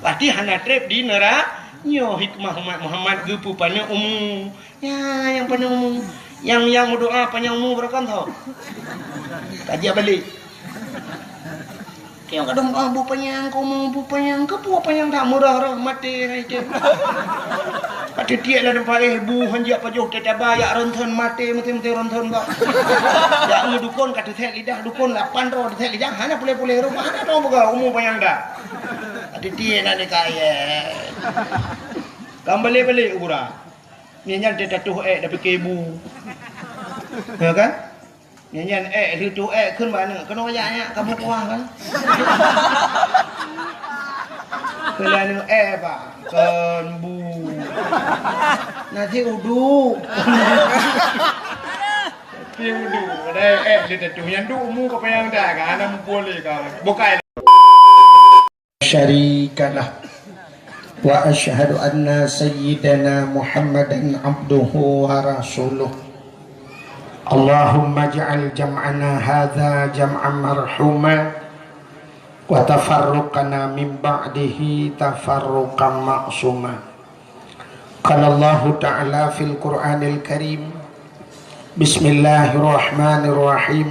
pasti hana trip di neraka nyo hikmah Muhammad gupu panjang umum ya yang panjang umum yang berdoa panjang umum berkan tau kaji balik kaya kadang bu panjang kamu bu panjang ke bu panjang tak murah rahmat itu ada dia lah nampak bu hanjak pajuh kita bayak rentan mati rentan ba ya dukun kata tek lidah dukun 8 roh tek lidah hana boleh rumah hana tahu buka umum panjang dah ada dia nak kaya kembali urang nyanyian dia tatuh dah fikir ibu ya kan nyanyian ituขึ้นmana kena ayatnya kamu kuah kan kelana pak kan bu nanti udu ada dia tatuh yang du umum apa yang dah kan ana boleh kan bukan syarikalah wa asyhadu anna sayyidana Muhammadan abduhu wa rasuluh Allahumma ja'al jam'ana hadha jam'an marhuma wa tafarruqana min ba'dihi tafarruqan ma'suma qala Allah ta'ala fil Qur'anil Karim bismillahirrahmanirrahim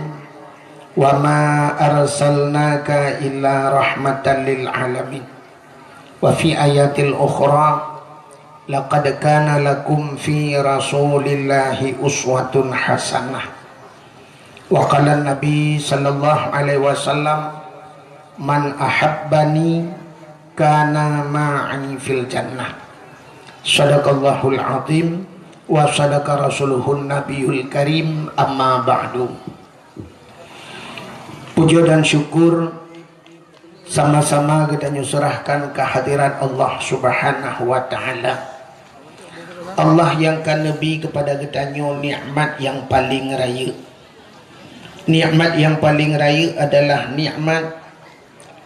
wa ma arsalnaka illa rahmatan lil alamin wa fi ayatil ukhra laqad kana lakum fi rasulillahi uswatun hasanah wa qala nabi sallallahu alaihi wasallam man ahabbani kana ma'ani fil jannah sadaqallahul azim wa sadaqa rasuluhun nabiyul karim amma ba'du. Puja dan syukur sama-sama kita nyusurahkan kehadiran Allah subhanahu wa ta'ala. Allah yang kan lebih kepada kita nikmat yang paling raya. Nikmat yang paling raya adalah nikmat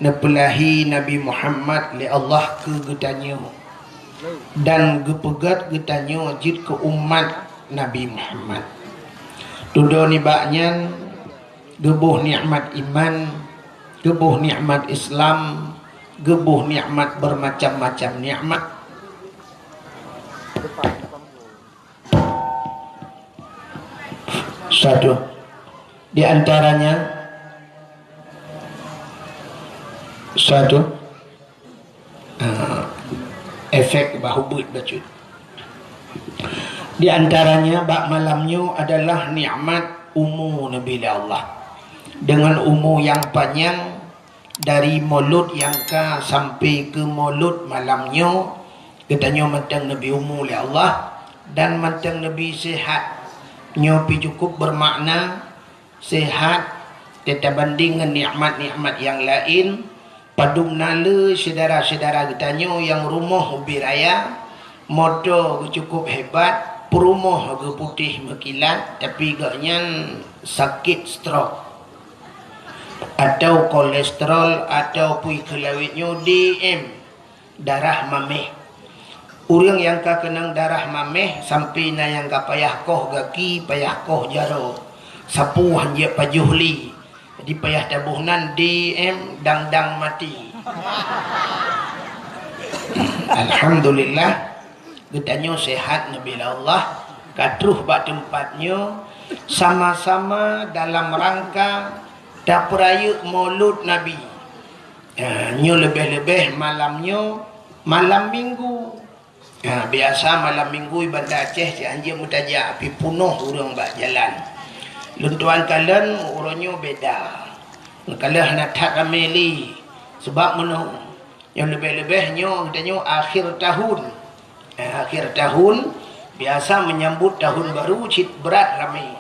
nepelahi Nabi Muhammad li Allah ke getanya dan gepegat getanya jid ke umat Nabi Muhammad. Tuduh ni baknya gebuh nikmat iman, gebuh nikmat Islam, gebuh nikmat bermacam-macam nikmat. Satu di antaranya efek bahubut bacut. Di antaranya bak malamnya adalah nikmat umur Nabi Allah dengan umur yang panjang dari maulud yang ka sampai ke maulud malamnya katanya matang Nabi umur Allah dan matang Nabi sihat nyopi cukup bermakna sehat kita banding dengan nikmat-nikmat yang lain padum nala saudara-saudara kita yang rumah ubi raya motor cukup hebat perumah ke putih mekilat tapi gaknya sakit stroke atau kolesterol atau pui kelawitnya DM darah mameh. Orang yang ka kenang darah mameh sampai na yang ka payah koh gaki payah koh jaro sapu hanya pajuhli di payah tabuhnan DM dang mati. Alhamdulillah getanya sehat Nabi Allah katruh bak tempatnya sama-sama dalam rangka dapraya maulud Nabi. Nyo lebih-lebih malamnya malam minggu. Biasa malam minggu Bandar Aceh si anjing mutajak api punuh orang bak jalan. Luntuan kalian orangnya beda. Kalau nak tak rameli sebab mana yang lebih-lebihnya katanya akhir tahun. Akhir tahun biasa menyambut tahun baru cit berat ramai.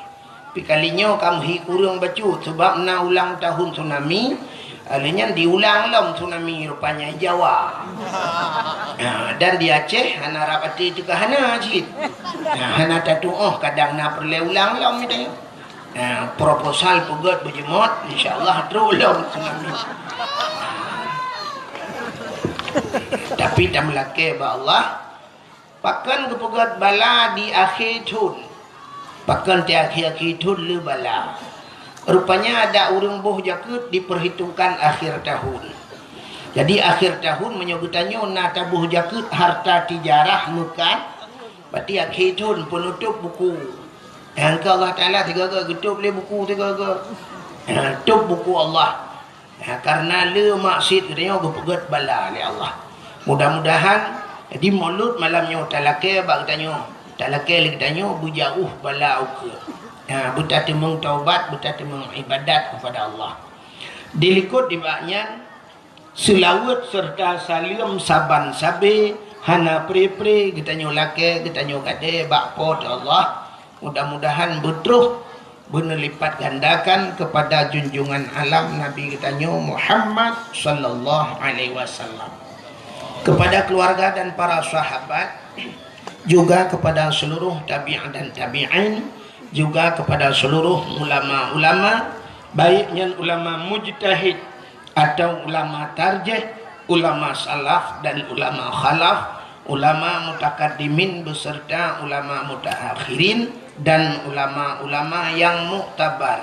Tapi kalinya kamu hi kurang bacu sebab nak ulang tahun tsunami. Alanya diulang lah tsunami rupanya Jawa. Dan di Aceh hana rapati itu ke hana cik. Hana tatu kadang nak perlu ulang lah mitanya. Proposal pegat berjemot insyaallah terulang tsunami. Tapi tak melake ba Allah pakan kepegat bala di akhir tahun. Pakan di akhir tahun le bala. Rupanya ada orang boh jakut diperhitungkan akhir tahun. Jadi akhir tahun menyogutannya nak tabuh jakut harta tijarah mukan. Berarti akhir tahun penutup buku. Yang ke Allah Ta'ala tiga-tiga getup boleh buku tiga-tiga. Tutup buku Allah. Karena le maksud katanya gepegat bala oleh Allah. Mudah-mudahan jadi maulud malamnya talake bak katanya. Talake le katanya bujauh bala uke. Buta temung taubat, buta temung ibadat kepada Allah. Dilikut di baknya selawat serta salim saban sabe hana pre-pre katanya lake katanya kade bak pot Allah. Mudah-mudahan betul benar lipat gandakan kepada junjungan alam Nabi kitanya Muhammad sallallahu alaihi wasallam, kepada keluarga dan para sahabat, juga kepada seluruh tabi'in dan tabi'in, juga kepada seluruh ulama-ulama, baiknya ulama mujtahid atau ulama tarjih, ulama salaf dan ulama khalaf, ulama mutakaddimin beserta ulama mutaakhirin dan ulama-ulama yang muktabar.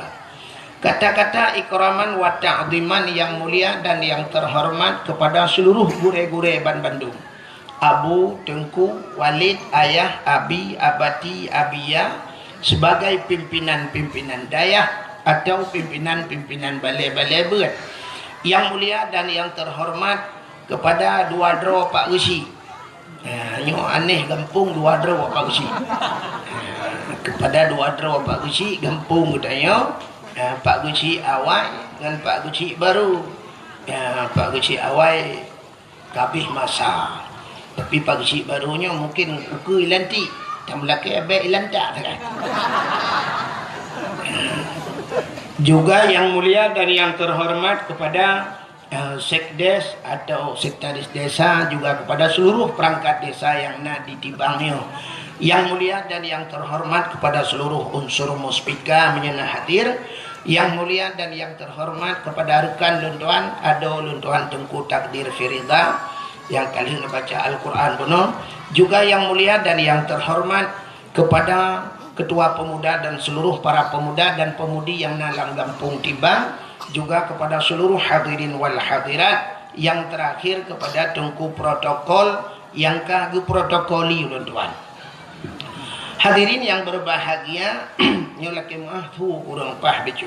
Kata-kata ikraman wa ta'ziman yang mulia dan yang terhormat kepada seluruh gure-gure Ban Bandung. Abu, Tengku, Walid, Ayah, Abi, Abati, Abia sebagai pimpinan-pimpinan dayah atau pimpinan-pimpinan balai-balai berat. Yang mulia dan yang terhormat kepada dua dro Pak Gesi. Nyo aneh gampung dua dro Pak Gesi. Kepada dua dro Pak Gesi gampung katanya Pak Gesi awal dengan Pak Gesi baru. Pak Gesi awal kabih masa. Tapi Pak Gesi barunya mungkin uku ilanti. Tak melaki abek ilanta kan. Juga yang mulia dan yang terhormat kepada sekdes atau sekretaris desa, juga kepada seluruh perangkat desa yang nak ditibangnya. Yang mulia dan yang terhormat kepada seluruh unsur muspika menyena hadir. Yang mulia dan yang terhormat kepada rekan luntuan Ado Luntuan Tengku Takdir Firida yang kali ini baca Al-Quran penuh. Juga yang mulia dan yang terhormat kepada ketua pemuda dan seluruh para pemuda dan pemudi yang nalang gampung tiba. Juga kepada seluruh hadirin wal hadirat. Yang terakhir kepada Tengku Protokol yang kagak protokoli luntuan. Hadirin yang berbahagia, nyolaki mah tu kurang pah becu.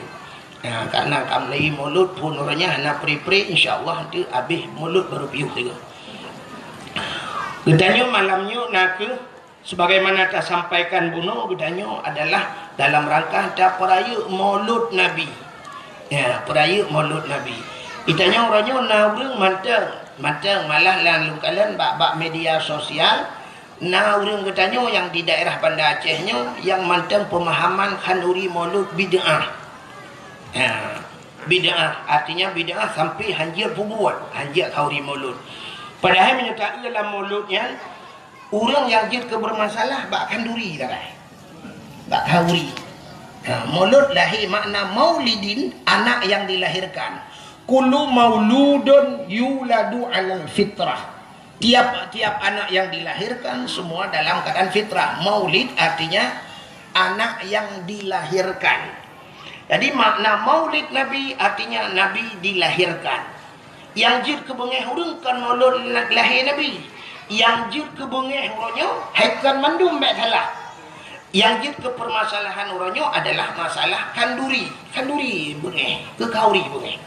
Karena kamlai mulut pun orangnya hana pri-pri, insyaallah nanti habis mulut baru piuh juga. Gedanya malamnya nak sebagaimana tak sampaikan bunuh gedanya adalah dalam rangka ada peraya Maulud Nabi. Ya, peraya Maulud Nabi. Itanya orangnya naurung manteng malah lan lukalan bak media sosial. Nah, orang katanya yang di daerah Banda Acehnya yang manteng pemahaman khanduri maulud bid'ah. Bid'ah artinya bid'ah sampai hanjir bubuat, hanjir khauri maulud. Padahal menyatakan dalam mauludnya orang yang jid kebermasalah bak khanduri dah. Bak khauri. Maulud lahir makna maulidin, anak yang dilahirkan. Kullu mauludun yuladu 'alal fitrah. Tiap-tiap anak yang dilahirkan semua dalam keadaan fitrah. Maulid artinya anak yang dilahirkan. Jadi makna maulid Nabi artinya Nabi dilahirkan. Yang jid kebengeh hurung kan maulud lahir Nabi. Yang jid kebengeh hurungnya haikan mandum mek salah. Yang jid kepermasalahan hurungnya adalah masalah kanduri. Kanduri bengeh, kekauri bengeh.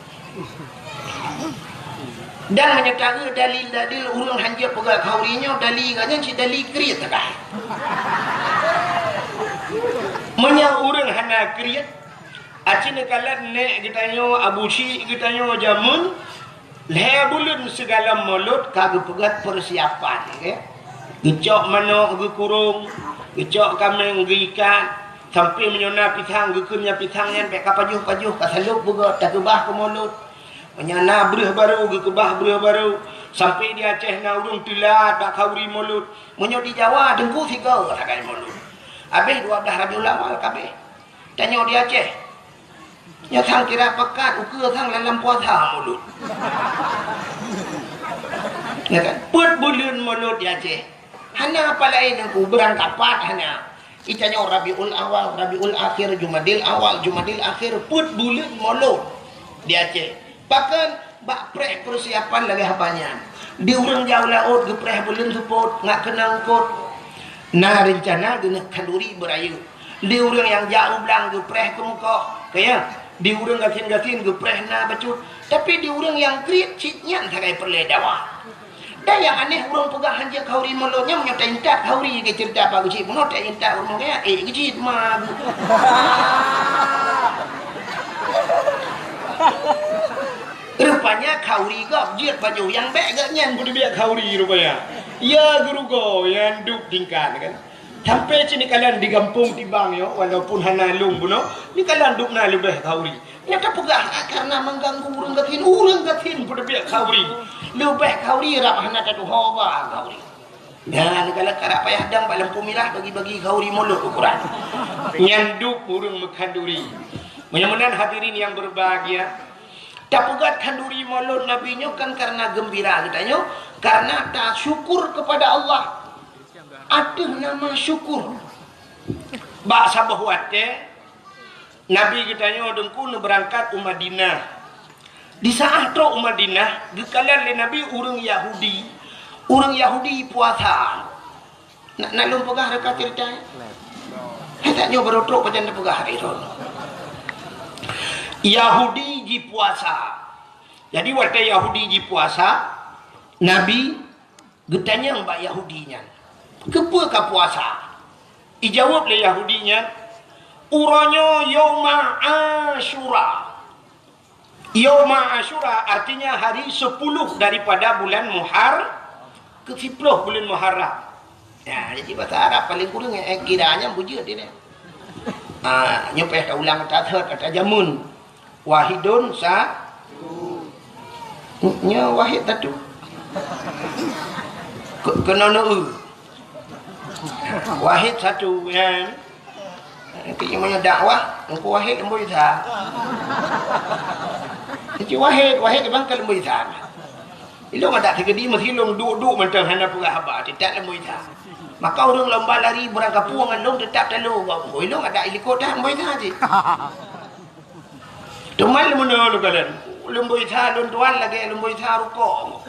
Dan menyatakan dalil-dalil urang hanjir pegang kaurinya dalil katanya si dalil kriat tak. Menya urang hana kriat acina kalan nek kitanya Abu Syik kitanya jamun lebulun segala mulut kagak pegat persiapan ya. Gecok manok ge kurung, gecok kambing ge ikan sampai menyona pisang ge kunya pisangnya pek kapajuh-pajuh kasalup pegat tak gebah ke mulut. Menyana berah baru, gekebah berah baru. Sampai di Aceh na urung tilat, tak kauri mulut. Menyo di Jawa, dengku tiga rakai mulut. Habis 12 Rabiul Awal kabeh. Tanya di Aceh. Nyatang kira pekat, ukur sang dalam puasa mulut. Ya kan? Put bulan mulut di Aceh. Hanya apa lain dengku, berangkat hanya. Itanya Rabiul Awal, Rabiul Akhir, Jumadil Awal, Jumadil Akhir. Put bulan mulut di Aceh. Bahkan bak preh persiapan lagi apanya. Di urang jauh laut gepreh belum support ngak kenang kot. Nah rencana guna kanduri berayu. Di urang yang jauh belang gepreh ke muka. Kaya di urang gatin-gatin gepreh na bacut. Tapi di urang yang krit citnya sakai perledawa. Dan yang aneh urang pegahan je kauri molotnya menyota intak kauri ke cerita apa cik menota intak urang kaya cik mah. Rupanya kauri gap jiat baju yang baik gak nyan pun dia kauri rupanya. Ya guru go yang duk tingkat kan. Sampai sini kalian di kampung tibang yo walaupun hanalung buno ni kalian duk na lebih kauri. Ya tak pegah karena mengganggu urang gatin pun dia kauri. Lebih kauri rap hana tu hoba kauri. Dan kalau karap payah dang pak lampu merah bagi-bagi kauri mulut ukuran. Nyanduk urang mekanduri. Mudah-mudahan hadirin yang berbahagia. Tak pegat kanduri mulut Nabi nyo kan karena gembira katanya, karena tak syukur kepada Allah. Ada nama syukur. Bak sabah wate Nabi katanya dengku berangkat Madinah. Di saat tu Madinah, gekalan le Nabi urang Yahudi. Urang Yahudi puasa. Nak lum pegah reka cerita. Hetanya berotrok pajan pegah hari ron. Yahudi ji puasa. Jadi waktu Yahudi ji puasa, Nabi getanya mbak Yahudinya. Kepa ka puasa? Ijawab le Yahudinya, uranya Yauma Asyura. Yauma Asyura artinya hari 10 daripada bulan ke 10 bulan Muharram. Ya, jadi bahasa Arab paling kurang kiranya bujut dia. Nyopeh ka ulang kata jamun. Wahidun nya wahid tatu kena wahid satu kan kaya dakwah engko wahid lembu isa jadi wahid bang ka lembu isa ilong ada kegedi masilong duk mentang hana pura haba tidak lembu isa maka orang lomba lari berangkat puang long tetap telu ilong ada ilikot dah lembu isa je. Tumal mo na kalian, lumboy tha tuan lagi lumboy tha rukok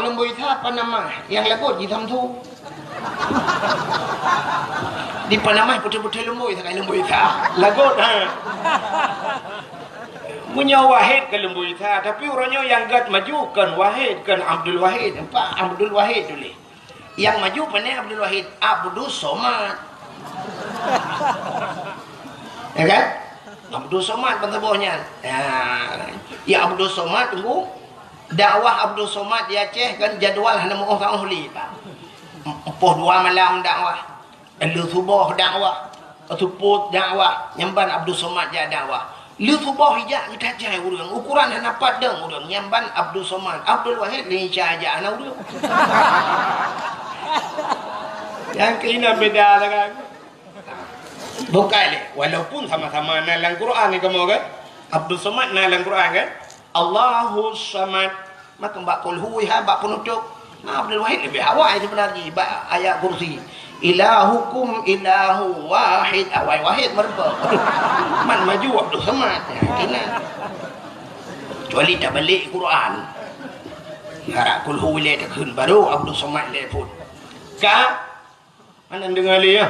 lumboy tha Panama yang lagot di Tamtu. Di Panama putih-putih lumboy tha lumboy tha lagot punya Wahid ke lumboy tha tapi orangnya yang gat maju kan Wahid kan Abdul Wahid Pak Abdul Wahid dulu yang maju pandai Abdul Wahid Abdul Somad ya kan Abdul Somad pentebuhnya. Ya Abdul Somad tunggu. Dakwah Abdul Somad di Aceh kan jadual hana mau orang ahli Pak. Empoh 2 malam dakwah. Lu subuh dakwah. Suput dakwah. Nyamban Abdul Somad ja dakwah. Lu subuh hijak kita jai urang. Ukuran hana padang urang. Nyamban Abdul Somad. Abdul Wahid ni aja ana urang. Yang kena beda lah kan. Bukan walaupun sama-sama nalang Quran ni kamu kan Abdul Somad nalang Quran kan Allahus Samad maka mbak qul huwa mbak penutup Abdul Wahid lebih awal sebenarnya ayat kursi ilahukum ilahu wahid awal wahid merba man maju Abdul Somad kena kecuali tak balik Quran harap qul huwa le takun baru Abdul Somad le pun ka mana dengar le ya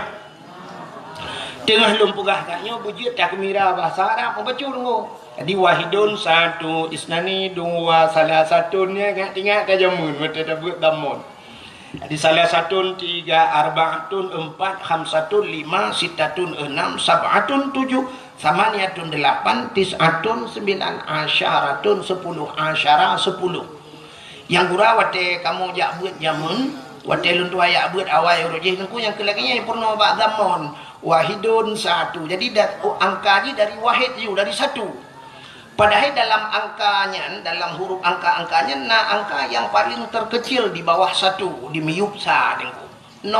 tengah lumpugah katnya bujut tak mira bahasa Arab membaca dulu. Jadi wahidun satu isnani dua salah satunya kan tinggal kajamun mata tabut damun. Jadi salah satu 3 arbaatun 4 khamsatun 5 sittatun 6 sab'atun 7 samaniatun 8 tis'atun 9 asyaratun 10 asyara 10. Yang gura wate kamu jak buat jamun wate luntu ayak buat awal rojih nengku yang kelakinya yang purna bak zaman wahidun satu. Jadi angka ni dari wahid you dari satu. Padahal dalam angkanya, dalam huruf angka-angkanya, angka yang paling terkecil di bawah satu di miyup sa dengku. 0.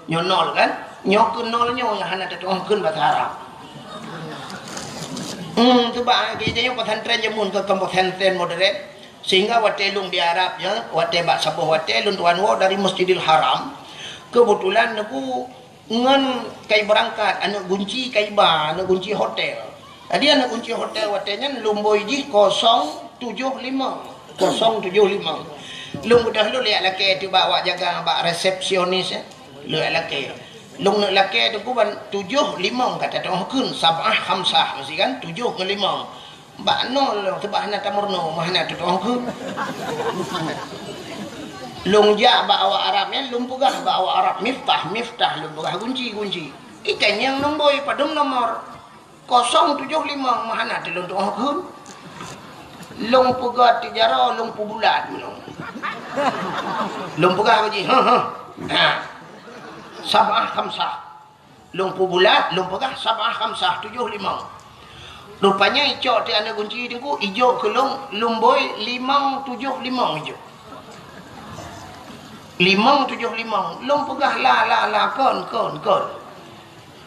Nyo 0 kan? Nyo ke 0 nyo yang hana tertuangkan bahasa Arab. Coba kita yang pesantren jamun ke pesantren modern sehingga watelung di Arab ya, wate bak sabuh watelung tuan wo dari Masjidil Haram. Kebetulan aku ngan kai berangkat anu kunci kai ba anu kunci hotel Tadi anak kunci hotelnya Lumboi ji 075. 075. Lung dah lu lihat laki tu bawa jaga bak resepsionis ya. Lu laki. Lung nak laki tu ku ban 75 kata tu kun sabah khamsah mesti kan 75. Bak nol sebab nak tamurno mana tu kun. Lung ja bawa Arabnya lung pugah bawa Arab miftah lung pugah kunci. Ikan yang nomboi padum nomor 075 mana tu lung tu kun. Lung pugah tijara lung pubulat lung. Lung pugah haji sabah khamsah. Lung pubulat lung pugah sabah khamsah 75. Rupanya icok ti ana kunci tu ku ijo ke lumboi 575 ijo. 575 lung pegah la kon.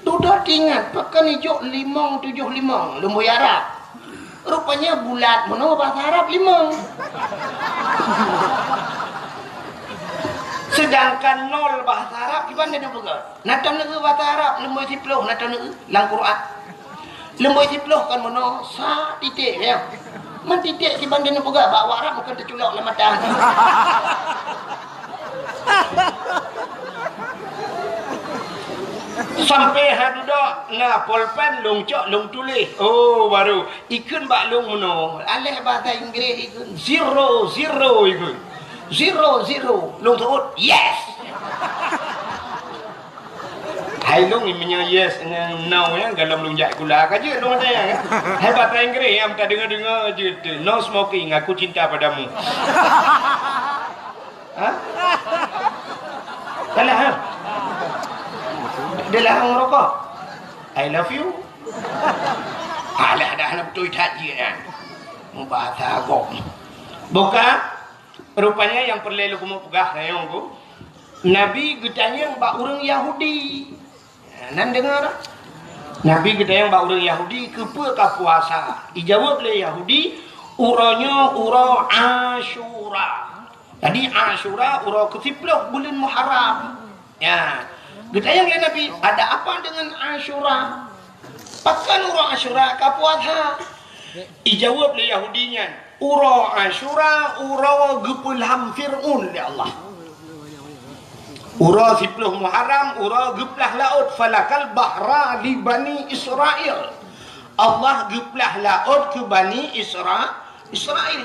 Sudah ingat pakai ijo 575 lumboi Arab. Rupanya bulat mana bahasa Arab 5. Sedangkan 0 bahasa Arab gimana dia pegah? Natam negeri bahasa Arab lumboi 10 natam negeri lang Quran. Lumboi 10 kan mana sa titik ya. Man titik si banding pegah bawa Arab bukan terculak lah mata. Sampai hadudak na pulpen lung cok lung tulis. Oh baru ikun bak lung meno. Alih bahasa Inggeris ikun 0 ikun. 0 lung sebut yes. Hai lung imnya yes dengan no ya dalam lung jak gula kaje lung ada ya. Hai bahasa Inggeris yang tak dengar je tu. No smoking, aku cinta padamu. Ha? Salah ha? Dia larang merokok. I love you. Alah dah nak betul tak je kan. Bahasa agak. Bukan. Rupanya yang perlu lu mau pegah sayang ku. Nabi getanya bak orang Yahudi. Nan dengar. Nabi getanya bak orang Yahudi kepa ka puasa. Dijawab oleh Yahudi, uranya ura Asyura. Tadi Asyura ura ke-10 bulan Muharram. Ya. Getanya oleh Nabi, ada apa dengan Asyura? Pakan ura Asyura ka puasa. Dijawab oleh Yahudinya, ura Asyura ura gepulham Fir'un ya Allah. Ura 10 Muharram ura geplah laut falakal bahra li Bani Israel. Allah geplah laut ke Bani Israel.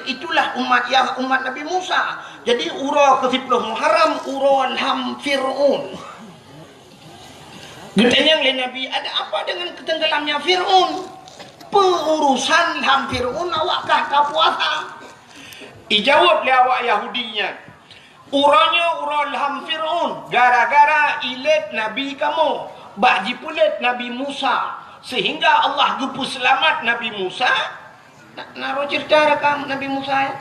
Itulah umat Nabi Musa. Jadi ura ke 10 Muharram ura ham Fir'un. Getanya oleh Nabi, ada apa dengan ketenggelamnya Fir'un? Pengurusan ham Fir'un awakkah ka puasa? Dijawab oleh awak Yahudinya, uranya ural ham Fir'un gara-gara ilet Nabi kamu bakji pulet Nabi Musa sehingga Allah gepu selamat Nabi Musa. Naruh cerita rekam Nabi Musa ya.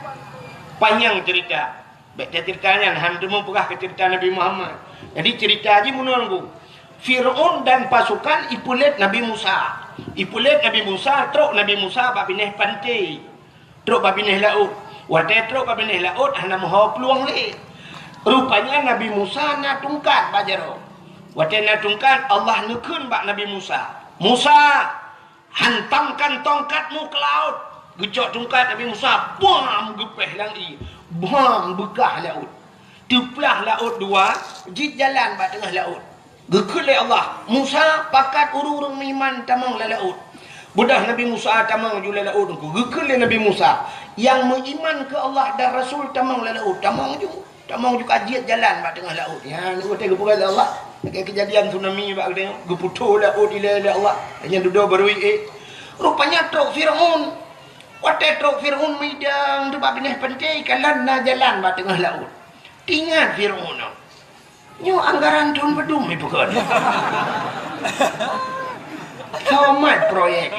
Panjang cerita. Baik dia ceritanya hantu mempegah ke cerita Nabi Muhammad. Jadi cerita aja menunggu. Fir'un dan pasukan ipulet Nabi Musa. Ipulet Nabi Musa, truk Nabi Musa bak bineh pantai. Truk bak bineh laut. Wadah truk bak bineh laut hana mahu peluang le. Rupanya Nabi Musa nak tungkat bajaro. Wadah nak tungkat Allah nukun bak Nabi Musa. Musa, hantamkan tongkatmu ke laut. Gejok tungkat Nabi Musa, bam gepeh langi. Bam begah laut. Tuplah laut dua, jid jalan bak tengah laut. Gekul oleh Allah. Musa pakat urung-urung iman tamang la laut. Budah Nabi Musa tamang jula laut. Gekul oleh Nabi Musa yang mengiman ke Allah dan Rasul tamang la laut. Tamang juga ajit jalan bak tengah laut. Ya ni kata gepukan Allah. Dekat kejadian tsunami bak tengok geputul laut ila Allah. Hanya duduk baru rupanya truk Fir'un. Wadah truk Fir'un midang tu bak bineh pantai kalan na jalan bak tengah laut. Tingat Fir'un. Nyo anggaran tahun bedum itu kan. Tamat proyek.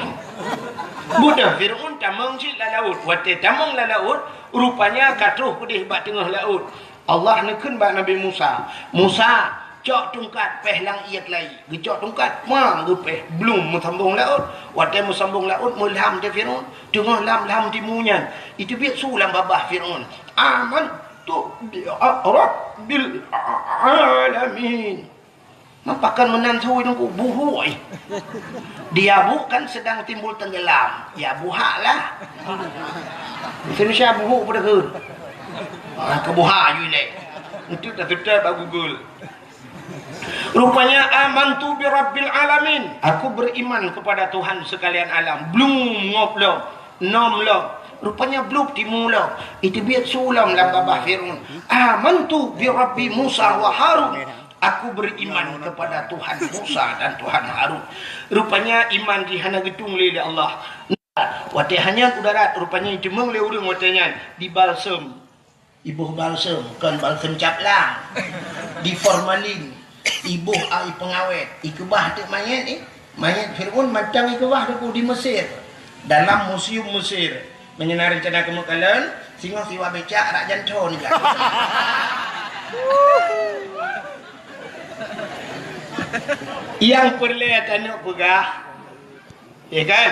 Budak Fir'un tamang si la laut. Wate tamang la laut, rupanya katruh pedih bak tengah laut. Allah nekun bak Nabi Musa. Musa cok tungkat peh lang iat lai. Gecok tungkat mang gepeh belum mesambung laut. Wate mesambung laut mulham te Fir'un. Tengah lam timunyan. Itu biak sulam babah Fir'un. Aman tu Rabbil alamin. Mampakan menantui nunggu buhui. Dia bukan sedang timbul tenggelam. Ya buhaklah. Indonesia buhuk pada ke. Kebuhak you le. Itu dah tutup dah Google. Rupanya amantu bi rabbil alamin. Aku beriman kepada Tuhan sekalian alam. Belum ngoblok. Nomlok. Rupanya belum dimula. Itu biar sulam dalam babah Fir'aun. Amantu bi rabbi Musa wa Harun. Aku beriman kepada Tuhan Musa dan Tuhan Harun. Rupanya iman di hana gedung oleh Allah. Wate hanya udara rupanya itu mengle urang watenya di balsam. Ibu balsam bukan balsam caplang. Di formalin. Ibu ai pengawet. Ikebah tu mayat ni. Mayat Firaun macam ikebah tu di Mesir. Dalam museum Mesir. Menyenari rencana kemakalan singa siwa becak rak janton juga. Yang perlihat anak pegah, ya kan?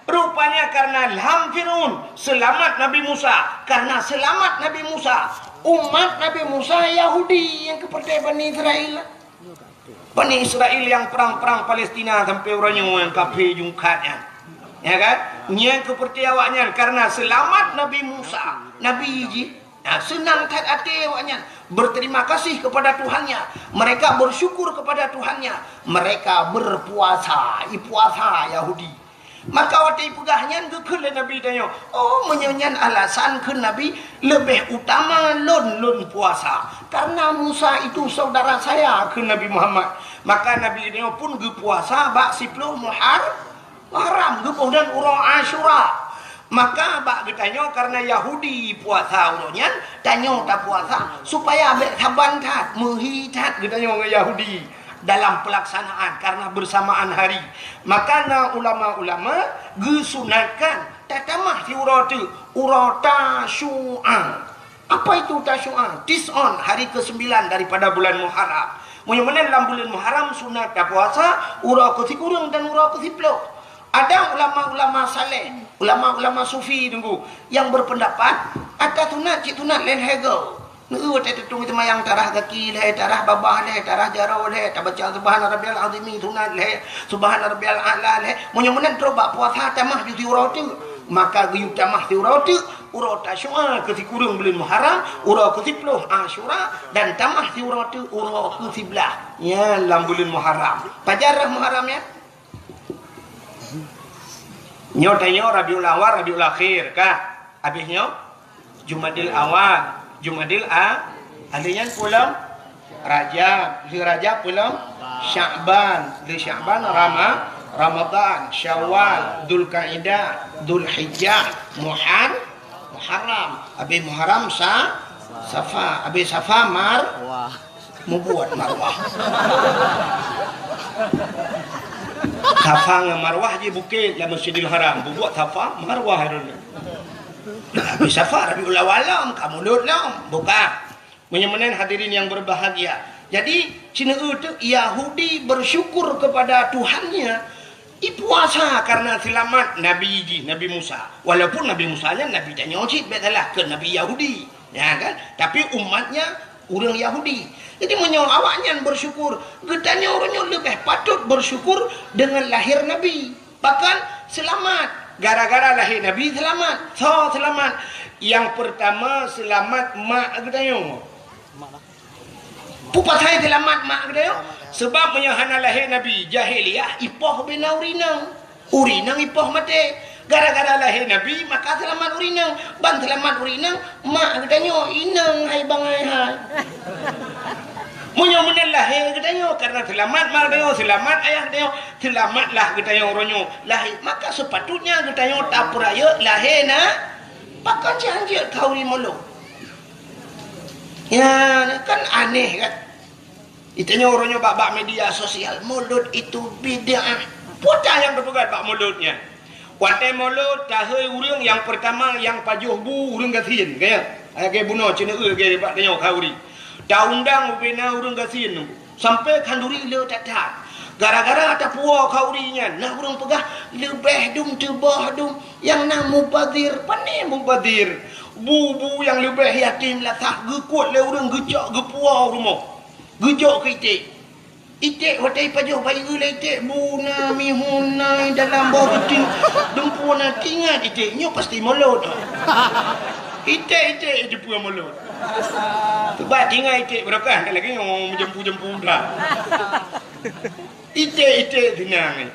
Rupanya karena ilham Firaun selamat Nabi Musa. Karena selamat Nabi Musa, umat Nabi Musa Yahudi yang kepercayaan Bani Israel. Bani Israel yang perang-perang Palestina sampai orangnya yang kafir jungkatnya, ya kan? Yang kepercayaannya karena selamat Nabi Musa, Nabi Iji. Nah, senang tak hati awaknya berterima kasih kepada Tuhannya. Mereka bersyukur kepada Tuhannya. Mereka berpuasa, puasa Yahudi. Maka waktu pegahnya ke Nabi tanya, oh menyanyian alasan ke Nabi lebih utama lon puasa. Karena Musa itu saudara saya ke Nabi Muhammad. Maka Nabi tanya pun ke puasa bak 10 Muharram ke dan urang Asyura. Maka bak bertanya karena Yahudi puasa ulunnya tanya tak puasa supaya bersaban tat menghitat bertanya orang Yahudi dalam pelaksanaan karena bersamaan hari. Maka ulama-ulama gesunatkan tatamah si uratu urata syu'an. Apa itu tasyu'an? Tis'on hari ke-9 daripada bulan Muharram. Mudah-mudahan dalam bulan Muharram sunat tak puasa ura ke-10 dan ura ke-10. Ada ulama-ulama saleh, ulama-ulama sufi tunggu yang berpendapat ada tunat cik tunat lain hego. Nu tetung itu mayang tarah kaki leh, tarah babah leh, tarah jarau leh, tak baca subhana rabbiyal azimi tunat leh, subhana rabbiyal a'la leh. Munyan terobak puasa tamah di uratu. Maka guyuk tamah di uratu, urata syu'a ke kurang bulan Muharram, ura ke 10 Asyura dan tamah di uratu ura ke 11. Ya, dalam bulan Muharram. Pajarah Muharram ya. Nyotanya Rabiul Awal, Rabiul Akhir kah? Habisnya Jumadil Awal, Jumadil adanya pulang Rajab, di Rajab pulang Sya'ban, di Sya'ban Ramadan, Syawal, Dzulqa'dah, Dzulhijjah, Muharram, habis Muharram Safa, habis Safa membuat Marwah. Safa dengan Marwah je bukit dalam Masjidil Haram. Buat Safa, Marwah dulu. Habis Safa, Rabiul Awal, kamu lam. Bukan. Menyemenen hadirin yang berbahagia. Jadi, Cina itu Yahudi bersyukur kepada Tuhannya. Puasa karena selamat Nabi Musa. Walaupun Nabi Musa nya Nabi tanya cik betalah ke Nabi Yahudi. Ya kan? Tapi umatnya orang Yahudi. Jadi menyo awaknya bersyukur, getanya orangnya lebih patut bersyukur dengan lahir Nabi. Bahkan selamat, gara-gara lahir Nabi selamat. So selamat. Yang pertama selamat mak getanya. Pupa saya selamat mak getanya. Sebab menyahana lahir Nabi jahiliyah ipoh bina urinang ipoh mati. Gara-gara lahir Nabi maka selamat urinang. Ban selamat urinang mak getanya inang hai bangai hai. Munya-munya lahir katanya karena selamat mak katanya selamat ayah katanya selamatlah katanya orangnya lahir maka sepatutnya katanya tak peraya lahir na pakai janji kau ni mulu ya kan aneh kan itanya orangnya bak media sosial mulut itu bid'ah putar yang berpegat bak mulutnya watai mulut tahai urang yang pertama yang pajuh bu urang gatin kayak bunuh cina kayak bak tanya kau ni undang ubena urang gasin sampai kanduri le tatat gara-gara ada puak kaurinya nah urang pegah lebih dum tebah dum yang nak mubadir pandai mubadir bu yang lebih yatim lah tak gekut le urang gejak gepuau rumah gejak kita Itik watai pajuh bayi gula itik buna mihuna dalam bawah kuting dempuna tingat itiknya pasti mulut. Itik dia punya mulut. Sebab tinggal itik berakah lagi ngomong jempu-jempu dah. Itik tenang ni.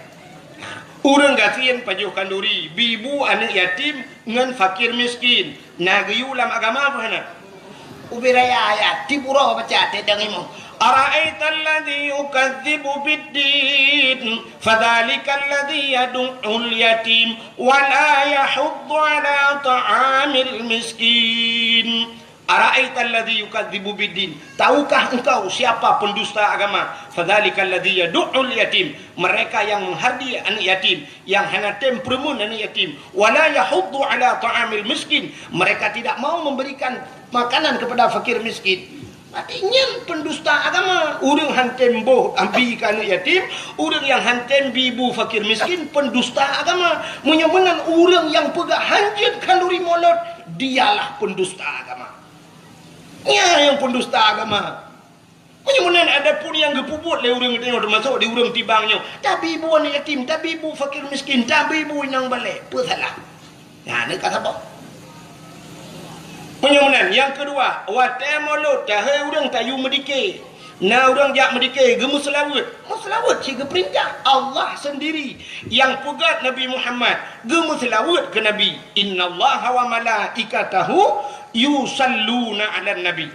Urang gasian pajuh kanduri, bibu anak yatim ngan fakir miskin. Nagayu lam agama apa nak? Ubiraya ayat tipura baca tedang imam. Ara'aita alladhi yukadzibu biddin fadhalika alladhi yad'ul yatim wa la yahuddu ala ta'amil miskin. Ara'aita alladhi yukadzibu biddin, tahukah engkau siapa pendusta agama? Fadhalika alladhi yad'ul yatim, mereka yang menghardi anak yatim, yang hana tempermun anak yatim, wa la yahuddu ala ta'amil miskin, mereka tidak mau memberikan makanan kepada fakir miskin. Artinya pendusta agama. Orang hanten boh ambil anak yatim, orang yang hanten bibu fakir miskin, pendusta agama. Menyemenan orang yang pegak hanjit kalori molot, dialah pendusta agama. Ya, yang pendusta agama. Menyemenan ada pun yang gepuput le orang tengok termasuk di orang tibangnya. Tapi ibu anak yatim, tapi ibu fakir miskin, tapi ibu inang balik. Apa salah? Ya, ni kata apa? Penyemenan yang kedua, watai mulut cahaya orang tayu medike. Nah orang jak medike gemu selawat. Selawat siga perintah Allah sendiri yang pegat Nabi Muhammad gemu selawat ke Nabi. Innallaha wa malaikatahu yusalluna 'alan nabi.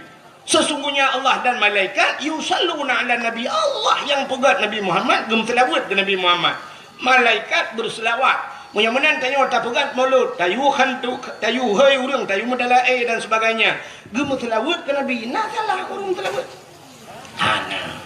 Sesungguhnya Allah dan malaikat yusalluna 'alan nabi. Allah yang pegat Nabi Muhammad gemu selawat ke Nabi Muhammad. Malaikat berselawat. Menyemenan tanya tak pegat mulut, tayu hantu, tayu hei urang, tayu medalae dan sebagainya. Gemu selawat ke Nabi. Nah salah urang selawat. Hana.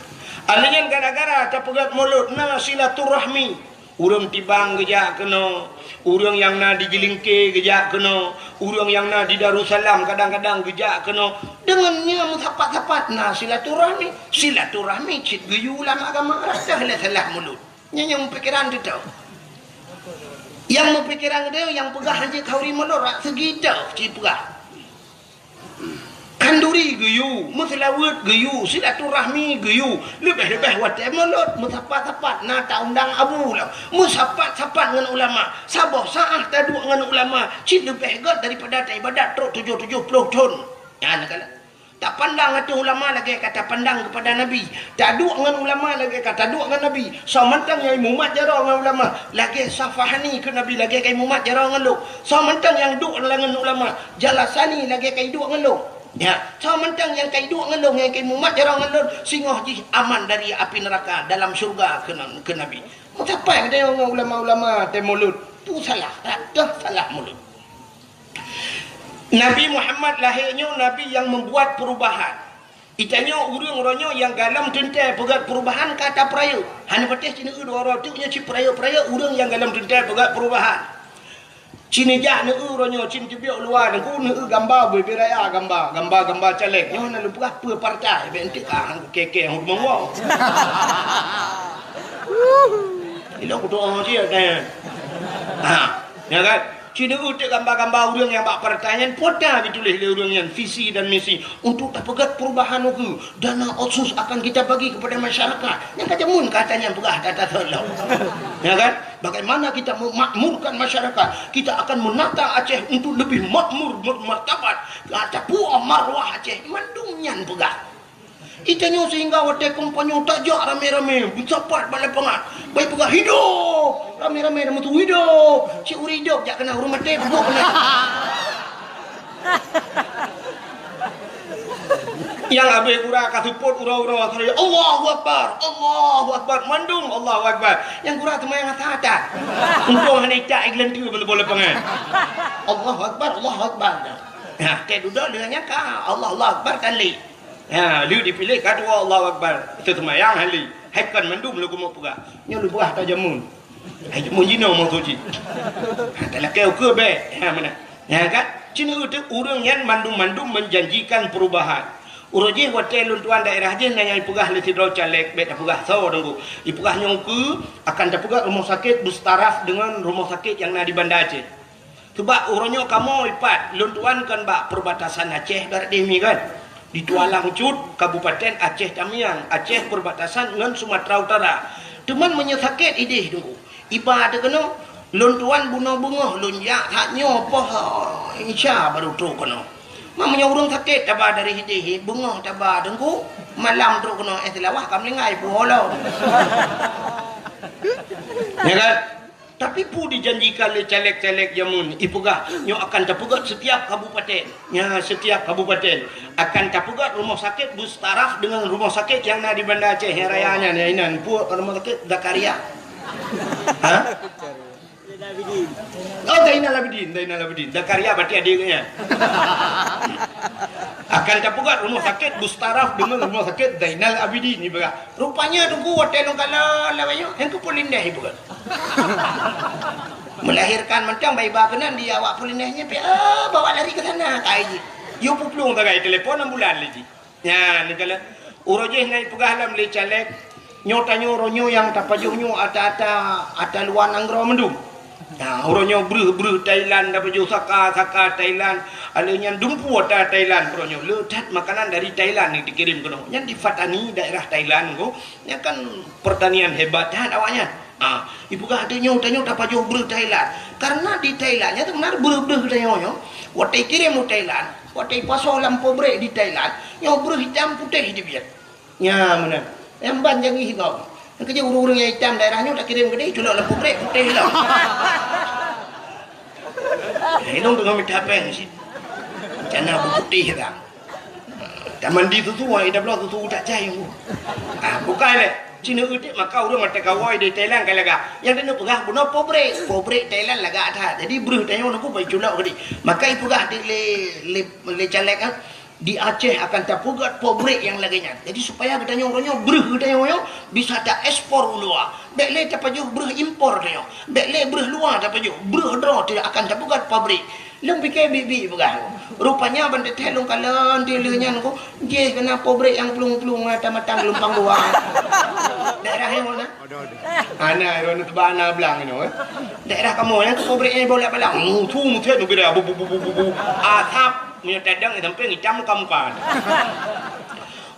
Alingan gara-gara tak pegat mulut, nah silaturahmi. Urang tibang gejak kena, urang yang na di Jilingke gejak kena, urang yang na di Darussalam kadang-kadang gejak kena. Dengannya muthapat-thapat nah silaturahmi. Silaturahmi cit geyu ulama agama rasa salah mulut. Yang pikiran tu tahu. Yang mempikiran dia yang pegah haji kauri melorak segidau cipegah. Kanduri geyu, muslawat geyu, silaturahmi geyu, lebih-lebih watai melot, musapat-sapat nata undang abu lah. Musapat-sapat dengan ulama, sabah saah taduk dengan ulama, cik lebih gat daripada ibadat truk 70 ton. Ya nak kala. Tak pandang hati ulama lagi kata pandang kepada Nabi. Tak duk dengan ulama lagi kata duk dengan Nabi. So mentang yang mumat jarang dengan ulama. Lagi safahani ke Nabi lagi kai mumat jarang dengan lu. So mentang yang duk dengan ulama. Jalasani lagi kai duk dengan lu. Ya. So mentang yang kai duk dengan lu. Yang kai mumat jarang dengan lu. Singoh ji aman dari api neraka dalam syurga ke Nabi. Mengapa dia dengan ulama-ulama temulut? Tu salah. Dah salah mulut. Nabi Muhammad lahirnya Nabi yang membuat perubahan. Itanya urang-urangnya yang galam tentai pegat perubahan kata peraya. Hanya betis cina dua orang tu nya ci peraya-peraya urang yang galam tentai pegat perubahan. Cina jah ne urangnya cin tibiok luar ne ku ne gambar beraya gambar caleg. Nyo na lupa apa partai ben tik ah keke hang monggo. Ilo ku doa dia kan. Ha, ya kan? Cina utik gambar-gambar orang yang bak pertanyaan poda ditulis oleh orang yang visi dan misi untuk tak pegat perubahan itu. Dana otsus akan kita bagi kepada masyarakat. Yang kata mun katanya pegah kata tolong. Ya kan? Bagaimana kita memakmurkan masyarakat? Kita akan menata Aceh untuk lebih makmur, bermartabat. Kata puah marwah Aceh mandumnya pegah. Itanya sehingga wadah kompanyo tak jak rame-rame bercapat balik pengat baik pegah hidup rame-rame nama tu hidup cik uri hidup jak kena rumah teh bubuk kena yang abe kura kasuput ura-ura Allahu Akbar mandung Allahu Akbar yang kura tu main hata-hata untung hanya cak iklan tu boleh pengat Allahu Akbar nah kayak duduk dengannya kah Allah Akbar kali. Ya, lu dipilih kata Allahu Akbar. Itu semayang hali. Haikan mandum lu mau pegah. Nya lu pegah tak jamun. Ai jamun jino mau suci. Tak kau ke be. Ha mana? Ya kan? Cina itu urang yang mandum-mandum menjanjikan perubahan. Uroje hotel luntuan daerah je nanya pegah le tidro caleg be tak pegah so dengku. Ipegah nyongku akan tak pegah rumah sakit bertaraf dengan rumah sakit yang ada di Banda Aceh. Sebab orangnya kamu ipat luntuan kan bak perbatasan Aceh barat demi kan. di Tualang Cut, Kabupaten Aceh Tamiang, Aceh perbatasan dengan Sumatera Utara. Teman menyesakit idih dulu. Iba ada kena lontuan bunga bunga lunjak haknya apa insya baru tu kena. Mamanya urung sakit tabah dari hidih bunga tabah dengku malam tu kena selawah kam lengai pulau. Ya kan? Tapi pu dijanjikan oleh caleg-caleg jamun ipugah nyo akan tapugat setiap kabupaten. Ya, setiap kabupaten akan tapugat rumah sakit bus taraf dengan rumah sakit yang ada di Banda Aceh yang rayanya ni inan pu rumah sakit Zakaria. Ha? Oh, Zainal Abidin. Zakaria berarti adiknya. Akan tapugat rumah sakit bus taraf dengan rumah sakit Zainal Abidin ni berah. Rupanya tunggu hotel kalau lawayo yang ku polindah ibu kan. Melahirkan mentang bayi bakenan dia awak polinahnya bawa lari ke sana kai ji. Yo puplung tagai telefon ambulan lagi. Ya, ni kalau urojeh ngai pegah lam le caleg nyotanyo ronyo yang tapajuhnyo ata luar anggro mendung. Nah, orangnya beruh Thailand, dapat jual saka Thailand, alanya dumpu ada Thailand, orangnya ledat makanan dari Thailand yang dikirim ke orang. Yang di Fatani daerah Thailand ko, yang kan pertanian hebat dah awaknya. Ibu kah ada tanya dapat jual beruh Thailand, karena di Thailandnya tu benar beruh tanya waktu kirim ke Thailand, waktu pasal lampu brek di Thailand, yang beruh hitam putih di biar. Ya mana? Yang banjang hingga. Kerja urung-urung yang hitam daerahnya tak kirim ke dia, culak lampu brek putih hilang. Hilang dengan minta apa sih? Macam putih dah. Tak mandi tu dah belah tu tak cai aku. Bukan le. Cina udik maka urang mata kawai di Thailand kai laga. Yang dia pegah guna pobrek Thailand laga ada. Jadi beruh tanya aku bai culak ke dia. Maka ibu gah di le caleg di Aceh akan tapugat pobrek yang laginya. Jadi supaya katanya orangnya beruh katanya bisa tak ekspor luar. Bekle tapajuh beruh impor katanya. Bekle beruh luar tapajuh beruh draw tidak akan tapugat pabrik. Long fikir bibi pegah. Rupanya benda telung kalan dilenya ko dia kena pobrek yang pelung-pelung mata-mata gelompang luar. Daerah yang mana? Ana orang tebana belang ini. Daerah kamu yang pobreknya bolak-balik. Tu muthet tu kira bu atap punya tadang sampai hitam kamu kan.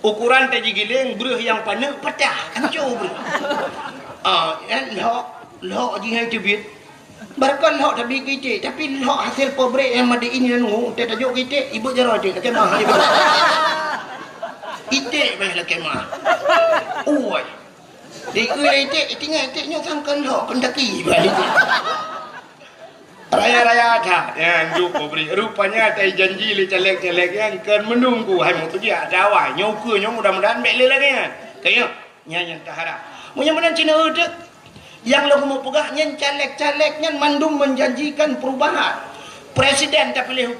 Ukuran taji giling beruh yang panas pecah hancur beruh. Lo jihai tibit. Barkan lo tapi kita tapi lo hasil pobrek yang made ini nunggu tak tajuk kita ibu jarah dia kemah ibu. Ite bah lah kemah. Oi. Dia tinggal nyo sangkan lo kendaki balik. Raya-raya ada yang juk beri rupanya tai janji le caleg-caleg yang kan menunggu hai mu tu dia ada awai nyoku nyo mudah-mudahan bek le lagi kan kayak yang tahara mudah-mudahan Cina udah yang lo mau pegah nyen caleg-caleg nyen mandum menjanjikan perubahan presiden tak pilih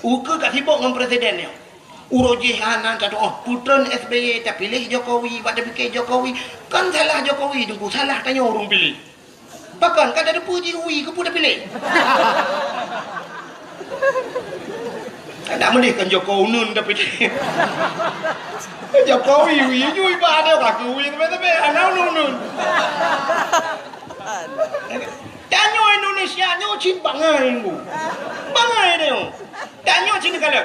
hukum kat sibuk dengan presidennya urojih anak kata putran SBY tak pilih Jokowi pada fikir Jokowi kan salah Jokowi tunggu salah tanya orang pilih. Bahkan kan ada puji ui ke pun dah pilih. Tak boleh kan Jokowi nun dah pilih. Jokowi ui ui ba dia kaki ui tapi anak nun. Tanya Indonesia nyo cin bangai bu. Bangai dia. Tanya cin kalau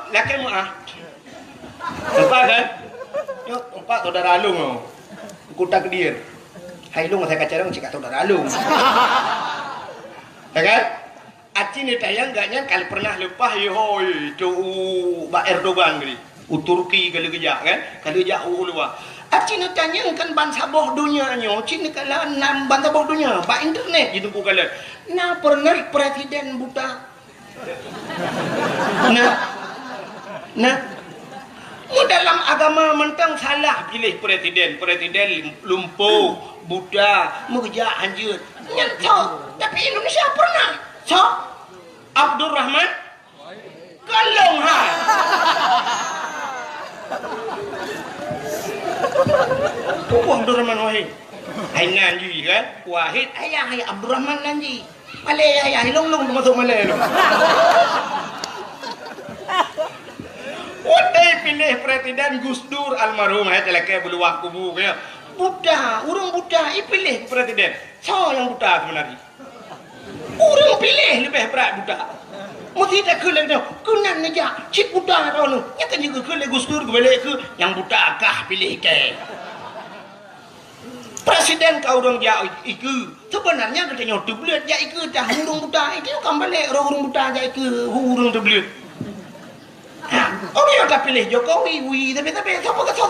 laki mu empat kan? Yo empat saudara alung aku takdir. Hai long saya kaca dong cik saudara alung. Ya kan? Acin ni tayang gaknya kali pernah lepas hoi tu Pak Erdogan gini. Turki kali kejak kan? Kali kejak luar. Acin ni tanya kan bangsa boh dunia nyo, cin kala enam bangsa boh dunia, ba internet gitu kala. Nah pernah presiden buta. Nah dalam agama mentang salah pilih presiden lumpuh buta mengejar anjir nyentuh tapi Indonesia pernah Abdul Rahman kalong Abdul Rahman Wahid ainan ji kan Wahid ayah Abdul Rahman nanji Malay ayah long masuk Malay lo. Wadai pilih presiden Gus Dur almarhum teleke beluak kubu ya. Buddha, urang Buddha pilih presiden. So yang Buddha sebenarnya. Urang pilih lebih berat Buddha. mesti tak ke lagi tu kenan aja cik buta kau nu yang kan juga ke lagi Gus Dur ke balik ke yang buta kah pilih ke presiden kau orang dia iku sebenarnya katanya tu belut dia iku dah hurung buta itu kan balik hurung buta dia iku hurung tu belut orang yang tak pilih Jokowi tapi siapa kata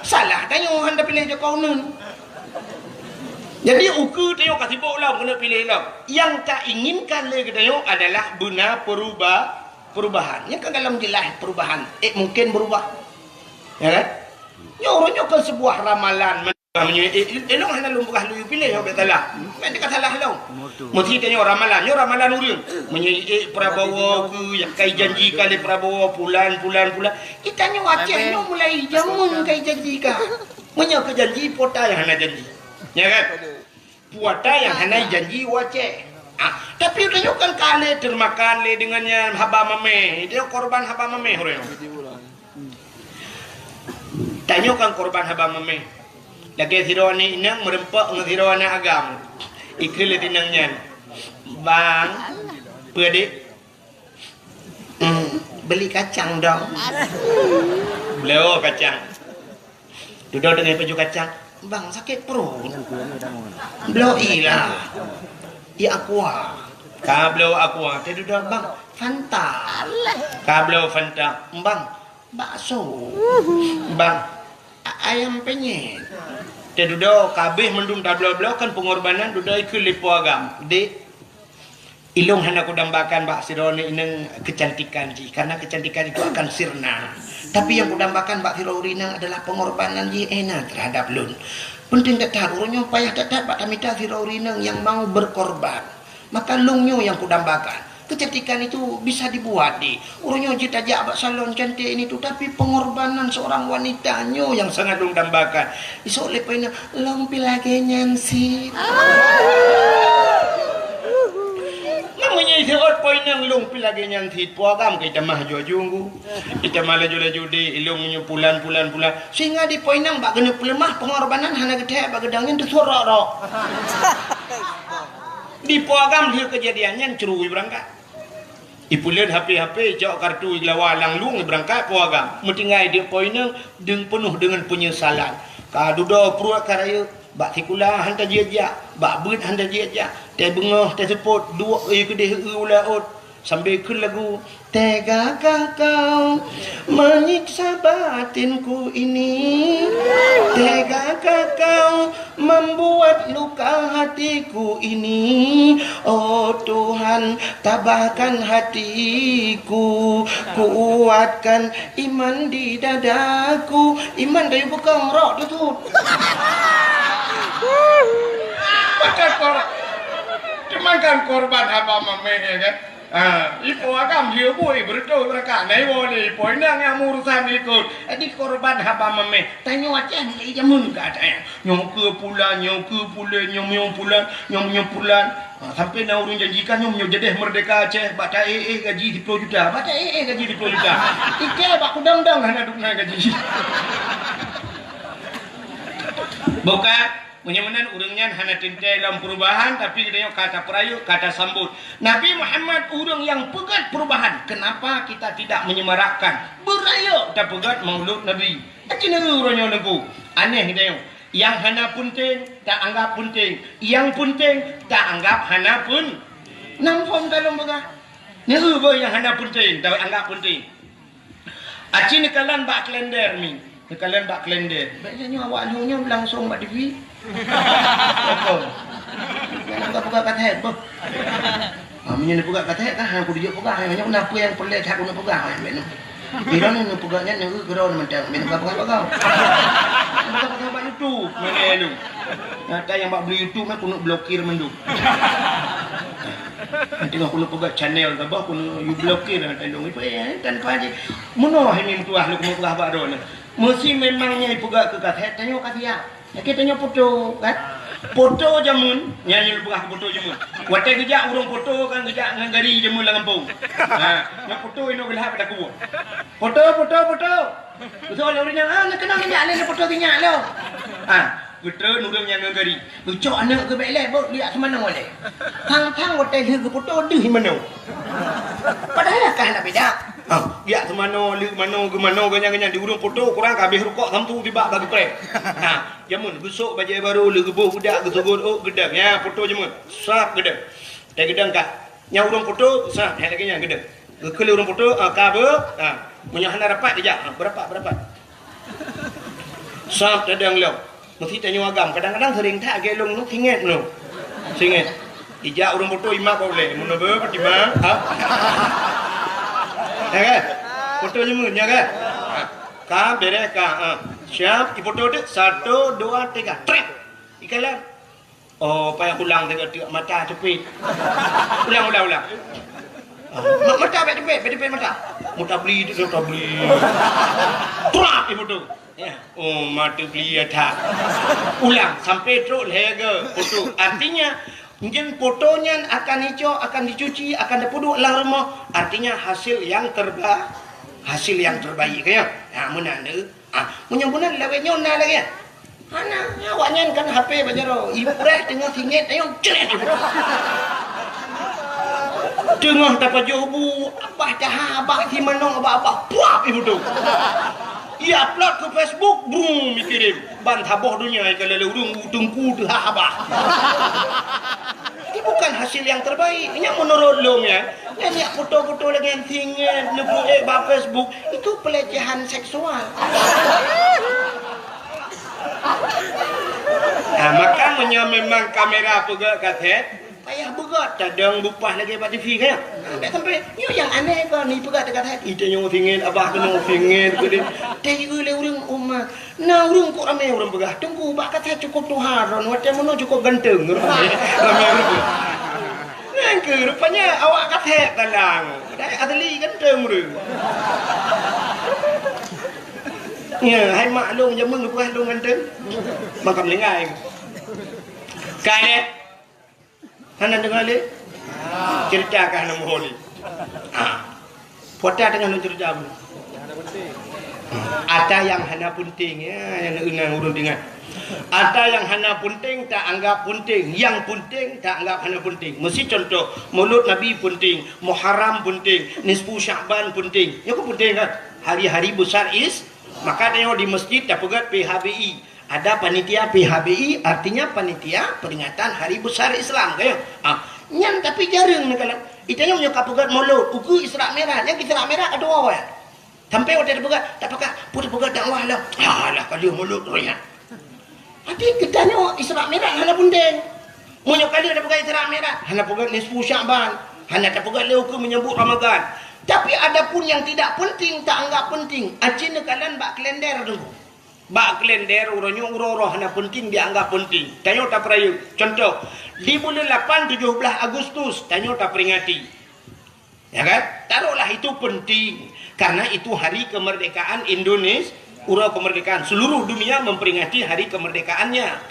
salah tanya orang dah pilih Jokowi jadi ukur tengok kasih bola kena pilih lah. Yang tak inginkan lagi tengok adalah guna perubahan. Yang kan dalam jelas perubahan. Mungkin berubah. Ya kan? Ya orangnya kan sebuah ramalan. Elok hanya lumpukah lu pilih ya betul lah. Mana kata salah lu. Mesti tengok ramalan. Ya ramalan orang. Prabowo ke yang kai janji kali Prabowo bulan. Kita ni wajahnya mulai jamun kai janji ka. Punya ke janji pota yang hana janji. Ya kan? Puata yang hanya janji wajah. Tapi dia kan kali termakan le dengannya haba mame. Dia korban haba mame orang. Tanya kan korban haba mame. Lagi sironi inang merempak ngasironi agam. Ikil le tinangnya. Bang, pedik. Beli kacang dong. Beliau kacang. Duduk dengan baju kacang. Bang sakit perut. Beliau ilah. Ya aqua. Ka beliau aqua. Dia duduk bang Fanta. Ka beliau Fanta. Bang bakso. Bang ayam penyet. Dia duduk kabeh mendung tak beliau kan pengorbanan duduk ikut lipu agam. Dek ilung hendak kudambakan bak sirone ineng kecantikan ji karena kecantikan itu akan sirna. Tapi yang kudambakan bak sirone adalah pengorbanan ji enak terhadap lun. Penting tak tahu orangnya payah tak tahu bak tamita sirone yang mau berkorban. Maka lungnya yang kudambakan. Kecantikan itu bisa dibuat di. Orangnya ji tajak bak salon cantik ini tu tapi pengorbanan seorang wanitanya yang sangat lung dambakan. Isok lepena long pilage nyansi. Menyisirot poin yang lung pilagi yang tit puagam kita mah jujunggu kita malah jula-jula ilung pulan sehingga di poin yang bak kena pelemah pengorbanan hana gede bak gedangnya tu sorok di puagam dia kejadiannya cerui berangkat ipulian HP jauh kartu lawalang lung berangkat puagam metinggai dia poin yang penuh dengan penyesalan kadudo pruak karaya bak tikula hantar jejak bak beut hantar jejak teh bengah teh sepot dua kedih ulaut sambil ke lagu tegakah kau menyiksa batinku ini tegakah kau membuat luka hatiku ini oh Tuhan tabahkan hatiku kuatkan iman di dadaku iman dari bukan rok tu cuman kan korban apa mamanya kan ipo agam dia boy berdoa mereka naik wali poin yang urusan itu di korban apa mame tanya wajan ni jamun kat ada nyong ke pulan sampai na urang janjikan nyong jedeh merdeka Aceh bata gaji 10 juta gaji 10 juta ike bak kudang-dang hana dukna gaji bukan menyamanan urangnya hanya tintai dalam perubahan tapi dia kata perayu kata sambut Nabi Muhammad urang yang pegat perubahan kenapa kita tidak menyemarakkan berayu tak pegat maulud Nabi cina urangnya lagu aneh dia yang hana penting tak anggap penting yang penting tak anggap hana pun nampak dalam begah ni yang hana penting tak anggap penting acin kalan bak kalender ni kalian bak kalender biasanya awak lunya langsung bak TV apa nak buka kat head apa punya nak buka kat head kan aku dia buka hanya kenapa yang pelik aku nak buka bila ni nak bukanya ni gerau macam minum apa kau buka bak YouTube mana lu ada yang bak beli YouTube aku nak blokir mendu nanti aku nak buka channel ke apa aku nak blokir nanti dong itu kan paje mono ini tuah lu mau buka bak ron mesti memangnya ipuga ke kat head tanya kasih ya kita tanya foto kan foto jamun nyanyi buka foto jamun watai kerja urang foto kan kerja ngari jamun lang kampung yang foto ino gelap pada kubu foto betul orangnya nak kenal minyak le foto minyak lo betul nurang yang ngari ucok anak ke belai lihat semana boleh thang watai ke foto di mana Padahal kah nak beda. Ya semano liu mano gemano ganya-ganya di urung foto kurang kabeh rukuk samtu tiba bagi prek. Jamun besok baju baru le gebuh budak getugun gedang ya foto jamun. Sak gedang. Dah gedang kah. Nya urung foto sak hak lagi nya gedang. Kele urung foto ka be punya hana rapat dia. Berapa? Sak dadang leu. Mesti tanya agam kadang-kadang sering tak gelong nu singet nu. Singet. Ijak urung foto imak boleh. Mun be pertima. Ya kan? Foto jamun ya kan? Ka beres ka. Siap, foto tu 1 2 3. Trek. Ikalan. Oh, payah ulang tengok mata cepit. Ulang. Mata cepit mata. Mata beli tu mata beli. Trap foto. Ya. Oh, mata beli ada. Ulang sampai terus lega foto. Artinya mungkin fotonya akan hijau, akan dicuci, akan dipuduk lah rumah. Artinya hasil yang terbaik kan? Mana ni? Menyambunan lawetnya nak lagi. Mana? Awaknya kan HP bajaro. Ibrah tengah singit ayong celet. Tengah dapat jobu, abah dah abah di mana abah puap ibu tu. Ia upload ke Facebook, brum mikirin. Ban taboh dunia kalau urung tungku tu abah. Ini bukan hasil yang terbaik. Ini menurut lo ya. Yang foto-foto lagi yang tinggal lebu ba Facebook itu pelecehan seksual. Maka memang kamera pegak kaset. Payah begat cadang bupah lagi pada TV kan. Tak sampai nyo yang aneh kan ni pegat dekat hati. Itu nyo tingin abah kena tingin ke dia. Teh le urang umat. Nah urang kok ramai urang pegah. Tunggu bak kata cukup tuharon macam mana cukup ganteng ramai urang. Nah ke rupanya awak kata talang. Dah adli ganteng urang. Ya, hai maklum jamun bukan dong ganteng. Makam lengai. Kai Hana dengar le? Cerita kan nama holi. Foto dengan cerita apa? Ada yang hana penting ya, yang unang urut dengan. Ada yang hana penting tak anggap penting, yang penting tak anggap hana penting. Mesti contoh, Maulud Nabi penting, Muharram penting, Nisfu Sya'ban penting. Ya kok penting kan? Hari-hari besar maka tengok di masjid dapat PHBI. Ada panitia PHBI, artinya panitia peringatan Hari Besar Islam kayo. Nyan tapi jarang nak kalau. Itanya punya kapugat Maulud, uku Isra Merah, yang Isra Merah ada awak. Sampai waktu pegat, tak pakai pun pegat dakwah lah. Alah kali Maulud royan. Hati kita nyo Isra Merah hana bundeng. Munyo kali ada pegat Isra Merah, hana pegat Nisfu Sya'ban, hana tak pegat le uku menyambut Ramadan. Tapi ada pun yang tidak penting, tak anggap penting. Acina kalian bak kalender tu. Bak kalender uronyo uroroh hana penting dianggap penting. Tanyo tak perayu. Contoh, di bulan 8 17 Agustus tanyo tak peringati. Ya kan? Taruhlah itu penting karena itu hari kemerdekaan Indonesia. Urau kemerdekaan seluruh dunia memperingati hari kemerdekaannya.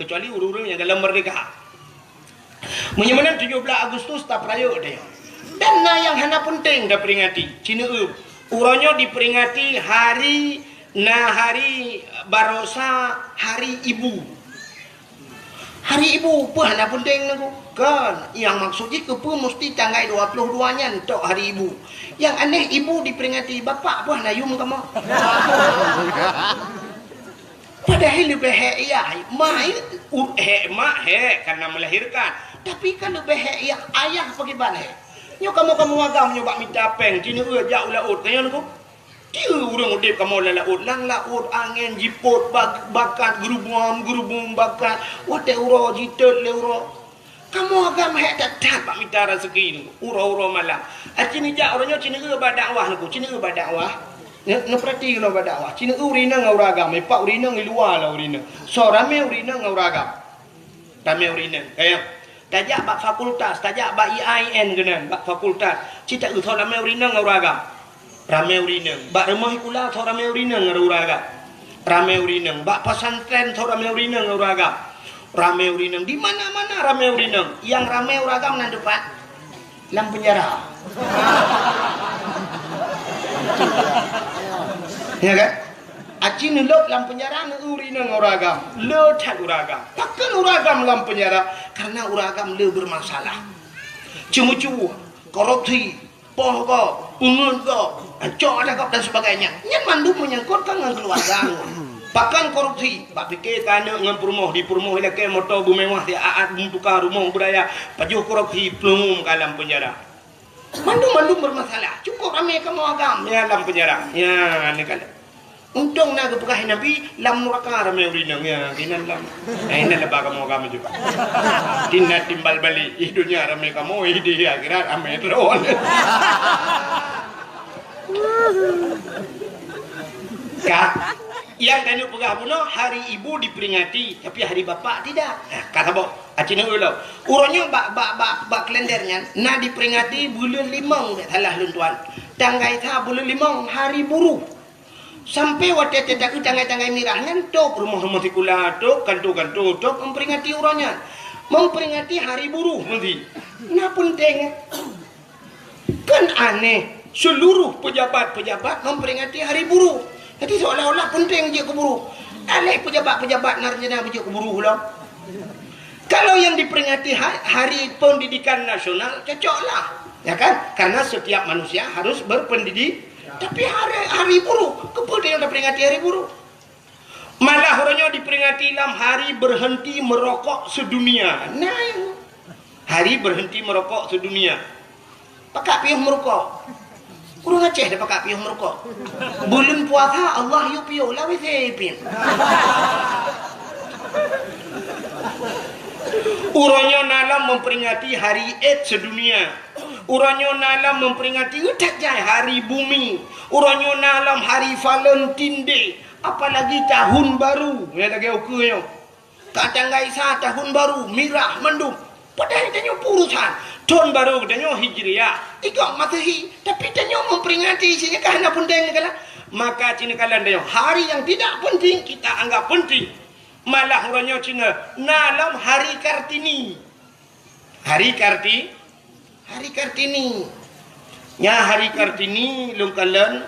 Kecuali urang yang dalam merdeka. Menyamanan 17 Agustus tak perayu dia. Dan yang hana penting dah peringati. Cina uronyo diperingati hari Barosa Hari Ibu. Hari Ibu apa hana penting aku? Kan yang maksudnya ke pun mesti tanggal 22-nya untuk Hari Ibu. Yang aneh ibu diperingati bapak apa hana yum kamu? Padahal lebih ya, mak karena melahirkan. Tapi kan lebih ya ayah pergi balik. Nyo kamu agam nyoba minta peng, cina jauh laut kaya aku. Dia urang udip kamu laut, lang laut angin jiput bakat gerubung bakat. Wate uro jitot le uro. Kamu agam hek tak pak minta rezeki ni. Uro malam. Cina jak orangnya cina ba dakwah aku, cina ba dakwah. Ne perhati lo ba dakwah. Cina urina ngau ragam, pak urina ngi luar lah urina. So rame urina ngau ragam. Rame urina. Kaya tajak bak fakultas, tajak bak IAIN kena bak fakultas. Cita so rame urina ngau ragam. Rame urina. Bak rumah ikula so rame urina ngau ragam. Rame urina. Bak pesantren so rame urina ngau ragam. Rame urina. Di mana-mana rame urina. Yang rame uragam nan depan lam penjara. Ya kan? Aci nelok lam penjara ne urina nguragam. Le tak uragam. Takkan uragam lam penjara karena uragam le bermasalah. Cemu-cemu, korupsi, poh ko, pungun ko, cok ada kau dan sebagainya. Yang mandum menyangkut kan dengan keluarga. Bahkan korupsi, pak fikir tanya dengan perumoh di perumoh ilake motor bumewah di aat tukar rumah budaya, pajuh korupsi pelum dalam penjara. Mandum bermasalah. Cukup ramai kamu agam ya dalam penjara. Ya ni kan. Untung na kepekah Nabi lam neraka ramai urinang ya kinan lam. Ini lebah kamu agam juga. Tinat timbal balik hidupnya ramai kamu hidup akhirat ramai terus. Kak, yang tanya pegah bunuh hari ibu diperingati, tapi hari bapak tidak. Kata bok, acina ulau. Urangnya bak kalendernya, na diperingati bulan limang salah luntuan. Tanggai ta bulan limang hari buruh. Sampai waktu tidak tanggai mirahnya, tok rumah-rumah sekolah, tok kantor-kantor, tok memperingati urangnya, memperingati hari buruh nanti. Nah penting, kan aneh. Seluruh pejabat-pejabat memperingati hari buruh. Jadi seolah-olah penting je ke buruh. Alih pejabat-pejabat narjana je ke buruh lah. Kalau yang diperingati hari pendidikan nasional, cocoklah. Ya kan? Karena setiap manusia harus berpendidik. Tapi hari buruh, kepada yang diperingati hari buruh. Malah orangnya diperingati dalam hari berhenti merokok sedunia. Nah, hari berhenti merokok sedunia. Pakak piuh merokok. Kurang Aceh dah pakai piuh merokok. Bulan puasa Allah yu piuh lah wesepin. Urangnya nalam memperingati hari Eid sedunia. Urangnya nalam memperingati utak jai hari bumi. Urangnya nalam hari Valentine Day. Apalagi tahun baru. Ya lagi okeynya. Tak tanggai sah tahun baru mirah mendung. Padahal tanya urusan tahun baru tanya Hijriah, ikut Masehi, tapi tanya memperingati isinya kerana penting kala. Maka Cina kala tanya hari yang tidak penting kita anggap penting. Malah orangnya Cina nalam hari Kartini. Hari Kartini. Nya hari Kartini lungkalan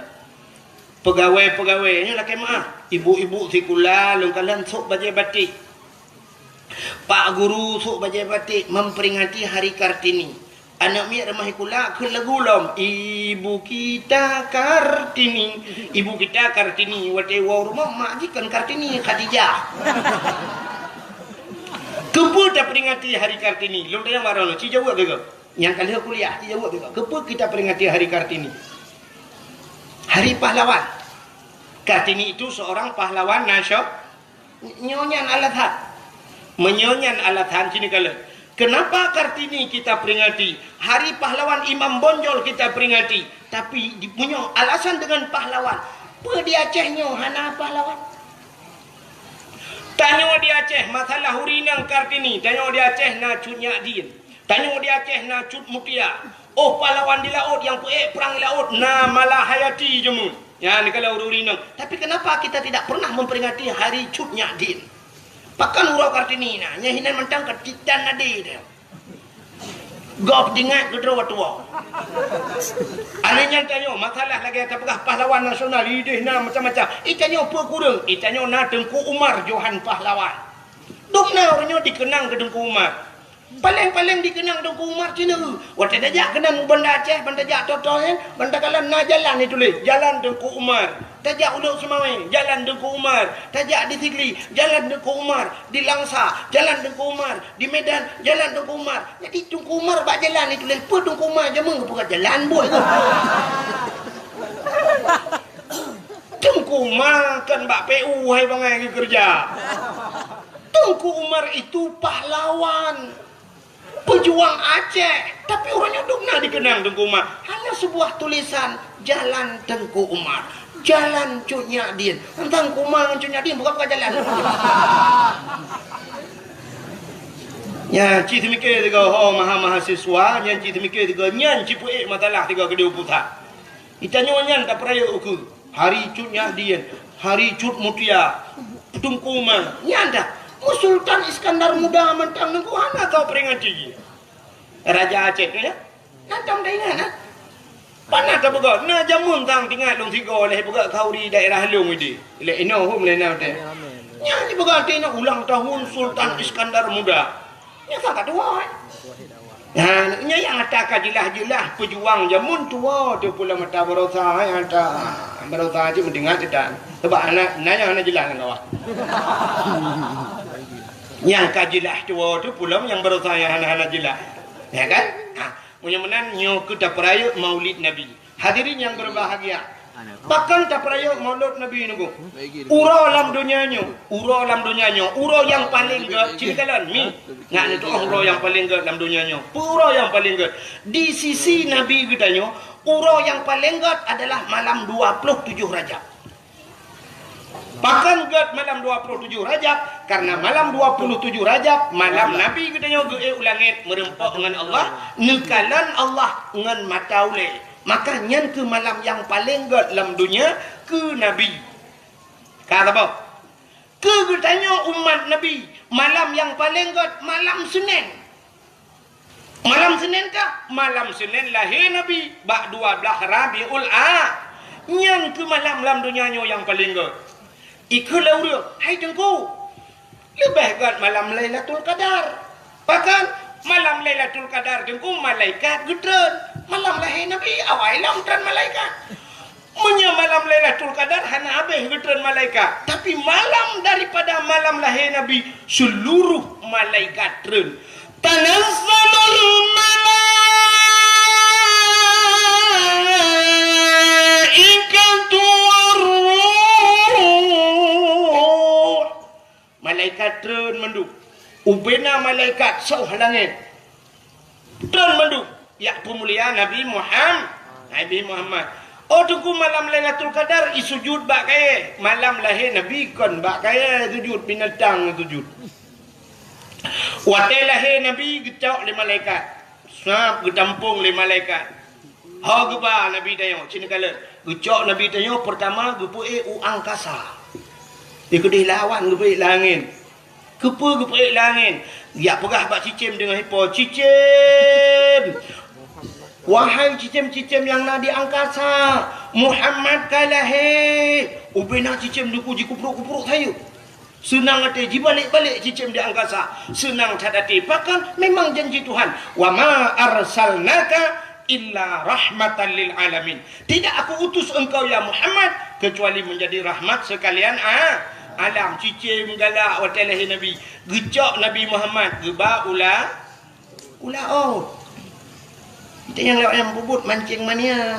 pegawai-pegawainya lah kemah. Ibu-ibu sekolah lungkalan sok baju batik. Pak guru sok bajai batik memperingati hari Kartini. Anak miak remah ikula ke lagu lom. Ibu kita Kartini. Ibu kita Kartini. Wate wow rumah mak jikan Kartini Khadijah. Kepa tak peringati hari Kartini. Lom tanya marah lo. Ci jawab ke? Yang kali kuliah ci jawab ke? Kepa kita peringati hari Kartini? Hari pahlawan. Kartini itu seorang pahlawan nasional. Nyonyan Alathat. Menyonyan Alathan sini kala. Kenapa Kartini kita peringati? Hari pahlawan Imam Bonjol kita peringati. Tapi punya alasan dengan pahlawan. Apa di Acehnya hana pahlawan? Tanya di Aceh masalah hurinang Kartini. Tanya di Aceh na cut Nyadin. Tanya di Aceh na cut Mutia. Oh pahlawan di laut yang perang di laut. Na Malahayati jemun. Ya ni kalau hurinang. Tapi kenapa kita tidak pernah memperingati hari cut Nyadin? Pakan urau Kartini na nyahinan mentang ketitan nadi dia. Gop dingat gedro watua. Alenya tanya masalah lagi kata pegah pahlawan nasional ideh na macam-macam. Itanya apa kurang? Itanya na Tengku Umar Johan pahlawan. Dukna orangnya dikenang ke Tengku Umar. Paling dikenang Tengku Umar Cina. Waktu dajak kenang benda Aceh, benda jak totoh benda kalan na jalan ni tulis. Jalan Tengku Umar. Tajak Uduk Semawai, Jalan Tengku Umar. Tajak di Tigli, Jalan Tengku Umar. Di Langsa, Jalan Tengku Umar. Di Medan, Jalan Tengku Umar. Jadi Tengku Umar bak jalan ni tulis. Apa Tengku Umar je meng bukan jalan boy tu. Tengku Umar kan bak PU hai bangai kerja. Tengku Umar itu pahlawan. Pejuang Aceh. Tapi orangnya dukna dikenang Tengku Umar. Hanya sebuah tulisan Jalan Tengku Umar. Jalan Cut Nyadin. Tentang kumang Cut Nyadin bukan jalan. Ya, ci semikir tiga mahasiswa, yang ci semikir tiga nyan ci puik matalah tiga kedua pusat. Itanya nyan tak peraya uku. Hari Cut Nyadin, hari Cut Mutia, Tengku Umar. Nyan dah. Sultan Iskandar Muda mentang nengku hana kau peringati. Raja Aceh ya. Nantam dah ingat. Panah tak begat. Nah jamun tang tinggal long tiga oleh begat kau di daerah Long ini. Ile ino hum le na te. Nya di begat ina ulang tahun Sultan Iskandar Muda. Nya tak dua. Nya yang ada kajilah-jilah pejuang jamun tua tu pula mata berosa yang ada berosa aja mendengar tidak. Sebab anak nanya anak jelas dengan awak. Yang kajilah tua tu pula yang berosa yang anak-anak jelas. Ya kan? Punya menan nyo kita perayaan Maulid Nabi. Hadirin yang berbahagia. Bahkan tak perayaan Maulid Nabi nunggu. Uro alam dunianya, uro yang paling ke cintalan mi. Nak itu uro yang paling ke dalam dunianya. Uro yang paling ke di sisi Nabi kita nyo, uro yang paling ke adalah malam 27 Rajab. Bahkan ke malam 27 Rajab karena malam 27 Rajab malam Nabi kita nyo ge ulangit merempak dengan Allah, nekalan Allah dengan mataule. Maka nyan ke malam yang paling god dalam dunia ke Nabi. Kata apa? Ke tanya umat Nabi, malam yang paling god malam Senin. Malam Senin kah? Malam Senin lahir Nabi. Bak 12 Rabiul Nyan ke malam dalam dunia nyo yang paling god. Ikulah dia, hai tengku. Lebih god malam Lailatul Qadar. Bahkan malam Lailatul Qadar tengku malaikat gedren. Malam lahir Nabi awal lamtran malaikat. Punya malam Lailatul Qadar hana habis gedren malaikat. Tapi malam daripada malam lahir Nabi seluruh malaikat tren. Tanazzalul malaikatu warruh. Malaikat tren menduk. Ubena malaikat sauh langit. Tren menduk. Ya pemuliaan Nabi Muhammad. Oh tunggu malam Lailatul Qadar isujud bak kaya. Malam lahir Nabi kon bak kaya sujud binatang sujud. Waktu lahir Nabi gecok le malaikat. Sap getampung le malaikat. Ha geba Nabi tayong cina kala. Gecok Nabi tayong pertama gepuik angkasa. Ikut lawan gepuik langit. Gepuik langit. Ya pegah bak cicim dengan hipo cicim. Wahai cicim-cicim yang nak di angkasa, Muhammad kalahi. Ubena cicim duku kupruk-kupruk saya. Senang hati balik-balik cicim di angkasa. Senang cadati. Bahkan memang janji Tuhan. Wa ma arsalnaka illa rahmatan lil alamin. Tidak aku utus engkau ya Muhammad kecuali menjadi rahmat sekalian alam. Cicim galak watalahi Nabi. Gecok Nabi Muhammad. Geba ula kita yang lewat yang bubut mancing mania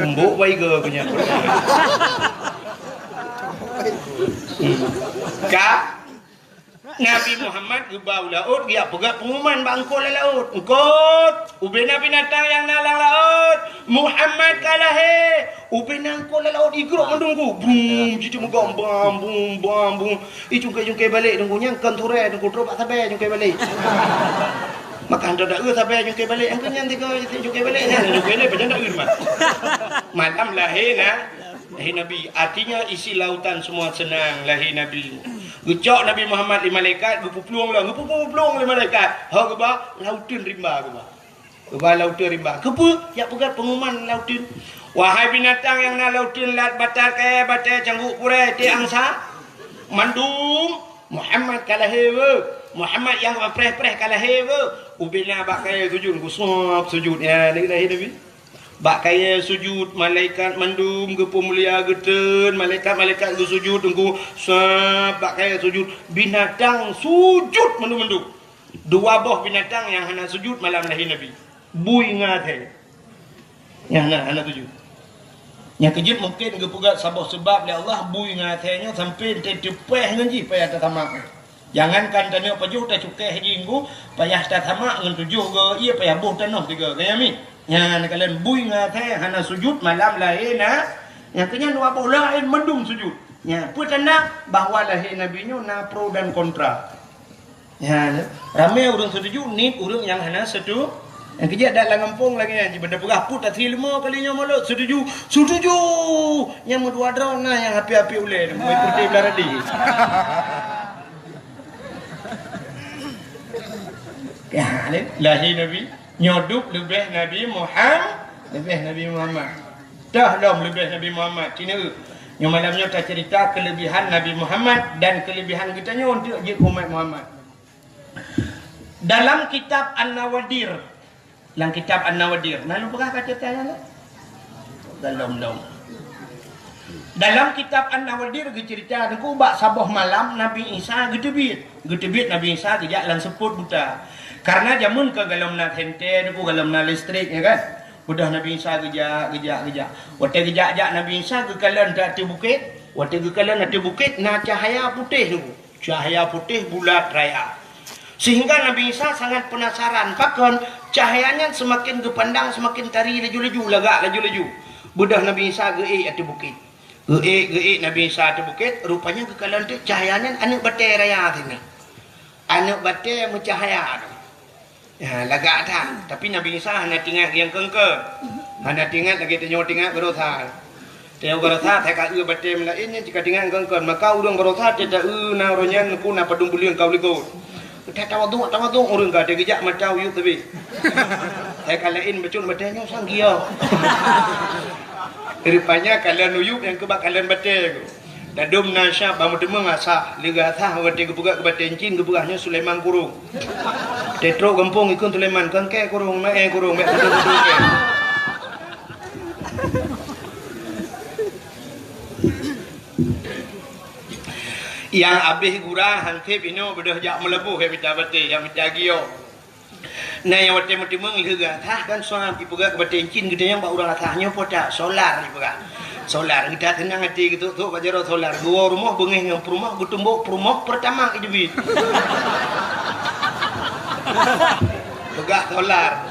mbok waiga punya Kak Nabi Muhammad gebau laut dia pegat pengumuman bangkol laut engkot ubena binatang yang nalang laut Muhammad kalahe ubena angkol laut igrok mendunggu bum cici megam bam bum jungkai balik tunggunya kanture tunggu terus pak sabar jungkai balik. Maka anda tak sampai jungkai balik. Angka yang tiga jungkai balik. Jungkai balik macam tak mah. Malam lahir Nabi. Artinya isi lautan semua senang lahir Nabi. Gecok Nabi Muhammad di malaikat. Gepupulung lah. Gepupulung di malaikat. Ha geba lautan rimba geba. Geba lautan rimba. Kepa ya pegat pengumuman lautan. Wahai binatang yang nak lautan lat batal kaya batal cangguk kurai ti angsa. Mandum Muhammad kalahir. Muhammad yang preh-preh kalahir. Ubina bak kaya sujud kusop sujud ya Nabi. Bak kaya sujud malaikat mandum gepu mulia geten malaikat sujud tunggu sap bak kaya sujud binatang sujud mandum. Dua boh binatang yang hana sujud malam lahir Nabi. Bui ngate. Yang hana sujud. Yang kejut mungkin gepugat sabah sebab le Allah bui ngatenya sampai tetepeh ngaji payah tamak. Jangankan tanya pajuh tak cukai haji minggu payah tak tamak dengan tujuh ke ia payah buh tanah tiga kaya mi yang kalian bui ngatai hana sujud malam lahir yang kenya dua bola lain mendung sujud ya apa tanda bahawa lahir Nabi nya na pro dan kontra ya ramai orang setuju ni orang yang hana setuju yang kerja dah langampung lagi yang benda pegah put tak 5 kalinya malut setuju yang dua drone yang api-api ulai mengikuti belaradi. Ya, lahir Nabi nyoduk lebih Nabi Muhammad dah lom lebih Nabi Muhammad cina yang malamnya tak cerita kelebihan Nabi Muhammad dan kelebihan kita nya untuk je umat Muhammad Dalam kitab An-Nawadir, dalam kitab An-Nawadir, lalu pernah kata tanya dalam. Dalam kitab An-Nawadir cerita aku bak sabah malam Nabi Isa gedebit Nabi Isa kejak lan seput buta. Karena jamun ke galam nak hente aku galam nak listrik ya kan. Udah Nabi Isa kejak. Waktu kejak Nabi Isa ke kalan dak bukit. Waktu ke kalan dak bukit na cahaya putih tu. Cahaya putih bulat raya. Sehingga Nabi Isa sangat penasaran. Pakon cahayanya semakin kepandang semakin tari laju-laju lagak laju-laju. Budah Nabi Isa geik ati bukit. Geik Nabi Isa ati bukit rupanya kekalan tu cahayanya anak batai raya tina. Anak batai mencahaya tu. Ya lagak dah. Tapi Nabi Isa hanya tinggal yang kengkeng. Hanya tinggal lagi tinggal gerotha. Tengok gerotha tak kat batai melainnya jika tinggal kengkeng maka urang gerotha tidak na ronyan ku na padung bulian kau ligo. Tak tawaduk orang kata kejak macam you tapi. Saya kalain becun batanya sang dia. Rupanya kalian uyup yang kebak kalian batai. Dadum nasya bamu demeng asa liga tha wate kebuka ke batai cin kebukahnya Sulaiman kurung. Tetro gempung ikun Sulaiman kengke kurung mae kurung mek duduk ke. Yang habis gurah hantip ino bedah jak melebuh ke pita batai yang pita gio. Nah yang wate timung liga tah kan soal dibuka ke batai cin kita yang bak urang athahnya podak solar dibuka. Solar kita tenang hati gitu tu bajaro solar. Gua rumah bengih yang rumah gutumbuk rumah pertama ke debit. Pegah solar.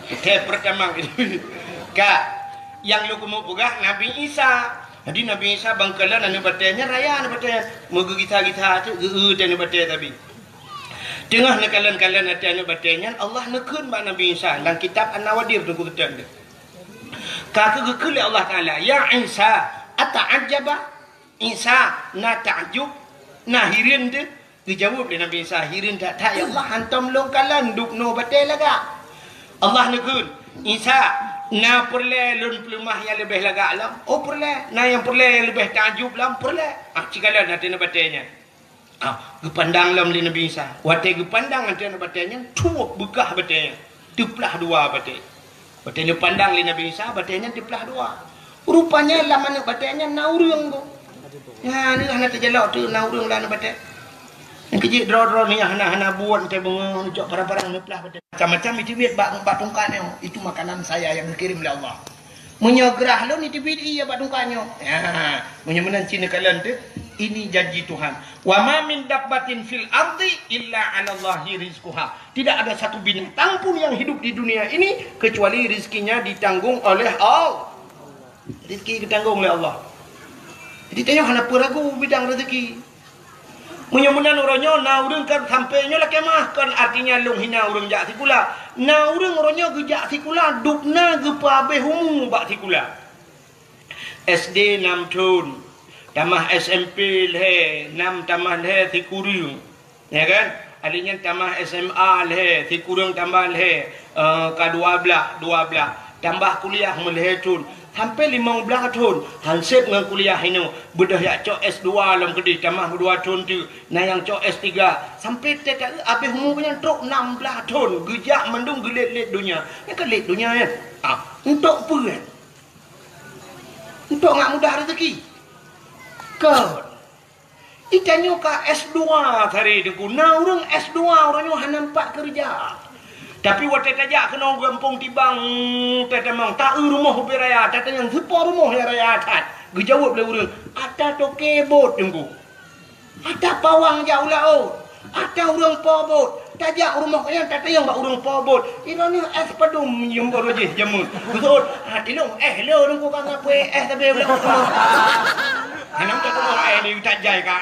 Ke pertama ke debit. Kak yang lu kemu pegah Nabi Isa. Jadi Nabi Isa bangkalan anu batanya raya anu batanya moga kita tu dan batai tapi. Tengah nekalan-kalan hati anu batanya Allah nekun ba Nabi Isa dalam kitab An-Nawadir tu kutan dia. Kata gekul Allah Taala, ya Isa, ata'ajjaba? Isa na ta'jub, na hirin tu. Dijawab dia Nabi Isa, hirin tak ya Allah hantam longkalan duk no batai laga. Allah nekun, Isa na perle lun pelumah yang lebih lagak lam. Oh perle, na yang perle yang lebih ta'jub lam perle. Cikalan hati na batainya. Gepandang lam li Nabi Isa. Watai gepandang hati na batainya, tuak bekah batainya. Diplah dua batai. Batainya pandang li Nabi Isa, batainya diplah dua. Rupanya lama nak batainya naurung tu. Ya ni hana terjelak tu naurung lah nak batai. Yang kecil draw ni hana buat teh bengong jok barang-barang ni pelah batai. Macam-macam itu biat bak tungkannya. Itu makanan saya yang dikirim oleh Allah. Menyegerah lo ni tibit iya bak tungkannya. Ya, menyemenan Cina kalian tu. Ini janji Tuhan. Wa ma min dabbatin fil ardi illa 'ala Allahi rizquha. Tidak ada satu binatang pun yang hidup di dunia ini kecuali rizkinya ditanggung oleh Allah. Rizki ditanggung oleh Allah. Jadi tanya hana peragu bidang rezeki. Menyemunan orangnya na urang kan sampainya lah kemah kan artinya long hina urang jak sikula. Na urang orangnya gejak sikula dukna gepa behumu bak sikula. SD 6 tahun. Tamah SMP le 6 tamah le tikurung. Ya kan? Adanya tamah SMA le tikurung tambah le ke-12 tambah kuliah melhetun sampai 15 tahun hansip dengan kuliah ini bedah yak cok S2 dalam kedai tamah 2 tahun tu nah yang cok S3 sampai tak habis umur punya truk 16 tahun gejak mendung gelit-lit dunia ya kan lit dunia kan untuk apa kan untuk ngak mudah rezeki kan itanya ka S2 tadi deku nah orang S2 orangnya hanya nampak kerja. Tapi waktu tajak kena gampung tibang tetemang tak rumah hobi raya tatanya sepo rumah ya raya tat. Gejawab le urang, ada toke bot tunggu. Ada pawang jauh lau. Ada urang pobot. Tajak rumah kaya tatanya bak urang pobot. Ino ni es padum yang baru je jamun. Betul. Tino lo nunggu kang apa tapi belum. Hanam tak tahu ni tak jai ka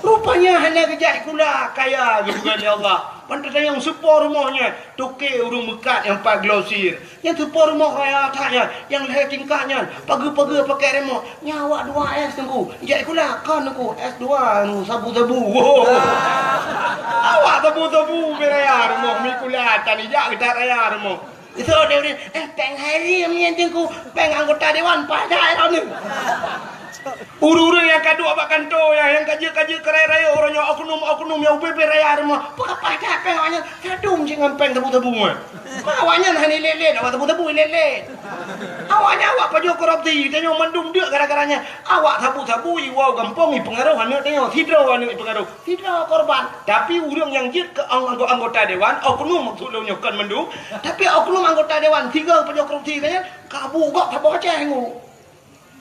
Rupanya hanya kejak kula kaya gitu kan ya Allah. Pantas yang sepor rumahnya toke urung mekat yang pak glosir. Yang sepor rumah kaya tanya yang leher tingkatnya pagi-pagi pakai remote. Nyawa 2S tunggu. Kejak kula kan aku S2 nu sabu-sabu. Awak sabu-sabu beraya rumah mi kula tani jak kita raya rumah. Itu dia peng hari yang tengku peng anggota dewan pada tahun ni. Uru-uru yang kaduk abak kantor yang kaji-kaji kerai raya orangnya oknum yang UPP raya rumah. Apa dah peng awaknya kadung jangan peng tebu-tebu mah. Awaknya hani lelet awak tebu-tebu lelet. Awaknya awak paju korupsi tanya mendung dia gara-garanya. Awak tabu-tabu iwau gampong pengaruh hanya tanya tidak anu pengaruh. Tidak korban. Tapi urang yang jit ke anggota dewan oknum maksudnya kan mendung. Tapi oknum anggota dewan tiga paju korupsi tanya kabu gok tabu aja hengu.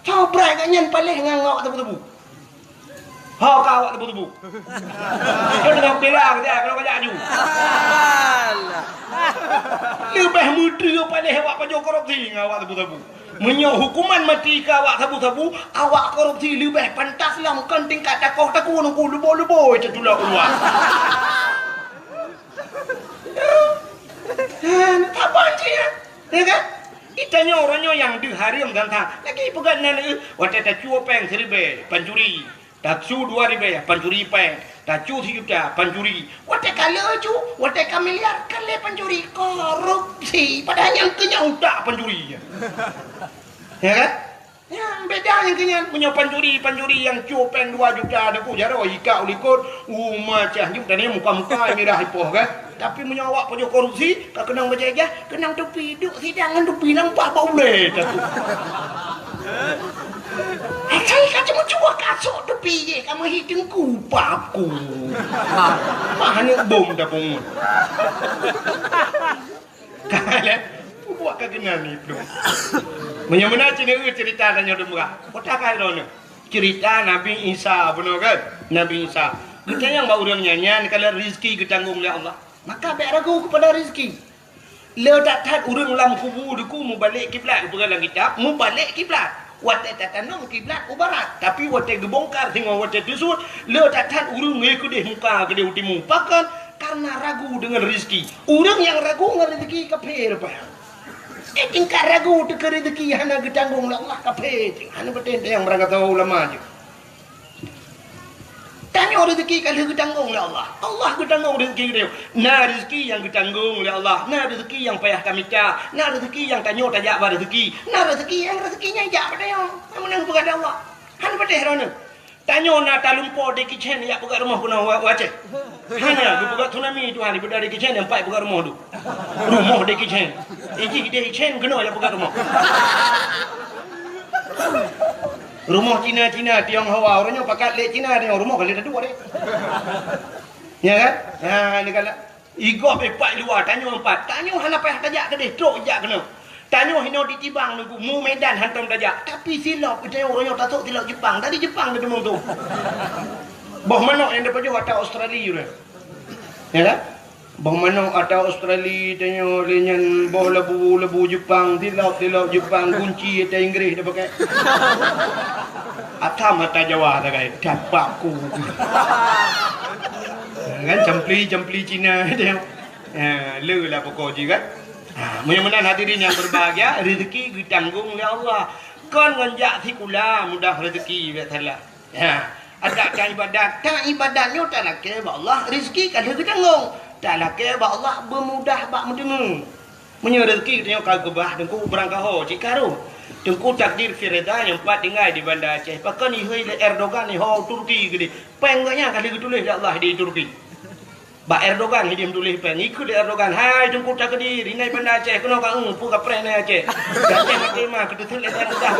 Cobrai kat nyen palih dengan awak tebu-tebu. Ha kau awak tebu-tebu. Kau dengan belang dia kalau kau jaju. Lebih muda palih awak paju korupsi dengan awak tebu-tebu. Menyo hukuman mati ke awak tebu-tebu, awak korupsi lebih pantas lah kan tingkat takut nunggu lubo-lubo itu tulak keluar. Tak panci ya kan? Itanya orangnya yang diharim dan tak lagi pegang nana waktu tak cuo peng seribu pancuri tak cu 2,000 pancuri peng tak cu 3 juta pancuri waktu kalau cu waktu miliar kali pancuri korupsi padahal yang kenyang tak pancuri ya kan ya beda yang kenyang punya pancuri yang cu peng 2 juta ada ku jaro ika ulikut macam juk tadi muka-muka merah hipoh kan tapi menyawak punya korupsi tak kenang berjaya kenang tepi duk hidangan tepi nampak boleh tak tu saya kata mencuba kasut tepi je kamu hidung kupaku mana bom dah bom kalau buat kegenang itu menyamana cerita tanya demura kota kaya cerita Nabi Isa benar kan Nabi Isa kita yang bawa orang nyanyian kalau rezeki ditanggung oleh Allah maka tak ragu kepada rezeki. Le tak tat urang lam kubu deku mu balik kiblat kepada kitab, mu balik kiblat. Wate tatanam kiblat u barat, tapi wate gebongkar tengok wate tusut, le tak tat urang ngai kedeh muka kedeh utimu. Pakan karena ragu dengan rezeki. Urang yang ragu dengan rezeki kafir apa? Tingkat ragu teka rezeki hana ditanggung oleh Allah kafir. Hana betul yang berangkat ulama je. Tanya rezeki kalau ditanggung oleh Allah. Allah ditanggung rezeki dia. Nah rezeki yang ditanggung oleh Allah. Nah rezeki yang payah kami cak. Nah rezeki yang tanya tajak pada rezeki. Nah rezeki yang rezekinya jak pada yang. Menang pegat Allah. Han pada herana. Tanya nak talumpo de kitchen ya pegat rumah pun wajah. Hana pegat tsunami tu hari pada de kitchen yang pai pegat rumah tu. Rumah de kitchen. Iji de kitchen kena ya pegat rumah. Rumah Cina Tionghoa orangnya pakat lek Cina dia rumah kali dah dua deh. Ya kan? Ha ni kala igop epak luar tanya empat. Tanya hana payah tajak kedeh trok jak kena. Tanya hino ditibang nunggu mu Medan hantam tajak. Tapi silap kita orangnya tatuk silap Jepang. Tadi Jepang dia demung tu. Boh manok yang depan juga atau Australia tu. Ya kan? Boh manok atau Australia tanya lenyan boh lebu Jepang, silap Jepang kunci atau Inggeris dia pakai. Atam mata Jawa tak kai dapakku. Kan jempli Cina dia. Le lah pokok je kan. Mudah-mudahan hadirin yang berbahagia rezeki ditanggung oleh Allah. Kon nganjak sikula mudah rezeki ya salah. Ada kan ibadahnya tak nak ke Allah rezeki kalau ditanggung. Tak nak ke Allah bermudah bak mudemu. Punya rezeki tengok kau gebah dengku berangkah ho cikaru. Dengku takdir Firda yang 4 tinggal di Banda Aceh. Pakai ni Erdogan ni ho Turki gede. Pengnya kali tulis Allah di Turki. Ba Erdogan hidim tulis peng ikut Erdogan. Hai dengku tak kedir ini Banda Aceh kena kau pu ka pre na Aceh. Aceh mati mah kita tulis dah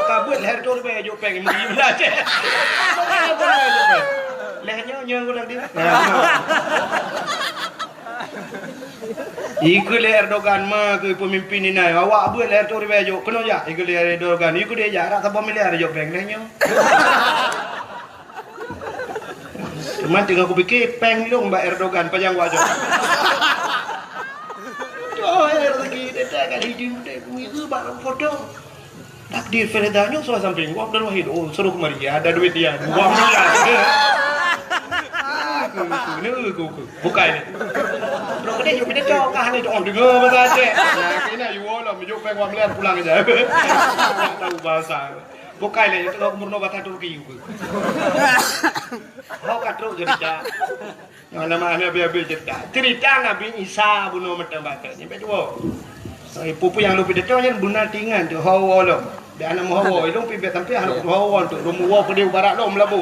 ka buat leher tu be jo peng di Banda Aceh. Lehernya nyong ulang dia. Ikut Erdogan mah ke pemimpin ini awak buat leher tu bejo kena ya ikut Erdogan ikut dia ya rasa pemilihan jo peng nanya. Cuma tinggal aku fikir peng long Mbak Erdogan panjang wajah. Oh rezeki dia kan hidup dia itu barang foto. Takdir Firda nyo sudah samping gua Abdul Wahid oh suruh kemari ada duit dia 2 miliar. Bukan ni. Kalau kedai jom kita cakap kah ni orang dengar bahasa Aceh. Nah, kena you lah mejuk peng 1 miliar pulang aja. Tahu bahasa. Bukan ni itu kau murno bahasa Turki juga. Kau katro cerita. Yang nama Nabi cerita. Cerita Nabi Isa bunuh mata bakat. Ni betul. Pupu yang lu pindah tu yang bunuh tingan tu. How Allah. Dia anak muhawa itu pi bet sampai anak muhawa untuk rumuwa ke dia barat dom labu.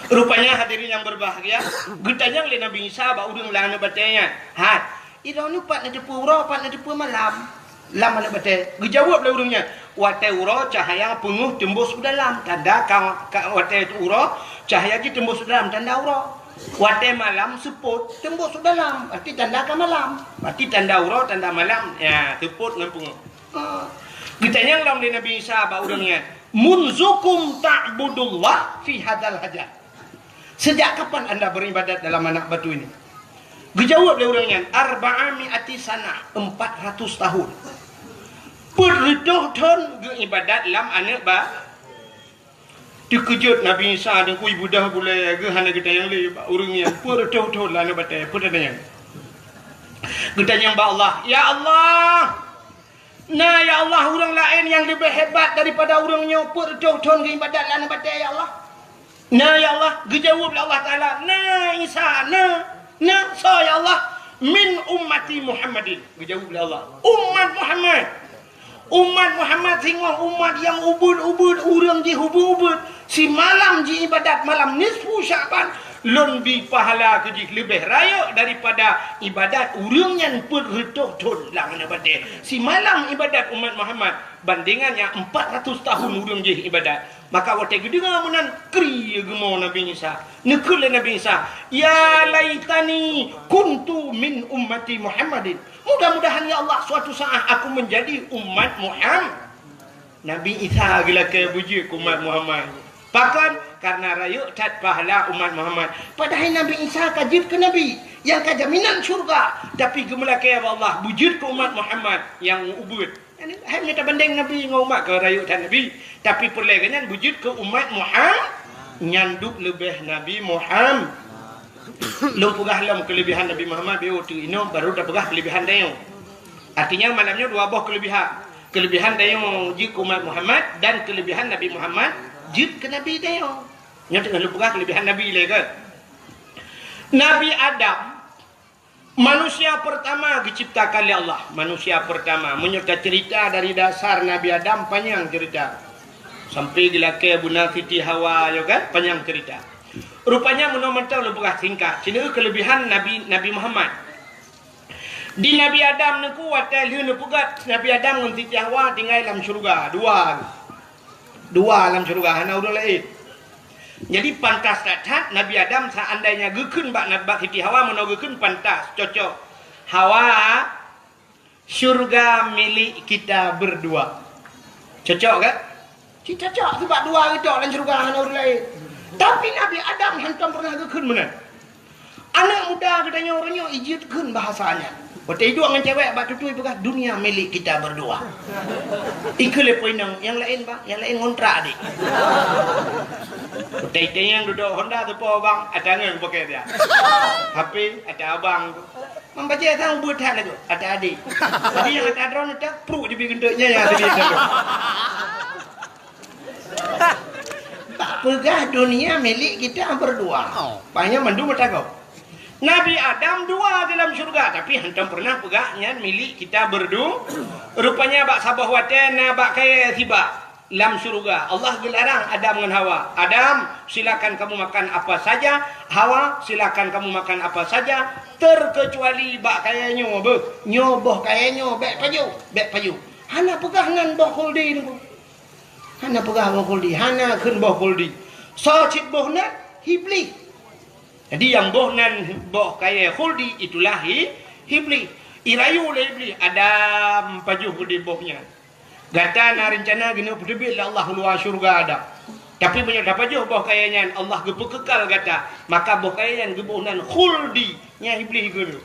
Rupanya hadirin yang berbahagia, getanya oleh Nabi Isa ba urang lang na batenya. Hat, iraw ni pat na depu ura, pat na depu malam. Lam na bate. Gejawab lah urangnya. Wate ura cahaya penguh tembus ke dalam. Tanda wate ura cahaya ji tembus ke dalam tanda ura. Wate malam seput tembus ke dalam. Berarti tanda ke malam. Berarti tanda ura tanda malam. Ya, seput dengan penguh. Getanya lang oleh Nabi Isa ba urangnya. Munzukum ta'budullah fi hadal hajat. Sejak kapan anda beribadat dalam anak batu ini? Dijawab oleh orangnya, arba'ami'ati sana, 400 tahun. Berdoh-doh beribadat dalam anak ba. Terkejut Nabi Isa dan kui budah boleh ke hana kita yang le orangnya berdoh-doh lah anak batai. Perdana. Kita yang ba Allah, ya Allah. Nah ya Allah, orang lain yang lebih hebat daripada orangnya berdoh-doh beribadat dalam anak batai ya Allah. Nah ya Allah, dijawab oleh Allah Ta'ala. Nah Isa, nah so ya Allah. Min ummati Muhammadin. Dijawab oleh Allah. Umat Muhammad. Umat Muhammad sehingga umat yang ubud-ubud. Urang ji ubud-ubud. Si malam ji ibadat malam nisfu Syaban. Lebih pahala kejih. Lebih raya daripada ibadat. Urang yang berretuh-tuh. Si malam ibadat umat Muhammad. Bandingannya 400 tahun urang ji ibadat. Maka waktu itu dengar menan kri gemo Nabi Isa. Nekul Nabi Isa, ya laitani kuntu min ummati Muhammadin. Mudah-mudahan ya Allah suatu saat aku menjadi umat Muhammad. Nabi Isa gila ke bujuk umat Muhammad. Bahkan karena rayu tat pahala umat Muhammad. Padahal Nabi Isa kajib ke Nabi yang kajaminan syurga. Tapi gemela ke Allah bujud ke umat Muhammad yang ubud. Hanya tak banding Nabi dengan umat ke rayu dan Nabi. Tapi perlegannya wujud ke umat Muhammad. Nyanduk lebih Nabi Muhammad. Lom pegah lom kelebihan Nabi Muhammad. Biar tu ino baru dah pegah kelebihan dia. Artinya malamnya dua buah kelebihan. Kelebihan dia wujud ke umat Muhammad. Dan kelebihan Nabi Muhammad wujud ke Nabi dia. Yang tengah lom pegah kelebihan Nabi lagi. Nabi Adam. Manusia pertama diciptakan oleh Allah. Manusia pertama. Menyerta cerita dari dasar Nabi Adam. Panjang cerita. Sampai gila ke Bunda Siti Hawa. Ya kan? Panjang cerita. Rupanya menurut lebih singkat. Sini kelebihan Nabi Muhammad. Di Nabi Adam ni kuat. Nabi Adam dengan Siti Hawa tinggal dalam syurga. Dua dalam syurga. Hana udah lain. Jadi pantas datang Nabi Adam seandainya gekun bak Siti Hawa menogekun pantas cocok. Hawa syurga milik kita berdua. Cocok kan? Cocok sebab dua kita dalam syurga hana orang lain. Tapi Nabi Adam hantam pernah gekun mana? Anak muda katanya orangnya ijitkan bahasanya. Waktu itu dengan cewek bak tutui bekas dunia milik kita berdua. Ikut lepoin yang lain bang, yang lain ngontrak adik. Waktu yang duduk Honda tu po bang, ada yang pakai dia. HP ada abang tu. Membaca tang buat hal itu, ada adik. Jadi yang ada drone itu perlu dibikin gentuknya ya tadi itu. Pegah dunia milik kita berdua. Banyak mandu bertakau. Nabi Adam dua dalam syurga. Tapi hantam pernah pegahnya milik kita berdua. Rupanya bak sabah waten, bak kaya tiba. Dalam syurga. Allah gelarang Adam dengan Hawa. Adam silakan kamu makan apa saja. Hawa silakan kamu makan apa saja. Terkecuali bak kaya nyoboh. Nyoboh kaya bek paju. Hana pegah dengan boh kuldi. Hana pegah boh kuldi. Hana kun boh kuldi. So cik boh nak hibli. Jadi yang boh nan boh kaya khuldi itulah hibli. Irayu oleh hibli. Adam pajuh di bohnya. Gata na rencana gini berdebit lah Allah luar syurga ada. Tapi banyak dapat pajuh boh kayanya Allah gepu kekal gata. Maka boh kayanya gebuh nan khuldi. Nya hibli gini.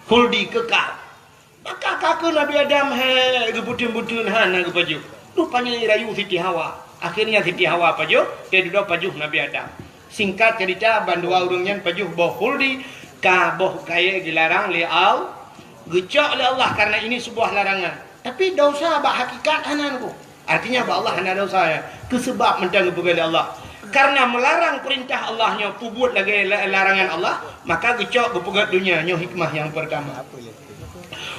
Khuldi kekal. Maka kakak Nabi Adam gebutun-butun hana gepajuh. Rupanya irayu Siti Hawa. Akhirnya Siti Hawa pajuh. Dia duduk pajuh Nabi Adam. Singkat cerita bandua urungnya pajuh boh khuldi ka boh kaya dilarang li al gecok oleh Allah karena ini sebuah larangan. Tapi dosa bak hakikat hanan ku. Artinya bak Allah hana dosa ya. Kesebab mentang kepada Allah. Karena melarang perintah Allahnya pubut lagi larangan Allah, maka gecok kepegat dunia nyo hikmah yang pertama.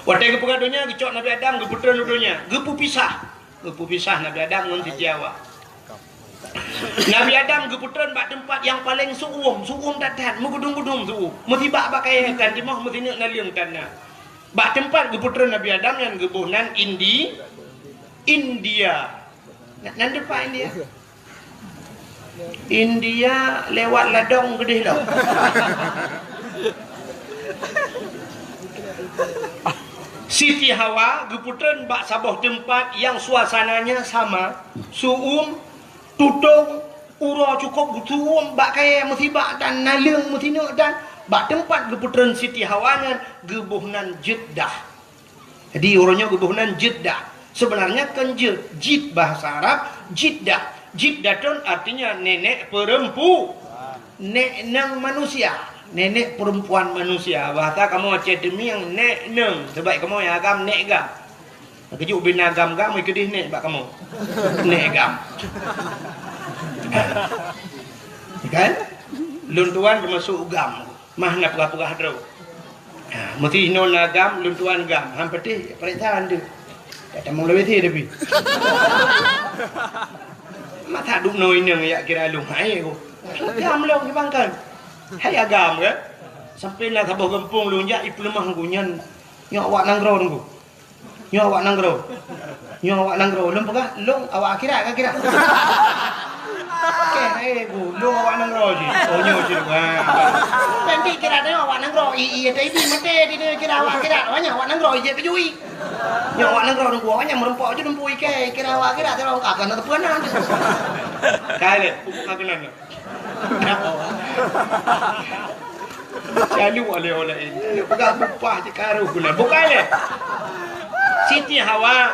Waktu kepegat dunia gecok Nabi Adam geputan dunia, gepu pisah. Gepu pisah Nabi Adam dengan Siti Hawa. Nabi Adam geputran bak tempat yang paling suum datat, mugudung-gudung suum. Mutibak bakai kan timah mutina naliung tanah. Bak tempat geputran Nabi Adam yang gebuhnan India. Nan depan India. India lewat ladong gede dah. Siti Hawa geputran bak sabuh tempat yang suasananya sama, suum, tutung, ura cukup suum, bak kaya musibah dan naliung mutina dan bak tempat geputran Siti Hawa nan gebuhnan Jeddah. Jadi orangnya gebuhnan Jeddah. Sebenarnya kan Jid bahasa Arab, Jeddah. Jiddatun artinya nenek perempuan, nenek manusia, nenek perempuan manusia. Bahasa kamu Aceh demi yang nek neng, sebab kamu yang agam nek gam. Kejuk bin agam gam, kedih nek bak kamu, nek gam. Kan? Luntuan termasuk gam, mah nak pegah-pegah dro. Mesti non agam, luntuan gam, hampir perintah anda. Tak mau lebih tapi. Mata duk noi nang ya kira lung hai ko. Gam long di bangkan. Hai agam ke? Sampai lah sabuh gempung lung ya ipu lemah gunyan. Nyok awak nanggro nunggu. Nyok awak nanggro. Nyok awak nanggro lum pegah lung awak akhirat ke kira. Okey hai ko lung awak nanggro ji. Oh nyo ji wa. Nanti kira dia awak nanggro i tai di mate di kira awak akhirat. Awaknya awak nanggro je kejui. Nyok awak nanggro nunggu awaknya merempok je nunggu ke kira awak akhirat dia orang akan tepuanan. Kale pupuk kagenan. Selalu oleh ini. Pegang upah je karu guna. Bukan le. Siti Hawa.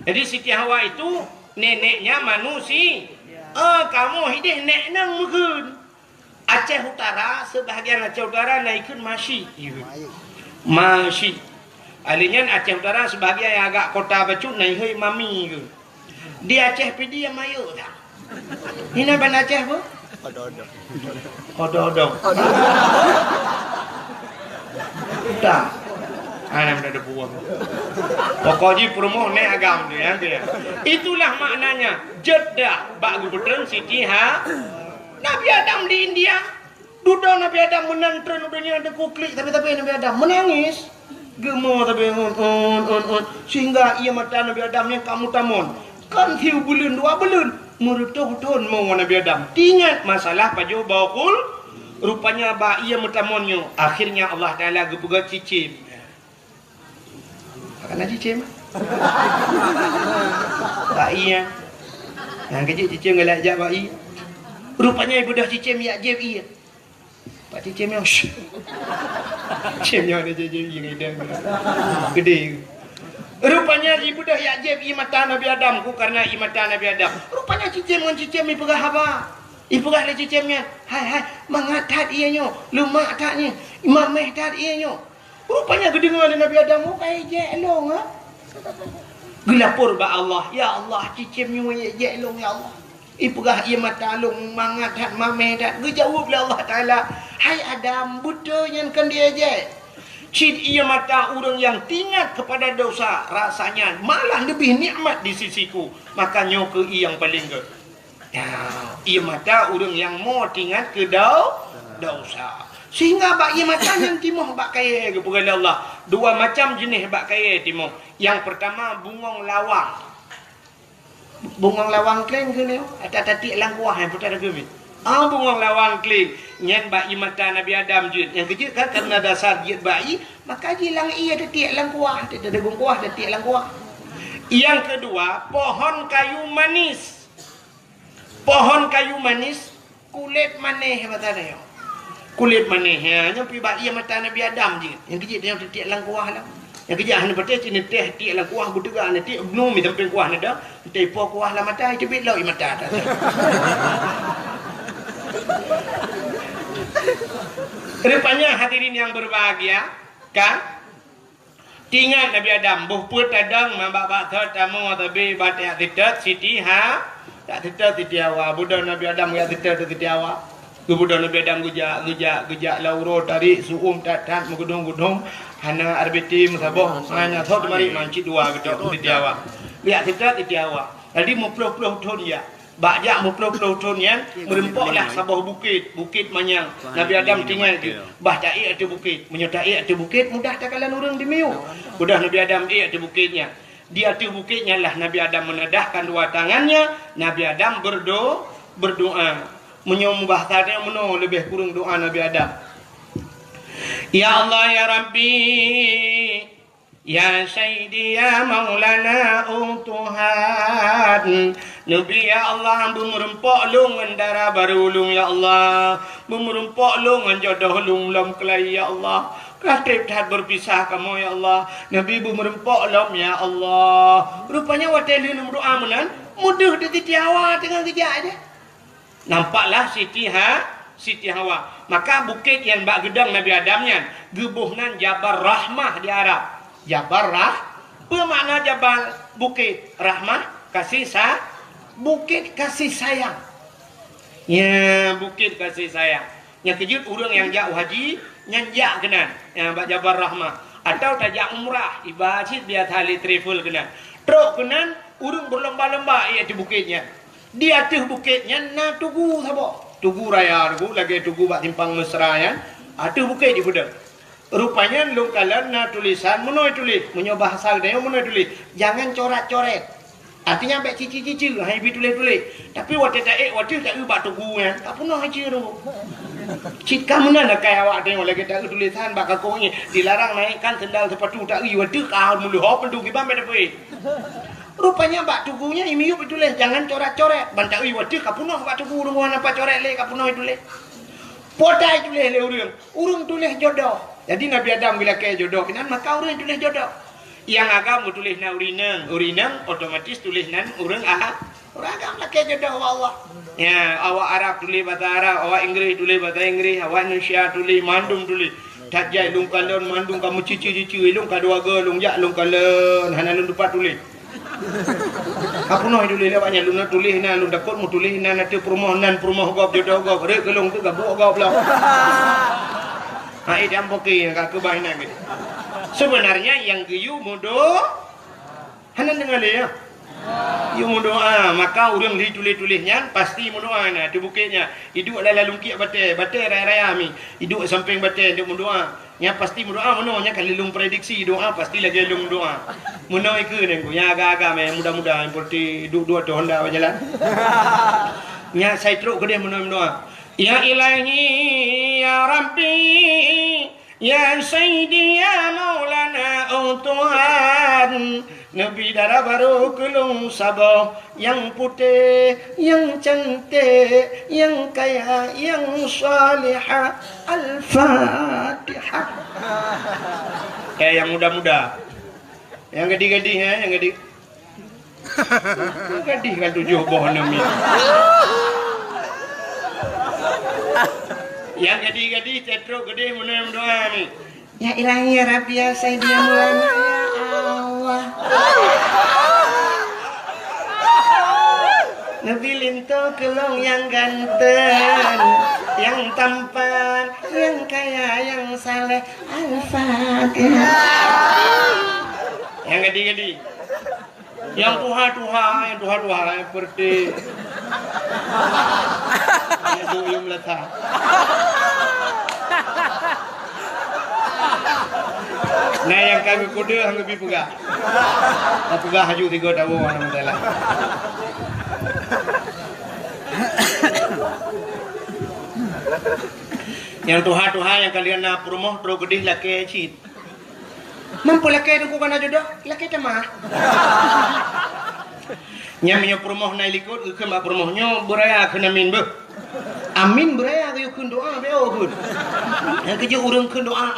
Jadi Siti Hawa itu neneknya manusia. Kamu hidup nek nang mungkin. Aceh Utara, sebahagian Aceh Utara naikkan masih. Masih. Alinya Aceh Utara sebahagian yang agak kota Bacut naik mami ke. Di Aceh pidi yang mayu tak. Ini ban Aceh bu? Ododong. Tak. Anak dah ada buang. Pokoknya promo nek agam dia. Itulah maknanya Jeddah bak gubernur Siti Nabi Adam di India. Duduk Nabi Adam menantren udahnya ada kuklik tapi Nabi Adam menangis. Gemar tapi sehingga ia mata Nabi Adamnya kamu tamon. Kan hiu bulan 2 bulan. Merutuh-tuh mau Nabi Adam. Ingat masalah paju bakul. Rupanya ba ia matamonnya. Akhirnya Allah Taala gebugat cicim. Akan cicim. Ba iya. Yang kecil cicim galak jak ba iya. Rupanya ibu dah cicim ya jeb iya. Pak cicimnya cicimnya ada jeb iya gede. Rupanya ibu dah ya jeb mata Nabi Adam ku karena mata Nabi Adam. Rupanya cicim dengan cicim ibu gah apa? Ibu gah le cicimnya. Hai mangatat ianya, lumak tatnya. Imam meh tat ianya. Rupanya gedengan Nabi Adam ku kai je elong ah. Gelapur ba Allah. Ya Allah cicimnya je elong ya Allah. Ibu gah mata long mangatat mameh tat. Gejawab le Allah Taala. Hai Adam buta yang kan dia je. Cid ia mata orang yang tingkat kepada dosa rasanya malah lebih nikmat di sisiku. Makanya ke yang paling ke. Ia mata orang yang mau tingkat ke dosa. Sehingga bak ia mata yang timuh bak kaya kepada Allah. 2 macam jenis bak kaya timuh. Yang pertama bungong lawang. Bungong lawang kleng ke ni? Ada tatik langkuah yang putar ke ni. Bungong lawang kling nyen bayi mata Nabi Adam jut yang kecil kan karena dasar dia bayi maka jilang ia ada tiak lang kuah ada dagung kuah ada tiak lang kuah. Yang kedua pohon kayu manis kulit manis kata dia kulit manis hanya pi bayi mata Nabi Adam je yang kecil dia ada tiak lang kuah lah yang kecil hanya betul cina teh tiak lang kuah budega nanti belum mi tempat kuah nada teh po kuah lah mata itu belau i mata dah. Rupanya hadirin yang berbahagia kan tinggal Nabi Adam buh put tadang mambak thot tamu tabi batik tidat Siti tak tidat Siti Hawa budak Nabi Adam ya tidat Siti Hawa budak Nabi Adam gujak lauro tarik suum tatat mugudung hana arbiti musabah hanya thot mari manci 2 gedok Siti Hawa lihat kita titi awak. Jadi mupuluh-puluh tahun ya. Bajak mupuluh-puluh tahun ya. Merempoklah sabah bukit. Bukit manyang. Nabi Adam tinggal tu. Bah taik ada bukit. Menyertai ada bukit. Mudah tak kalan orang di miu. Mudah Nabi Adam ada bukitnya. Di atas bukitnya lah Nabi Adam menedahkan dua tangannya. Nabi Adam berdoa. Menyembah tadi meno lebih kurang doa Nabi Adam. Ya Allah ya Rabbi, ya Sayyidi ya Maulana Tuhan. Nabi ya Allah merempok lung ndara baru lung ya Allah. Merempok lung jodoh lung lam kelai ya Allah. Katib tak berpisah kamu ya Allah. Nabi merempok lum ya Allah. Rupanya wateli num doa menan mudah di awak dengan kerja aja. Nampaklah Siti Hawa. Maka bukit yang bak gedang Nabi Adamnya gebuhnan Jabal Rahmah di Arab. Jabal apa makna Jabal? Bukit Rahmah kasih bukit kasih sayang. Ya, bukit kasih sayang. Yang kejut orang yang jauh haji nyanjak kenan. Yang bak Jabal Rahmah atau tajak umrah ibadah biar tali travel kenan. Truk kenan orang berlomba-lomba di bukitnya. Di atas bukitnya na tugu sabo. Tugu raya tugu lagi tugu bak timpang mesra ya. Atas bukit di budak. Rupanya lungkalan na tulisan menoi tulis, menyo bahasa dia menoi tulis. Jangan coret-coret. Artinya ambek cici-cici hai bi tulis-tulis. Tapi waktu tak ubah tugu ya. Tak pernah haji tu. Cika mana nak kaya awak tengok lagi tak tulisan bak kau ni dilarang naikkan sendal sepatu tak ri waktu kau mulu hop pendu ki bambe depe. Rupanya bak tugunya imiu ditulis jangan coret-coret. Bantak wi waktu kau punah bak tugu rumah apa coret le kau punah tulis. Potai tulis le urang tulis jodoh. Jadi Nabi Adam bila kaya jodoh kenan maka urang tulis jodoh. Yang agam tulis na urinang otomatis tulis nan urang Orang agam lah kaya jodoh Allah. Ya, awak Arab tulis bahasa Arab, awak Inggeris tulis bahasa Inggeris, awak Indonesia tulis, mandung tulis. Tak jai lung kalon mandung kamu cici lung kadua ge lung jak lung kalon hana lung dupat tulis. Apa noh tulis lewatnya lung nak tulis na lung dakot mu tulis na nanti permohonan gop jodoh gop rek kelung tu gabuk gop lah. Ha ini am poki kak kebahinan gitu. Sebenarnya yang geyu mudo hana dengar ya. You mendoa, maka orang ditulis-tulisnya pasti mendoa nah di bukitnya. Hidup dalam lungkit batai raya-raya mi. Hidup samping batai dia mendoa. Nya pasti mendoa mendoanya kalau lung prediksi doa pasti lagi lung doa. Mendoa iku ni ya agak-agak mudah-mudah seperti dua tu Honda berjalan. Nya saya teruk gede mendoa. Ya Ilahi ya Rabbi ya Sayyidi ya Maulana Tuhan. Nabi darah baru kelung sabah yang putih, yang cantik, yang kaya, yang salihah. Al-Fatihah. Kayak yang muda-muda. Yang gadis-gadis ya, yang gadis. Gadis kan 7 boh Nabi. Yang gadis-gadis cetruk gede mendoa ni. Ya Ilahi ya Rabbi ya Sayyidi ya Maulana ya Allah. Nabi lintu kelong yang ganteng, yang tampan, yang kaya, yang saleh. Al-Fatihah. Yang gadis-gadis. Yang tuha-tuha seperti yang duyung letak. Nah yang kami kuda hang lebih pegah. Tak pegah haju 3 tahun orang dalam. Yang tuha-tuha yang kalian nak rumah terus gedih laki cit. Mampu laki tu kana jodoh, laki temah. Nya minyo rumah nai likut ke mak rumahnya beraya kena min be. Amin beraya ke kun doa be kun. Yang kerja urang kun doa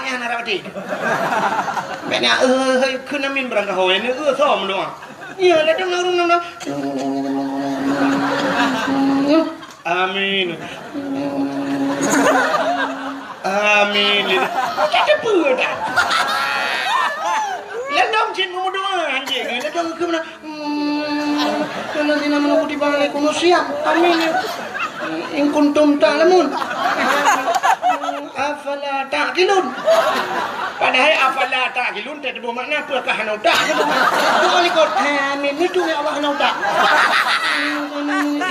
yang narati. Bena kun amin berangka hoe ni som doa. Ya ladang urang amin. Amin. Cakap apa dah? Ladang cin mau doa anjing. Ladang ke mana? Kalau tidak menunggu di balik siap. Amin. In kuntum ta'lamun. Afala ta'qilun. Padahal afala ta'qilun tak ada makna apa kah hanau tak. Doa likut. Amin itu ya Allah hanau tak.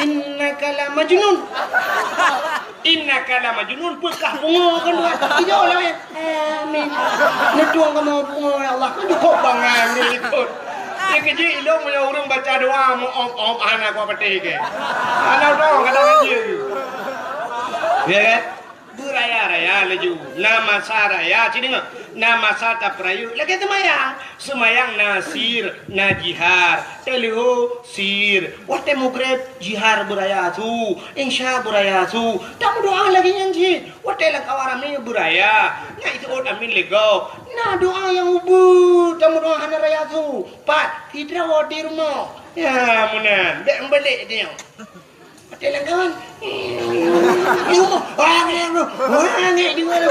Innaka la majnun. Innaka la majnun pekah bunga kan dua. Tidak lah ya. Amin. Netuang kamu bunga ya Allah. Kan cukup bangan ni likut. Dia kerja ilmu punya orang baca doa om anak apa petik ke. Anak doa kata kerja. Ya kan? Beraya-raya laju. Nama saraya sini enggak? Nama sata perayu. Lagi semayang nasir najihar. Teluhu sir. Wate mugreb jihar beraya tu. Insya beraya tu. Tak doa lagi nyanyi. Wate lang kawarami beraya. Nah itu amin lego. Nah doa yang ubu. Tamu doa hana raya tu. Pat hidra wadi rumah. Ya munan. Dek balik dia. Wate lang kawan. Orang di mana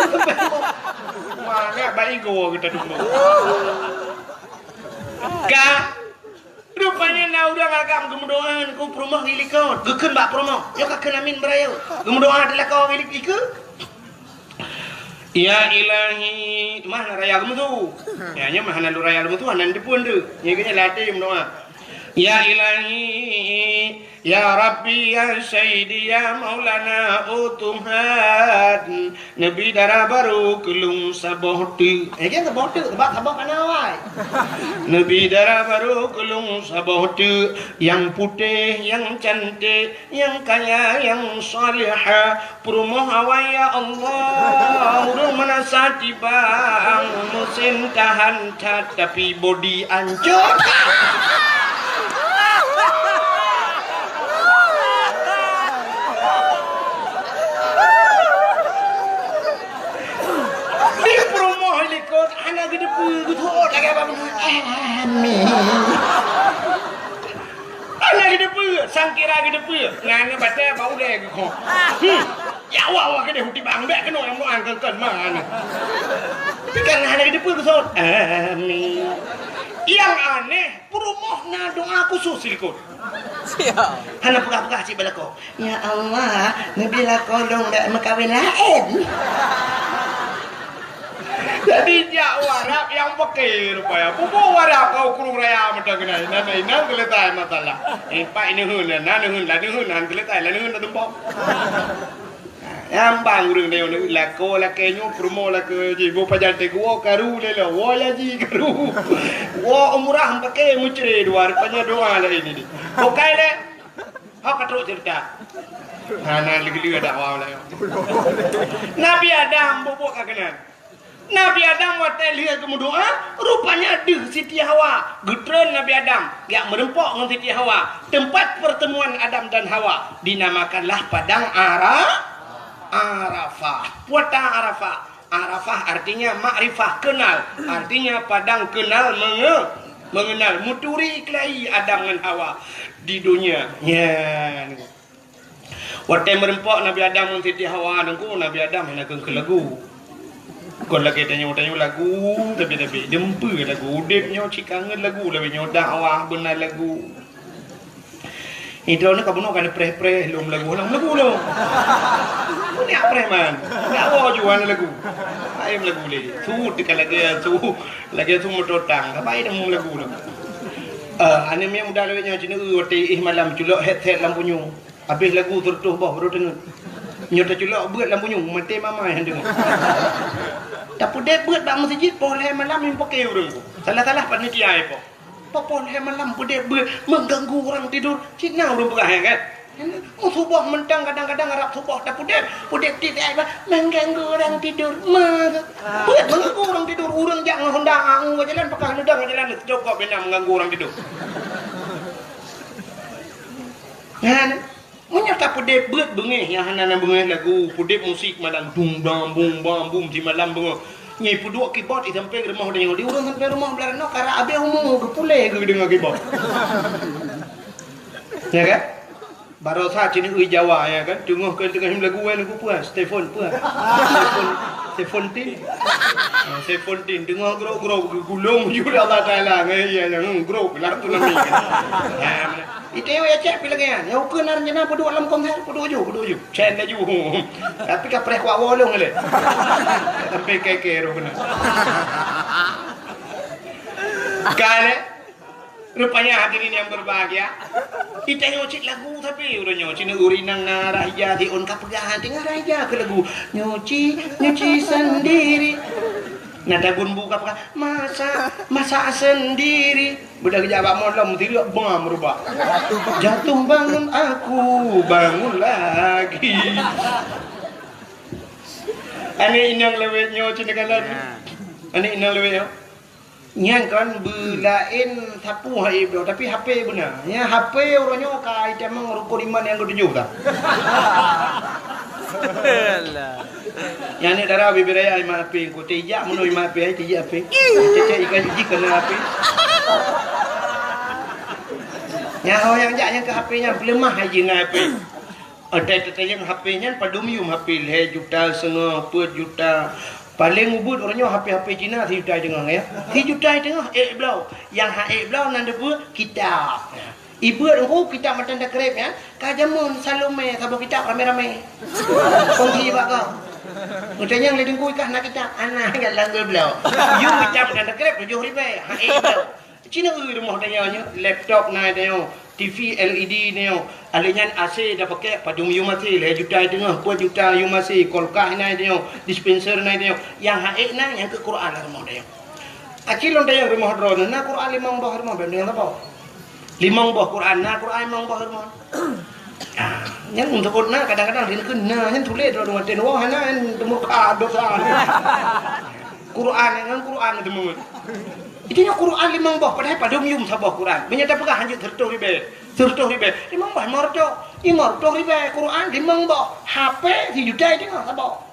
mana baik gua kita dulu. Ka rupanya na udah agam gemudoan ku perumah gilikon. Gekeun bak perumah. Yo ka kenamin berayo. Gemudoan adalah kau gilik iku. Ya ilahi, mana raya kamu tu? Ya nya mana lu raya kamu tu anan dipun tu. Nya kena latih doa. Ya ilahi, ya Rabbi, ya Sayyidi, ya Maulana, oh Tuhan, Nabi darah baru kelung saboh tu. Kan saboh tu, saboh kanawai. Nabi darah baru kelung saboh tu, yang putih, yang cantik, yang kaya, yang salihah. Perumoh awal ya Allah, urung menasati bang, musim tahan tapi body ancur. Anak gede pun, lagi apa pun. Amin. Anak gede pun, sangkira gede pun. Ngana baca bau deh kau. Ya wah gede huti bang bek kena yang mau angkat mana. Tapi kan anak gede pun kesot. Amin. Yang aneh, perumoh na doa khusus ikut. Hana pegah-pegah cik belako. Ya Allah, nabila kolong dak makawin lain. Jadi jak warap yang pakai rupanya. Pupu warap kau kurung raya macam kena. Nana keletai masalah. Pak ini hun, nana hun, lani hun, nana keletai, lani hun tak tumpah. Yang bang urang dia nak lako lakenyo promo lak jibo pajante ko karu le lo. Wala ji karu. Wo umrah pakai mucre dua rupanya doa lah ini. Pokai le. Hak katruk cerita. Nana lagi ada awal lah. Nabi Adam bobok kakenan. Nabi Adam watai lihat kemudoa, rupanya deh Siti Hawa. Getren Nabi Adam, yang merempok dengan Siti Hawa. Tempat pertemuan Adam dan Hawa dinamakanlah Padang Arafah. Padang Arafah. Arafah artinya makrifah, kenal. Artinya padang kenal mengenal. Muturi kelahi Adam dan Hawa di dunia. Ya. Watai merempok Nabi Adam dengan Siti Hawa, Nabi Adam hendak ke lagu. Kon lagi tanya lagu tapi dempu lagu udipnya cikangan lagu lebih nyo dakwah benar lagu itu ni kabuno kan pre lum lagu lo ni apre man dakwah juan lagu ayam lagu le tu dekat lagi tu mototang apa ini mung lagu lo ane yang muda lebih nyo cina ote malam culok head lampunya habis lagu tertuh bah baru dengar nyota culok buat lampunya mati mama yang dengar. Tapi dia buat bang masjid boleh malam yang pakai orang tu. Salah panitia apa? Boleh malam dia buat mengganggu orang tidur. Cina orang berah kan? Subuh mentang kadang-kadang Arab subuh tapi dia tidak apa mengganggu orang tidur. Buat mengganggu orang tidur. Orang jangan hendak angu jalan pakai hendak jalan cukup benar mengganggu orang tidur. Kan? Menyata pedep buat bengih yang hana bengih lagu pedep musik malam bum bum di malam bengih nyai puduk keyboard di sampai rumah dia di urang sampai rumah belarno kara abe umum ke pule ke dengar keyboard ya kan baru saat ini ui Jawa ya kan tengah ke tengah lagu puas Stefan tin dengar grow gulung juga Allah Taala ya yang grow belar tu nami Itu ya cek pilih kan. Yang kena rencana berdua dalam konser, berdua ju. Chen laju. Tapi kapreh kuat wolong le. Tapi keke rupanya. Kale, rupanya hadirin yang berbahagia. Kita nyocit lagu tapi udah nyocit urinang naraya di on kapegahan dengar aja ke lagu nyuci sendiri. Nada gunbu kapka masak sendiri. Budak jabat malam tidak bang merubah. Jatuh bangun aku bangun lagi. Ane inang lewet nyocit dengan lagu. Ane inang lewet yo. Yang kan belain sapu hai bro tapi HP benar. Ya HP orangnya kai temang rukun iman yang ketujuh dah. Yang ni darah bibiraya iman HP ko tijak menu iman HP tijak HP. Cecek ikan uji kena HP. Yang orang yang ke HP-nya lemah aja dengan HP. Ada yang HP-nya padumium HP le juta setengah per juta. Paling ubud orangnya HP Cina 3 juta tengah ya. 3 juta tengah belau. Yang belau nanda buat kitab. Ibu aku kitab macam dah krep ya. Kajamun Salome sabuk kitab rame-rame. Kongsi bakal. Macam yang ledeng kui kah nak kitab anak enggak langgar belau. You kitab macam dah krep 7 ribu. Belau. Cina rumah tanya laptop naik tanya. TV LED ni alinya AC dah pakai padung you masih 1 juta tengah 4 juta you masih kolkah ni dia dispenser ni dia yang haik na yang ke Quran lah rumah dia acil on dia rumah drone na Quran 5 buah rumah benda apa 5 buah Quran na Quran 5 buah rumah yang untuk na kadang-kadang rin kena yang tulis dalam rumah ten wah na temu ka dosa Quran dengan Quran temu Itunya Quran 5 buah padahal pada umum sabah Quran. Menyata pegah hanya 30 ribu. 30 ribu. 5 buah marto. 50 ribu Quran 5 buah. HP 3 juta tengah sabah.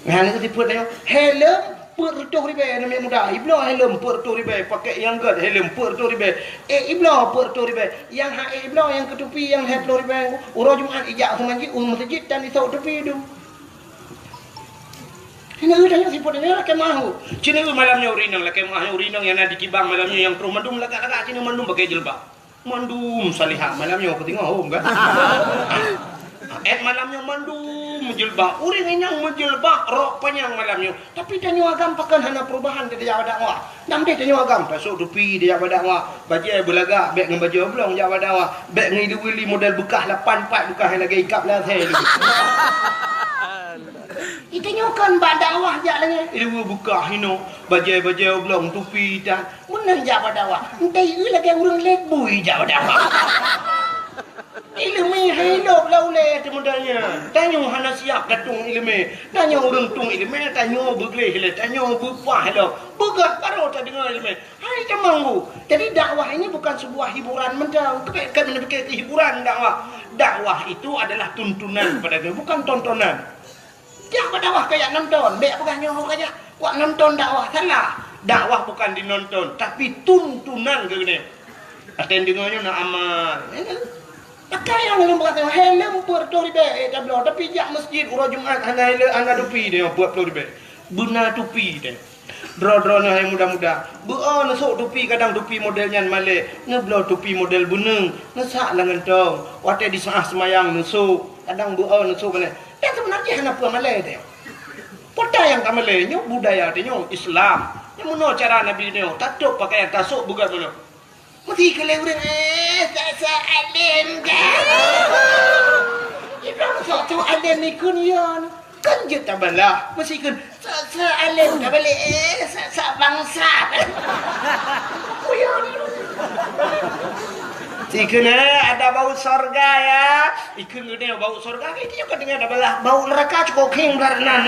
Nah, ni tipu dia. Helm per 30 ribu namanya mudah. Ibnu helm per 30 ribu pakai yang gad helm per 30 ribu. Ibnu per 30 ribu. Yang ibnu yang ketupi yang 30 ribu. Urang Jumaat ijak ke masjid dan isau tepi tu. Ini udahnya siput ini lah kemahu. Cina malamnya urinang lah kemahu urinang yang ada di kibang malamnya yang terus mandum lagak-lagak cina mandum pakai jilbab. Mandum salihah malamnya aku tengok home kan. Malamnya mandum jilbab. Uring yang menjilbab rok panjang malamnya. Tapi tanyo agam pakan hana perubahan dia jawab dakwah. Nam dia tanyo agam pasuk dupi dia jawab dakwah. Baju belagak beg dengan baju oblong jawab dakwah. Beg ngidu wili model bekas 84 bekas yang lagi ikap lah saya dulu. Itu nyokan bak dakwah jak lagi. Itu buka hino baju oblong tupi dan mana jawab dakwah. Entai lagi urang lebui jawab dakwah. Ilmu hidup laule temudanya. Tanya hana siap datung ilmu. Tanya urang tung ilmu, tanya begleh le, tanya bupah le. Begat baru tak dengar ilmu. Hai cemanggu. Jadi dakwah ini bukan sebuah hiburan mendang. Kebaikan menepik hiburan dakwah. Dakwah itu adalah tuntunan kepada dia, bukan tontonan. Jangan dakwah kayak nonton. Bek pegahnya orang kayak buat nonton dakwah salah. Dakwah bukan dinonton, tapi tuntunan ke ni. Aten dengarnya nak amal. Pakai yang belum berkata helm per 20 ribu tablo tapi jak masjid urang Jumaat ana tupi dia buat 20 ribu. Benar tupi dia. Dro-drona yang muda-muda. Beo nasuk tupi kadang tupi modelnya Malik. Ngeblo tupi model buneng. Nasak lah ngentong. Wate di saah semayang nasuk. Kadang beo nasuk Malik. Yang sebenarnya kenapa Malay dia? Poda yang tak Malay nyo budaya dia Islam. Yang mana cara Nabi dia? Tatuk pakaian tasuk bukan mana? Mesti kalau orang tak alim kan? Ibrahim satu alim ni kunyon. Kan je tak balah. Mesti kan alim tak balik bangsa. Kuyon. Ikan ada bau sorga ya. Ikan gede bau sorga. Itu juga dengar ada balah bau neraka cukup king beranan.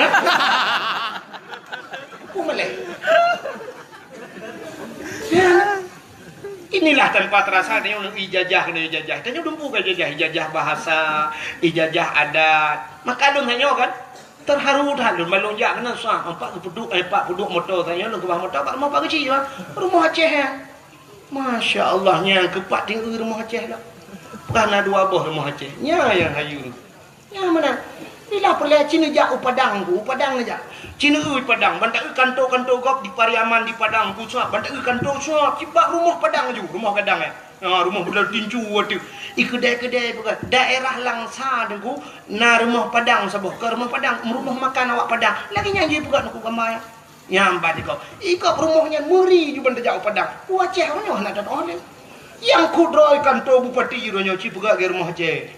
Kumaleh. Inilah tempat terasa dia untuk ijazah kena ijazah. Tanya dumpu ke ijazah bahasa, ijazah adat. Maka dun hanya kan terharu dah dun melonjak kena sah. 40 motor tanya lu ke bawah motor pak mau pak kecil lah. Rumah Aceh ya. Masya Allah yang kepak tinggi rumah Aceh lah. Kerana 2 buah rumah Aceh. Nya yang hayu. Yang mana? Bila perlu Cina jak Padang aja. Cina Padang, bantak kantor gop di Pariaman di Padang ku suap, bantak kantor suap, cibak rumah Padang ju, rumah Gadang Rumah budak tinju waktu. Kedai-kedai bukan. Daerah Langsa dengku. Na rumah Padang sabah. Ke rumah Padang. Rumah makan awak Padang. Lagi nyanyi bukan aku gambar. Nyambat ikut. Ikut rumahnya muri juga jauh Padang. Wajah mana nak ada orang. Yang kudroi kantor bupati ronyo cipuga ke rumah Aceh.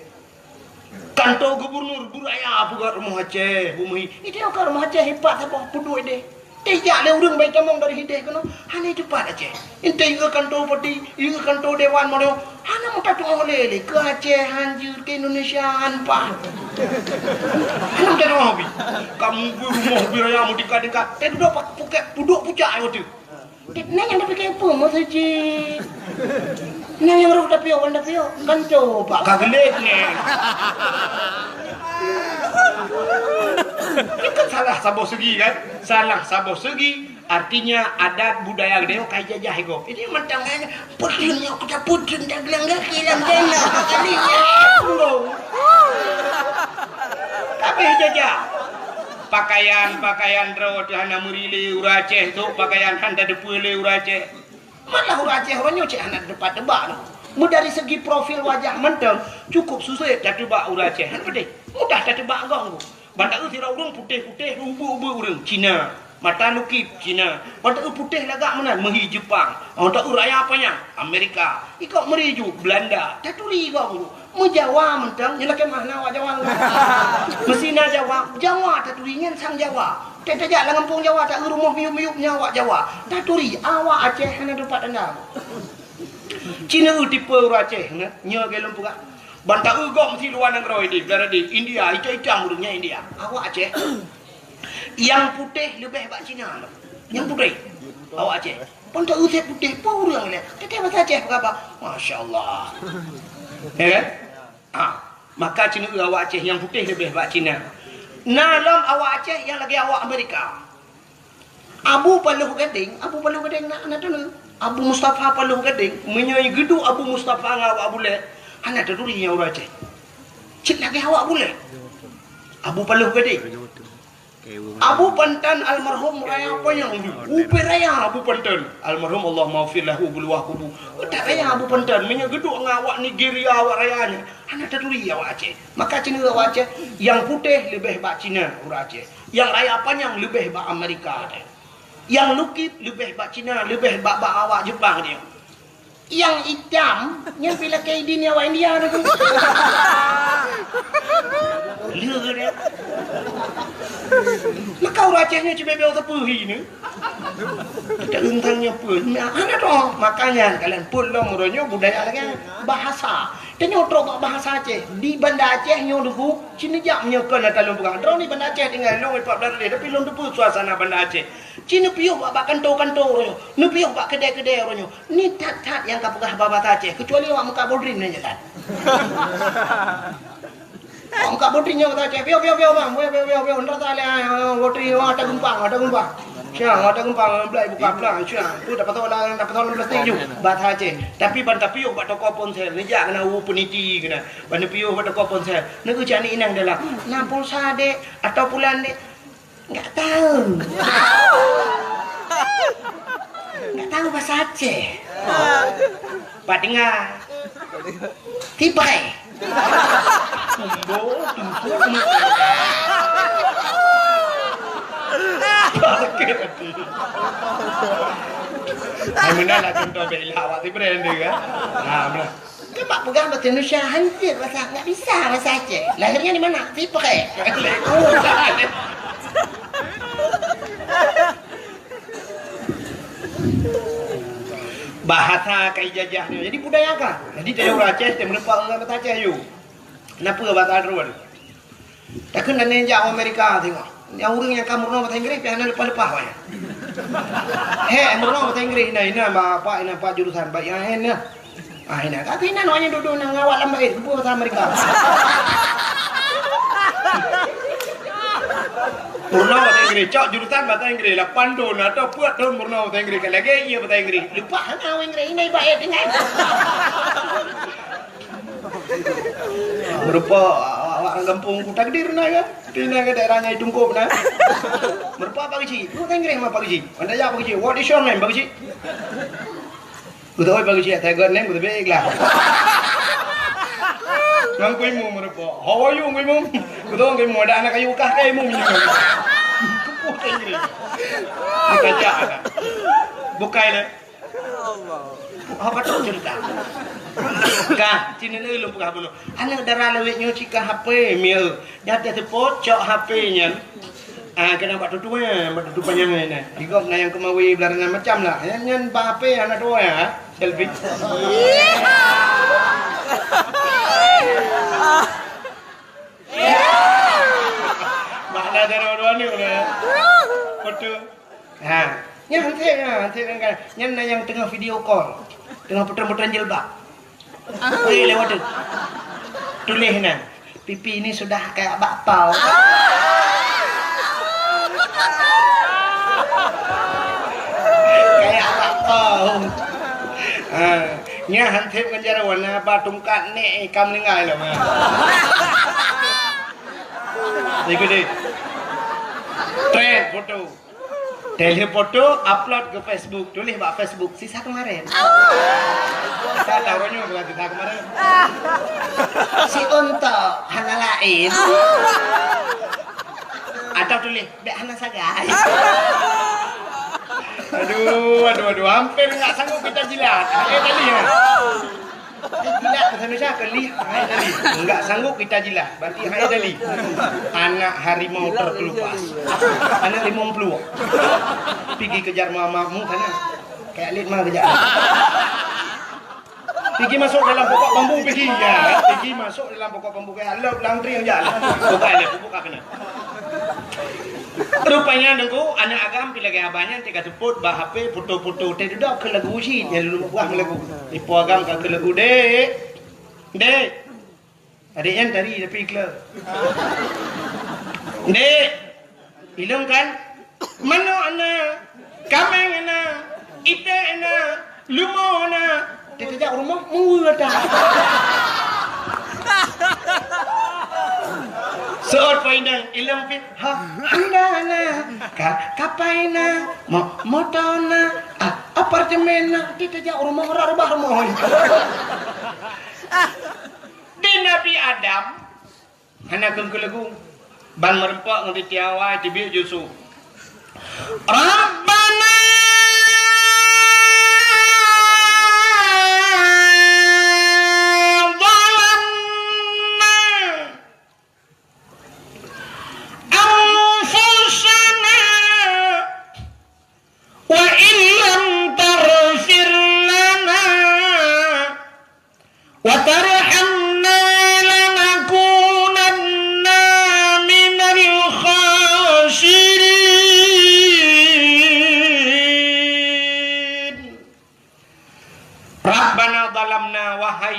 Kantor gubernur Buraya puga rumah Aceh. Bumi. Itu ke rumah Aceh hebat sabah puduk deh. Tidak ada orang baik camong dari hidayah kono. Hanya cepat Aceh. Inte juga kantor bupati, juga kantor dewan mana. Hanya mau tak oleh ke Aceh hancur ke Indonesia anpa. Hanya mau tak hobi. Kamu rumah Buraya mau dekat-dekat. Tapi duduk pucak itu. Nanya yang tapi kayak apa mau saja. Nanya yang orang tapi orang tapi kan coba kagelet nih. Ini kan salah sabah segi kan? Salah sabah segi artinya adat budaya gede kayak jajah itu. Ini mentangnya putrinnya kita putrin tak bilang gak kilang dana kalinya. Tapi jajah. Pakaian rawat hana murile Aceh tu pakaian handa depule Aceh. Malah Aceh orangnya cek hana depan debak. Dari segi profil wajah menteng cukup susah tak tebak Aceh. Mudah tak tebak gong. Bantak tu orang putih-putih ubu-ubu orang Cina. Mata lukip Cina. Bantak putih lagak mana mehi Jepang. Bantak raya apanya Amerika. Ikut meriju Belanda. Tak turi gong. Mu Jawa mentang nyelake mana wa Jawa. Mesina Jawa, Jawa tak turingan sang Jawa. Tak tajak lah kampung Jawa tak rumah miup-miup nyawa Jawa. Tak turi awak Aceh hana dapat anda. Cina tipe Aceh nya gelem puga. Bantak gok mesti luar negara ini, berada di India, hitam urungnya India. Awak Aceh. Yang putih lebih hebat Cina. Yang putih. Awak Aceh. Bantak putih pun urang ni. Tetap bahasa Aceh apa? Masya-Allah. Ya kan? Maka Cina awak Aceh yang putih lebih hebat Cina. Nalam awak Aceh yang lagi awak Amerika. Abu Paluh Gading nak dulu. Abu Mustafa Paluh Gading menyai gedung Abu Mustafa ngawak boleh. Anak terurinya orang Aceh. Cik lagi awak boleh. Abu Paluh Gading. Abu Pantan almarhum raya apa yang ubi raya Abu Pantan almarhum Allah maafir lahu buluah kubu. Tak raya Abu Pantan menyai gedung ngawak Nigeria awak rayanya. Anak teruri awak Aceh. Maka Cina awak Aceh yang putih lebih hebat Cina orang Aceh. Yang raya apa yang lebih hebat Amerika ada. Yang lukip lebih hebat Cina, lebih hebat awak Jepang dia. Yang hitam, yang bila kayak ini awak India ada tu. Lihat dia. Maka orang Acehnya cuma bel tepuhi ni. Kita untangnya pun. Anak tu makanya kalian pulang muronyo budaya lagi bahasa. Dan nyotro bahasa Aceh di Banda Aceh nyo dulu Cina jak menyekan kalau bukan. Drone di Banda Aceh tinggal long 14 hari tapi long tu suasana Banda Aceh. Cina piuh bak kantor-kantor orangnya. Ni piuh bak kedai-kedai orangnya. Ni tat-tat yang kapegah bahasa Aceh kecuali awak muka bodrin aja kan. Muka bodrinnya kata Aceh. Piuh bang. Piuh. Ntar tak ada bodrin ada gempang. Siang ada gempang belai buka pelang. Siang tu dapat tahu plastik ju bahasa Aceh. Tapi banta piuh bak toko ponsel ni jak kena peniti kena. Banta piuh bak toko ponsel. Ni ku cani inang dalam. Nah pulsa dek atau bulan dek. Enggak tahu. Enggak tahu bahasa Aceh. Pak dengar. Tibai. Mana nak contoh bela awak ti brand dia kan? Benar. Kemak pegang bahasa Indonesia hancur bahasa enggak bisa bahasa Aceh. Lahirnya di mana? Tibai. Bahasa kai jajahnya jadi budaya kan jadi dia orang Aceh dia menepak orang bahasa Aceh you kenapa bahasa Arab takkan dan jauh Amerika tengok yang orang yang kamu bahasa Inggris dia hanya lepas-lepas banyak murno bahasa Inggris ini apa jurusan baik yang ini ini tapi ini hanya duduk ngawal lambat itu bahasa Amerika Murno bahasa Inggris, cok jurusan bahasa Inggris lah pandon atau buat tahun murno bahasa Inggris kan lagi iya bahasa Inggris lupa hanya Inggris ini baik dengan merupa awak kampung Kuta Gede nak kan tina ke daerahnya Tungkup nah merupa apa sih bahasa Inggris apa sih anda ya apa sih what is your name apa sih Ku tahu bagi siap Tiger name ku tapi ikhlas. Nang kui mu merupa. How are you kui mu? Ku tahu kui mu ada anak kayu kah kai mu minyak. Kupu ini. Kita jalan. Bukai le. Allah. Apa tu cerita? Kah, cina ni lu buka bunuh. Anak darah lewat nyuci ke HP mil. Dia ada pocok HP-nya. Kena buat tutup panjang ni. Digok na yang kemawi belarangan macam lah. Yang HP anak tua ya, selfie. Mana ada dua ni boleh. Foto. Nanti kan. Yang tengah video call, tengah putar-putar jilbab. Lewat tu. Tulis na. Pipi ini sudah kayak bakpao. Kayak bakpao. Nya hantep kan jara warna batungkat ni kam lengai lah mah. Ikut deh. Trend foto. Tele foto upload ke Facebook. Tulis bak Facebook sisa kemarin. Saya taruhnya bukan sisa kemarin. Si untuk hana lain. Atau tulis be hana sagai. Aduh, hampir enggak sanggup kita jilat. Tadi ya. Jilat bahasa Indonesia keli, tadi. Enggak sanggup kita jilat. Berarti tadi. Anak harimau terkelupas. Anak harimau peluang. Pergi kejar mamamu sana. Kayak lihat mah kejar. Pergi masuk dalam pokok bambu pergi ya. Pergi masuk dalam pokok bambu kayak lep langtri yang jalan. Buka kena. Rupanya dengku anak agam pilih gaya banyak tiga sebut bah HP foto-foto teh duduk ke lagu usi yang dulu buah lagu ipo agam ke lagu dek adiknya tadi tapi klub dek bilang kan mana anak kameng anak ite anak lumo anak dia kerja rumah mula dah Soal poinang ilang fit handana kapaina motona apartemena kita jauh rumah rumah di Nabi Adam hana kengkelagu ban merempak ngerti tiawa tibi jusu Rabbana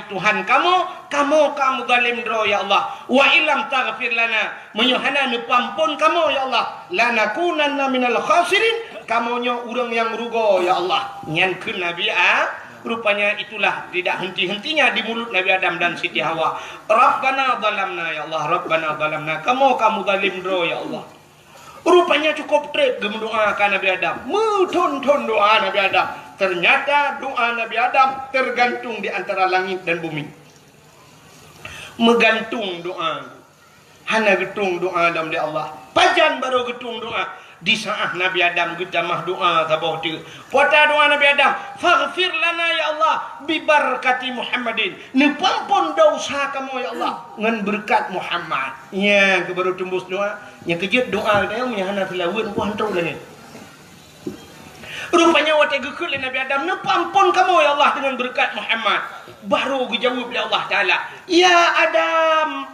Tuhan kamu zalim dro ya Allah wa illam taghfir lana menyuhana nepampun kamu ya Allah lanakunanna minal khasirin kamunya urang yang rugo ya Allah nyankeun Nabi rupanya itulah tidak henti-hentinya di mulut Nabi Adam dan Siti Hawa Rabbana zalamna ya Allah Rabbana zalamna kamu zalim dro ya Allah rupanya cukup trip mendoakan Nabi Adam muton-ton doa Nabi Adam ternyata doa Nabi Adam tergantung di antara langit dan bumi. Megantung doa. Hana getung doa Adam di Allah. Pajan baru getung doa. Di saat Nabi Adam getamah doa tabau tu. Puata doa Nabi Adam. Faghfir lana ya Allah. Bibarakati Muhammadin. Nepampun dosa kamu ya Allah. Ngan berkat Muhammad. Ya, baru tembus doa. Yang kejut doa dia punya hana filawun. Wah, hantar dah ni. Rupanya waktu gekul Nabi Adam nepampun kamu ya Allah dengan berkat Muhammad. Baru dijawab oleh Allah Ta'ala. Ya Adam,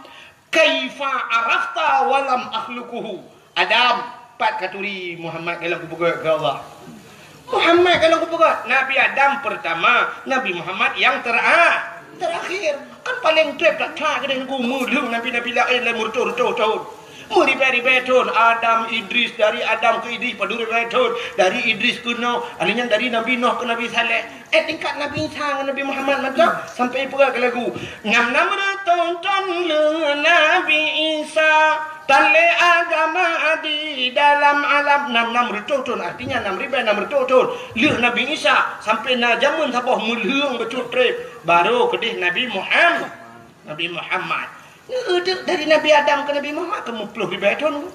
kaifa arafta walam akhlukuhu. Adam, pat katuri Muhammad kalau aku pegat ke Allah. Muhammad kalau aku pegat. Nabi Adam pertama, Nabi Muhammad yang terakhir. Kan paling trip tak tak kena aku mulu Nabi-Nabi lain lah murtur-tur. Meribet-ribetun Adam Idris dari Adam ke Idris padu ribetun dari Idris ke Nuh alinya dari Nabi Nuh ke Nabi Saleh tingkat Nabi Isa ke Nabi Muhammad macam sampai pula ke lagu ngam nama tonton le Nabi Isa tale agama di dalam alam 66 bertutun, artinya 6 bertutun. Lih Nabi Isa sampai na jamun sabah mulhung bercutrip baru kedih Nabi Muhammad. Dari Nabi Adam ke Nabi Muhammad kamu puluh ribu tahun.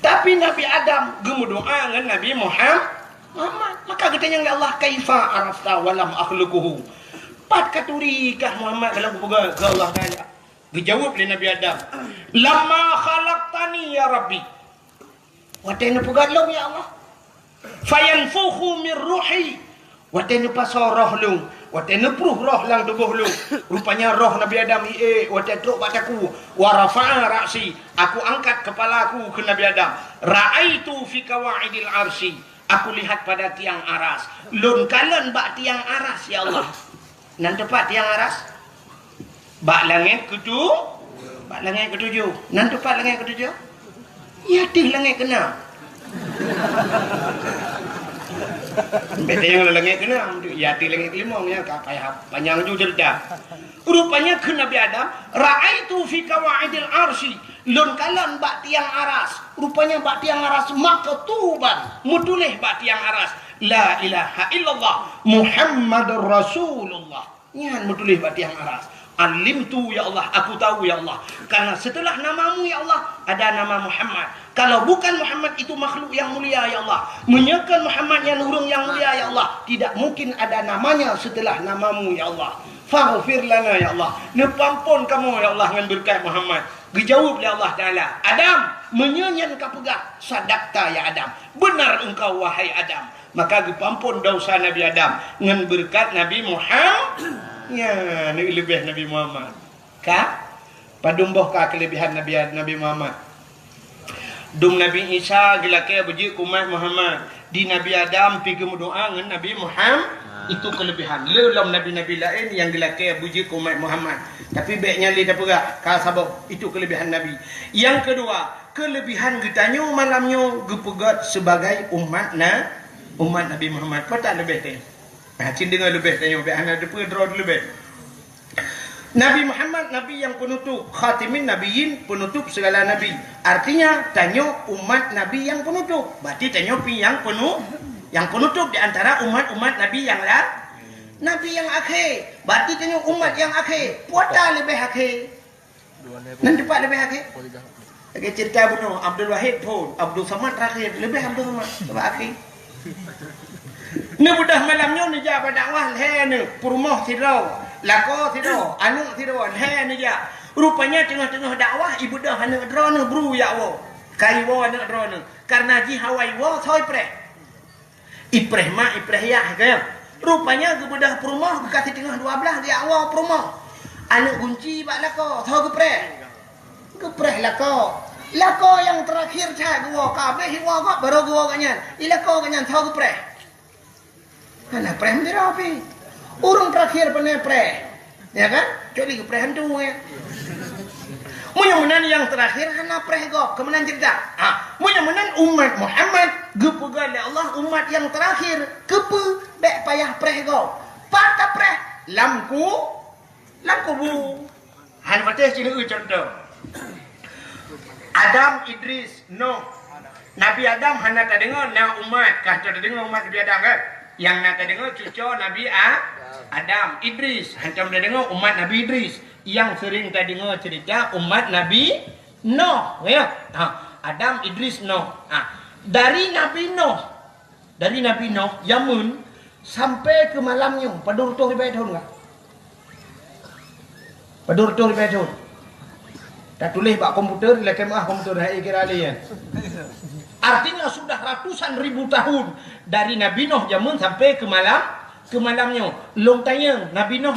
Tapi Nabi Adam gemu doa dengan Nabi Muhammad. Maka katanya Allah kaifa arafta walam akhluquhu. Pat katuri kah Muhammad dalam buka ke Allah Taala. Dijawab oleh Nabi Adam, lama khalaqtani ya Rabbi. Watena pugalong ya Allah. Fayanfukhu min ruhi. Watena pasoroh lung. Watena pruh roh lang tubuh lung. Rupanya roh Nabi Adam watena truk bataku. Warafa'a ra'si. Aku angkat kepalaku ke Nabi Adam. Ra'aitu fi kawaidil arsy. Aku lihat pada tiang aras. Lun kalen bak tiang aras ya Allah. Nan tepat tiang aras. Bak langit ketujuh. Nan tepat langit ketujuh. Ya tih langit kena. Beta yang langit kena. Ya tih langit kelima. Ya kayak panjang juga cerita. Rupanya ke Nabi Adam. Ra'aitu fi kawaidil arsy. Lun kalan bak tiang aras. Rupanya bak tiang aras maktuban. Mutulih bak tiang aras. La ilaha illallah Muhammadur Rasulullah. Nyan mutulih bak tiang aras. Alimtu ya Allah, aku tahu ya Allah. Karena setelah namamu ya Allah, ada nama Muhammad. Kalau bukan Muhammad itu makhluk yang mulia ya Allah. Menyekan Muhammad yang nurung yang mulia ya Allah. Tidak mungkin ada namanya setelah namamu ya Allah. Faghfir lana ya Allah. Nepampun kamu ya Allah dengan berkat Muhammad. Dijawab oleh Allah Ta'ala. Adam, menyenyan kapegah. Sadakta ya Adam. Benar engkau wahai Adam. Maka dipampun dosa Nabi Adam. Dengan berkat Nabi Muhammad. Ya, ini lebih Nabi Muhammad. Kah? Padumboh kah kelebihan Nabi Muhammad? Dum Nabi Isa gelaknya berjik umat Muhammad. Di Nabi Adam pergi berdoa dengan Nabi Muhammad. Itu kelebihan. Lelom Nabi-Nabi lain yang gelaknya berjik umat Muhammad. Tapi baiknya lihat apa? Kalau sabuk itu kelebihan Nabi. Yang kedua, kelebihan getanya malamnya gepegat sebagai umat Nabi Muhammad. Apa tak lebih teh? Hacin dengar lebih tanya biar anda depa draw lebih. Nabi Muhammad nabi yang penutup, khatimin nabiyyin, penutup segala nabi. Artinya tanya umat nabi yang penutup. Berarti tanya yang penutup di antara umat-umat nabi yang lain. Nabi yang akhir. Berarti tanya umat yang akhir. Puata lebih akhir. Nanti pak lebih akhir. Lagi cerita bunuh Abdul Wahid pun, Abdul Samad terakhir, lebih Abdul Samad sebab akhir. Ni budak malamnya ni ja dakwah he ni purmoh tidau lako tidau anu tidau he ni ja rupanya tengah-tengah dakwah ibu dah hana drone bru ya wo kai wo hana drone karena ji hawai wo thoi pre ipreh ma ipreh ya ke rupanya ke budak purmoh kasih tengah 12 dia wo purmoh anu kunci bak lako thoi ke pre lako yang terakhir cak wo kabeh wo kok baru wo kanyan ilako kanyan thoi ke pre. Mana prem dia rapi? Urung terakhir pernah pre, ya kan? Jadi ke prehan tu ya. Mudah-mudahan yang terakhir hana pre go, kemenan cerita. Mudah-mudahan umat Muhammad gepegal Allah umat yang terakhir kepe bek payah pre go. Pada pre lamku bu. Han patih cina contoh. Adam, Idris, Nuh. Nabi Adam hana tak dengar na umat, kah tak dengar umat Nabi Adam kan? Yang nak dengar cucu Nabi Adam, Idris. Hantam dah dengar umat Nabi Idris. Yang sering tak dengar cerita umat Nabi Nuh. Ya? Adam, Idris, Nuh. Dari Nabi Nuh, Yamun sampai ke malamnya. Padur tu ribu tahun tak? Padur tu ribu tahun. Tak tulis pak komputer, lekai mah komputer hai kira lian. Artinya sudah ratusan ribu tahun dari Nabi Nuh jamun sampai ke malamnya. Long tanya Nabi Nuh.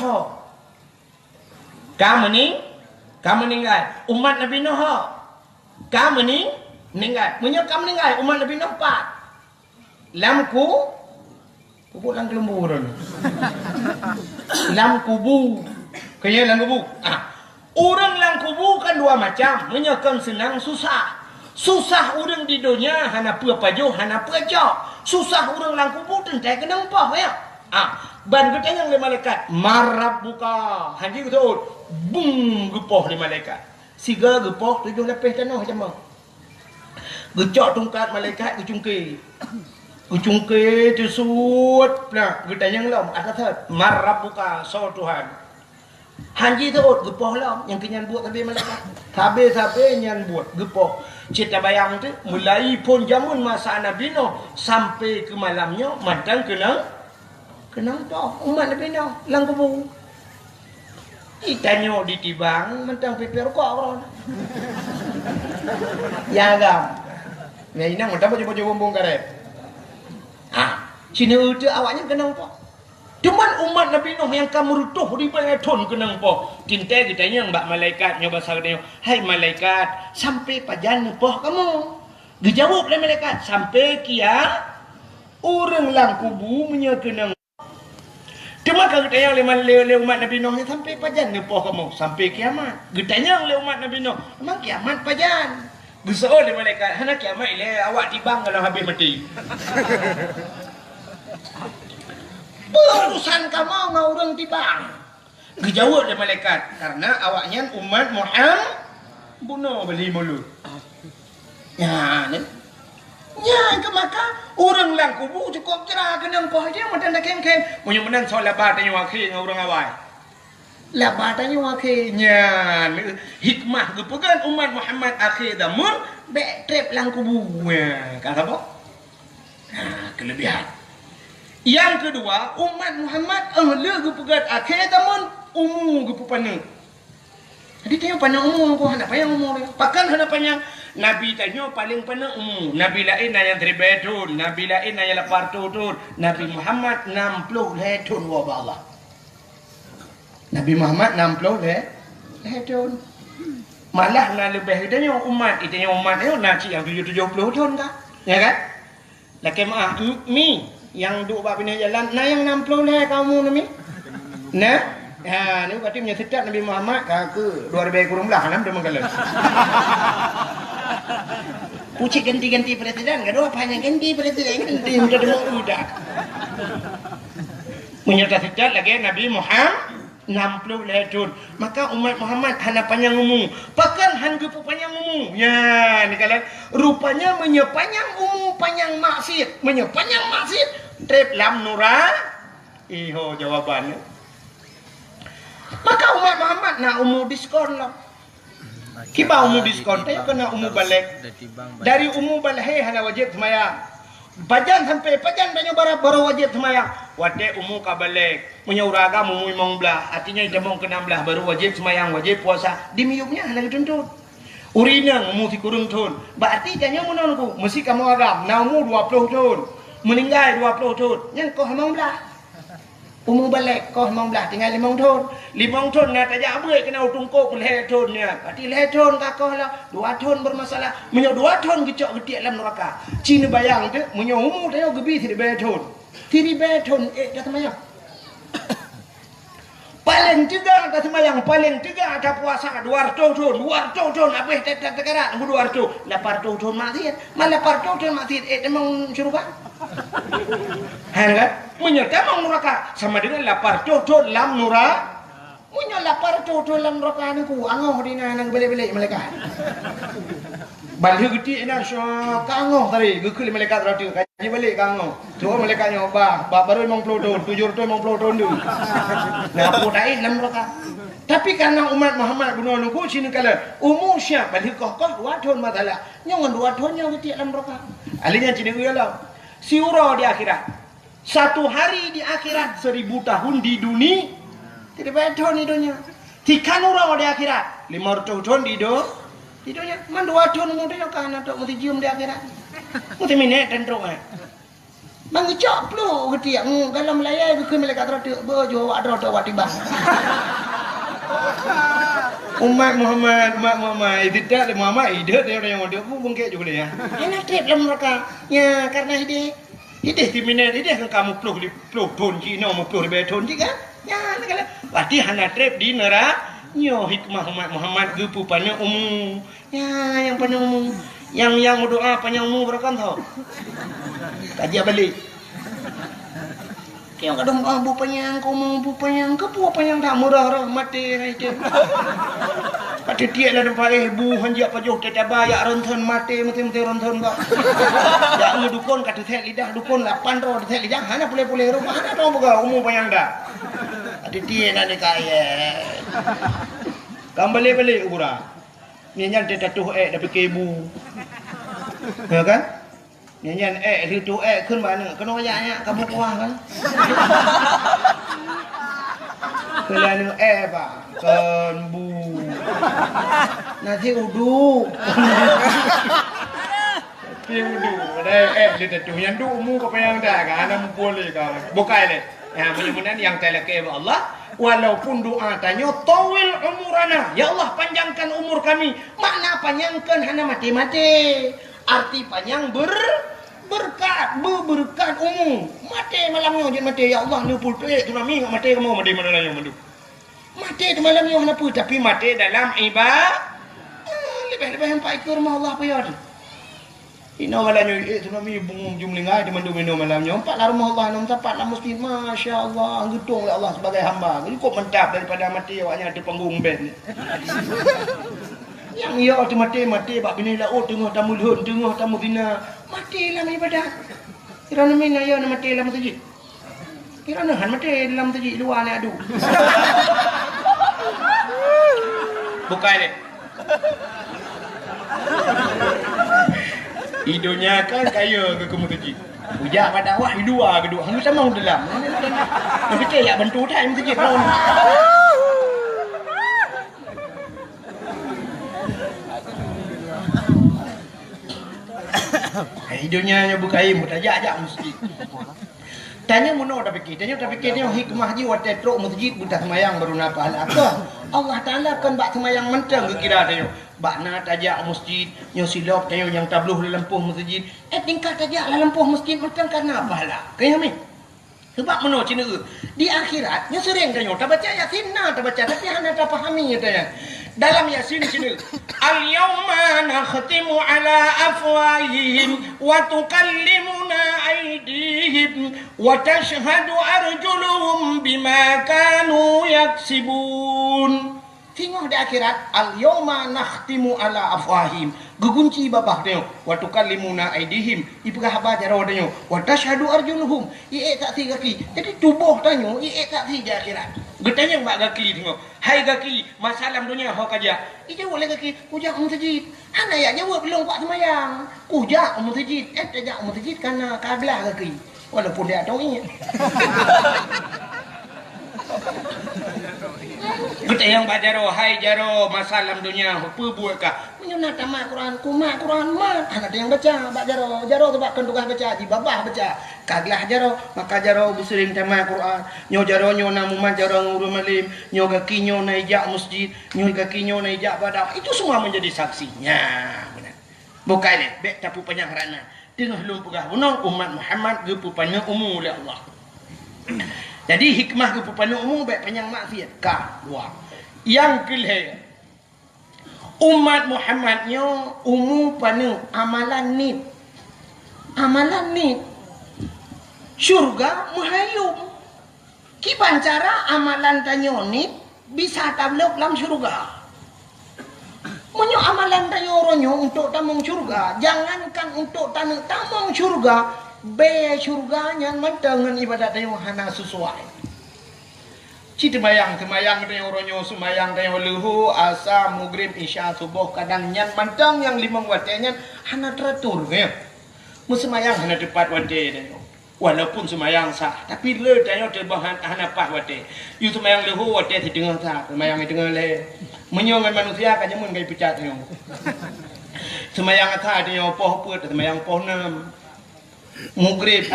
Kamu meninggal. Umat Nabi Nuh. Kamu meninggal. Menyok kamu meninggal. Umat Nabi Nuh 4. Lamku pupuk lang kelembu ron. Lam kubu. Kaya lang kubu. Orang lang kubu kan dua macam. Menyokkan senang susah. Susah orang di dunia hana pajo hana pajo. Susah orang lang kubur tentai kena upah ya. Ban bertanya oleh malaikat, marab buka. Haji betul. Bung gupah di malaikat. Siga gepoh 7 lapis tanah macam mana? Gecok tungkat malaikat Gecungke tersut nah getanyang lam atas marrabuka so Tuhan. Hanji tu gepoh lam yang kenyan buat tapi malaikat. Tabe nyan buat gepoh. Cita bayang tu mulai pun jamun masa Nabi Nuh sampai ke malamnya madang kenang toh umat Nabi Nuh lang kubu. Itanyo ditibang mentang pipir kok orang. Ya gam. Ya inang mentang baju bumbung karet. Sini itu awaknya kenang po. Cuman umat Nabi Nuh yang kamu rutuh di pengeton kenang po. Tinta kita yang mbak malaikat nyoba saranya. Hai malaikat, sampai pajan po kamu. Dijawab oleh malaikat sampai kia orang lang kubu menyekenang. Cuma kalau kita yang lewat umat Nabi Nuh sampai pajan po kamu sampai kiamat. Getanya oleh umat Nabi Nuh memang kiamat pajan. Besar oleh malaikat hana kiamat ile awak tibang kalau habis mati. Berusan kamu ngau orang tibang. Dijawab oleh malaikat karena awaknya umat Muhammad bunuh beli mulut. Ya, ni. Ya, ke maka orang lang kubu cukup cerah kenang poh dia macam dak kem-kem. Munyo menan soal labat tanya wakil ngau orang awai. Labat tanya wakilnya hikmah gepegan umat Muhammad akhir damun be trep lang kubu. Ya, kan apa? Kelebihan. Yang kedua, umat Muhammad ahli gepegat akhir tamun umum gepupana. Jadi tanya panjang umum ko hendak payang umum. Pakan hendak panjang Nabi tanya paling panjang umum. Nabi lain yang teribetun, Nabi lain yang lapartutun. Nabi Muhammad 60 letun wa Allah. Nabi Muhammad 60 letun. Malah na lebih tanya umat, itanya umat itu nak yang 70 tahun kah? Ya kan? Laki maaf mi yang duk bab ini jalan, nah yang 60 leh kamu nami. Nah, ha ni berarti menyetat Nabi Muhammad ke 2000 kurang belah nam dia menggalas. Pucik ganti-ganti presiden, gaduh apa yang ganti presiden ganti udah demo udah. Menyetat lagi Nabi Muhammad 60 lehun. Maka umat Muhammad hana panjang umum. Pakan han gepu panjang umum. Ya, ni kalian rupanya menyepanjang umum panjang maksiat, menyepanjang maksiat trep lam nura. Iho jawabannya. Maka umat Muhammad nak umum diskon lah. Kiba umum diskon teh kena umum balik. Dari umum balik hana wajib sembahyang. Pajan sampai pajan banyak baru wajib sembahyang. Wate umum ka balik. Punya uraga umum imong belah. Artinya demong kena belah baru wajib sembahyang, wajib puasa. Di miyupnya hana dituntut. Urinang umum si kurung tahun. Berarti tanya menonku mesti kamu agam. Na umur 20 tahun. Meninggal 20 tahun. Yang kau imong belah. Umum balik kau imong belah tinggal 5 tahun. 5 tahun nak tajak abai kena utungkuk leh tahunnya. Berarti leh tahun kakau lah. 2 tahun bermasalah. Menyo 2 tahun gecok getiak dalam neraka. Cina bayang tu menyo umur dia gebi 3 tahun. 3 tahun dah semayang. Paling tiga dah semayang, paling tiga dah puasa 200 tahun, 200 tahun habis tak tekarat 200, 800 tahun maksiat. Malah 800 tahun maksiat memang syurga. Kan? Menyerta neraka sama dengan 800 tahun lam neraka. Munyo 800 tahun lam neraka ni ku angoh dina nang balik-balik malaikat. Balik gede ina syok kangoh tadi gekul malaikat ratu kaji balik kangoh. Tu malaikat nyoba baru 50 tahun 750 tahun dulu. Nah aku dai lam neraka. Tapi karena umat Muhammad bunuh nunggu sini kala umur siap balik koh 2 tahun matalah. Nyong 2 tahun yang gede lam neraka. Alinya cini uyalah. Siuro di akhirat. 1 hari di akhirat 1000 tahun di dunia. Tidak tahun di dunia. 3 orang di akhirat 500 tahun di dunia. Tidaknya, man 2 tahun kemudian kan ada mesti cium di akhirat. Mesti minat dan teruk. Mengecok pelu ketiak kalau melayai ke malaikat ratu bojo awak ratu awak tiba. Umat Muhammad tidak Muhammad hidup dia orang yang dia pun bungkit juga dia. Enak trip dalam mereka. Ya karena hidup di minat hidup kan kamu pelu tahun Cina mau pelu tahun juga. Ya kalau berarti hanya trip di neraka. Nyo hikmah umat Muhammad gepu panjang umum. Ya yang panjang umum. Yang berdoa panjang umum berkan tau. Kaji balik. Kau kadang bu panjang, kau mau bu panjang, ke bu panjang tak murah mati itu. Ada tiap lah nampak ibu hanjak pajuh tetaba ya rentan mati mati rentan ba. Ya dukun kata tek lidah dukun 8 ro tek lidah hana boleh ro hana tahu buka umum payang dah. Ada tiap nak kaya. Kembali ura. Nyanyan dia tatuh dah fikir ibu. Ya kan? Nyanyan itu kun mana? Kena ayaknya kamu kuah kan? Kelanu ba. Kenbu. Nanti udu. Nanti udu. Ada dia tatuh yang du mu kau payang dah kan? Ana boleh kan? Bukai le. Ya mudah-mudahan yang telake Allah. Walaupun doa tanya tawil umurana, ya Allah panjangkan umur kami. Makna panjangkan hana mati-mati, arti panjang berkat umum. Mati malamnya jangan mati ya Allah ni pulpe tu nami ngak mati kamu mati mana nanya mandu. Mati tu malamnya hana pu tapi mati dalam ibadah. Lebih hampa ikut rumah Allah apa ya tu. Ina malamnya tu nami bung jumlingai di mandu minum malamnya. Empat lah rumah Allah nam tempat lah mesti masya-Allah anggutung oleh Allah sebagai hamba. Jadi kok mentap daripada mati awaknya ada panggung band. Yang ia tu mati bab bini laut tengah tamu lehun tengah tamu bina. Mati dalam ibadat. Kira nami na ya mati dalam masjid. Kira han mati dalam masjid luar ni adu. Bukan ni. Hidupnya kan kaya ke masjid. Ujak pada awak hidua kedua. Hang sama dalam. Tapi ke ya bantu dah masjid kau. Hidupnya bukai mutajak masjid. Tanya muno dah fikir. Tanya dah fikir dia hikmah ji wat tetrok masjid buta semayang baru napa hal apa. Allah Taala kan bak semayang mentang ke kira tanya. Bakna tajak masjid yang silap tanya yang tabluh di lempuh masjid. Tingkat tajak la lempuh masjid mentang karena apa lah. Kaya mi. Sebab muno cina di akhirat nya sering tanya tak baca Yasin tak baca tapi hana tak fahami tanya. Dalam Yasin cina al-yawma nakhtimu ala afwahihim wa tukallimuna aydihim wa tashhadu arjuluhum bima kanu yaksibun. Tengok di akhirat al-yawma nakhtimu ala afwahihim gegunci babah tengok wa tukallimuna aydihim ipegah apa cara tengok wa tashhadu arjuluhum ie tak si kaki jadi tubuh tengok ie tak si di akhirat getanya mbak kaki tengok hai kaki masalah dunia hok aja ije boleh kaki ujak masjid hana ya jawab belum pak semayang ujak masjid tajak masjid karena kabelah kaki walaupun dia tahu ini kita yang bajaro hai jaro masalah dunia apa buat ka menyunat tamat Quran kumat Quran mat anak yang baca bak jaro tu bak kentugas baca di babah baca kaglah jaro maka jaro busering tamat Quran nyo jaro nyo namuman jaro nguru malim nyo kaki nyo naijak masjid nyo kaki nyo naijak badak itu semua menjadi saksinya benar bukan ni bek tapu panjang rana tengah lum pegah bunong umat Muhammad gepu panjang umum oleh Allah. Jadi hikmah kepupanan umum baik panjang maksiat dua. Yang kelih umat Muhammadnya umum panu amalan ni syurga menghayum kiban cara amalan tanyo ni bisa tabluk dalam syurga menyo amalan tanyo ronyo untuk tamung syurga jangankan untuk tamung syurga be syurganya mendengan ibadat yang hana sesuai. Ci temayang tanya oronyo semayang tanya luhu asa maghrib isya subuh kadang nyan mantang yang 5 waktu nyan hana teratur ya. Mu semayang hana tepat waktu tanya. Walaupun semayang sah tapi le tanya terbahan hana pas waktu. Yu semayang luhu waktu di tengah sah semayang di tengah le. Menyo manusia kan jamun gai pecat tanya. Semayang atha tanya poh put semayang poh 6. Maghrib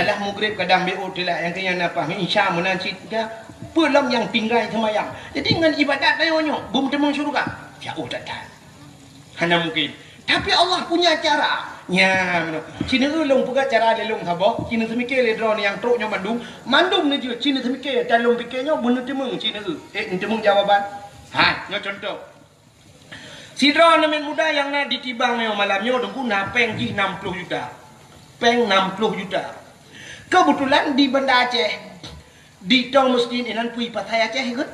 kadang biut lah yang kena apa insya menanci dia pelam yang pinggai semayang jadi dengan ibadat tayonyo bum temung syurga jauh tak hana mungkin tapi Allah punya cara nya cina ulung pega cara lelung sabo cina semikir le drone yang truknya mandum ni je cina semikir dalung pikirnya bener temung cina temung jawaban nya contoh si drone men muda yang nak ditibang malamnya dengku napeng ji 60 juta peng 60 juta. Kebetulan di Banda Aceh di tong masjid inan pui Pathai Aceh ikut.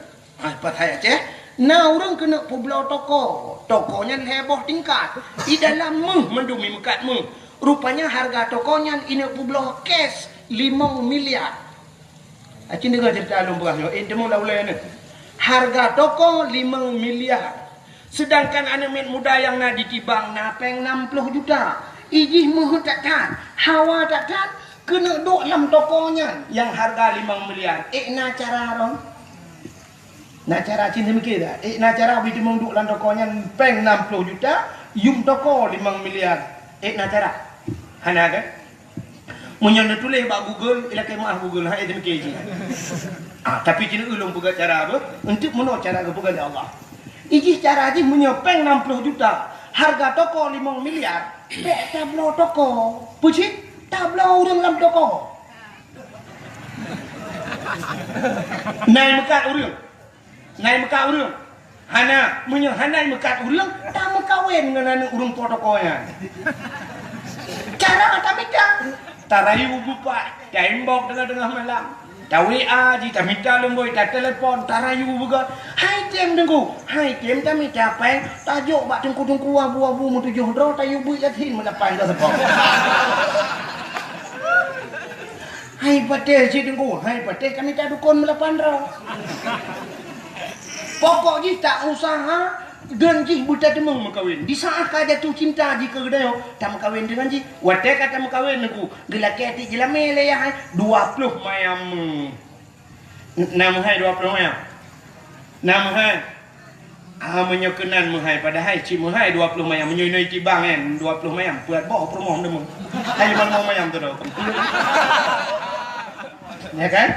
Pathai Aceh. Nah orang kena poblau toko. tokonya heboh tingkat. Di dalam mendumi mekat rupanya harga tokonya ini publoh cash 5 miliar. Acin dengar cerita alum berasnya. Demo lah ulai ni. Harga toko 5 miliar. Sedangkan anak muda yang nak ditibang napeng 60 juta. Ijih muh tak tan, hawa tak tan, kena duk dalam tokonya yang harga 5 miliar. Nak cara rong? Nak cara cinta mikir tak? Nak cara bila dia duk dalam tokonya peng 60 juta, yum toko 5 miliar. Nak cara? Hana kan? Munyan tulis bak Google, ila kemah Google ha itu mikir je. Tapi kena ulung buka cara apa? Untuk menolak cara kebukan Allah. Ijih cara je menyepeng 60 juta. Harga toko 5 miliar. Bek tablo toko. Pucik? Tablo orang dalam toko. Naik mekat orang. Naik mekat orang. Hana, hanai mekat orang. Tak mekawin dengan anak orang tokonya. Cara tak minta. Tarayu bupak. Tembok tengah-tengah malam. Tak WA je, tak minta lemboi, tak telefon, tak rayu juga. Hai tem tengku, hai tem tak minta apa? Tajuk bak tengku-tengku abu-abu mu 7 dro, tak yu buik yakin melapan dah sepok. Hai patel si tengku, hai patel kami tak dukun melapan dro. Pokok je tak usaha, ganji buta temung makawin. Di saat kau jatuh cinta jika kedai tak makawin dengan ji. Watek kata makawin aku. Gelaki hati jelame le ya 20 mayam. Nama hai 20 mayam. Nama hai. Menyokenan menghai padahal ci menghai 20 mayam menyoi tibang kan 20 mayam buat bawa promo demu. Hai 5 mayam tu dah. Ya kan?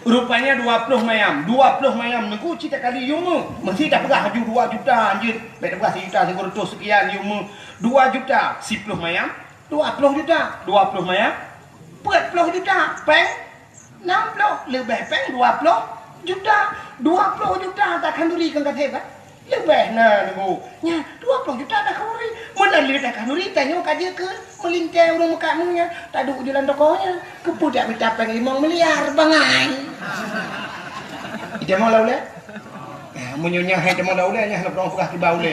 Rupanya 20 mayam. 20 mayam nengku cita kali yumu. Mesti dah pegah haju 2 juta anjir. Baik dah pegah 1 juta 100 sekian yumu. 2 juta 10 mayam. 20 juta. 20 mayam. 40 juta. Peng 60 lebih peng 20 juta. 20 juta tak kanduri kan kata hebat. Lebih nah nengku. Nya 20 juta tak kanduri. Mana lebih tak kanduri tanya kaje ke melintai orang mukamu nya. Tak duk jalan tokonya. Kepudak minta peng 5 miliar bangai. Dia mau laule? Munyonya hai dia mau laule nya nak orang pegah tiba ule.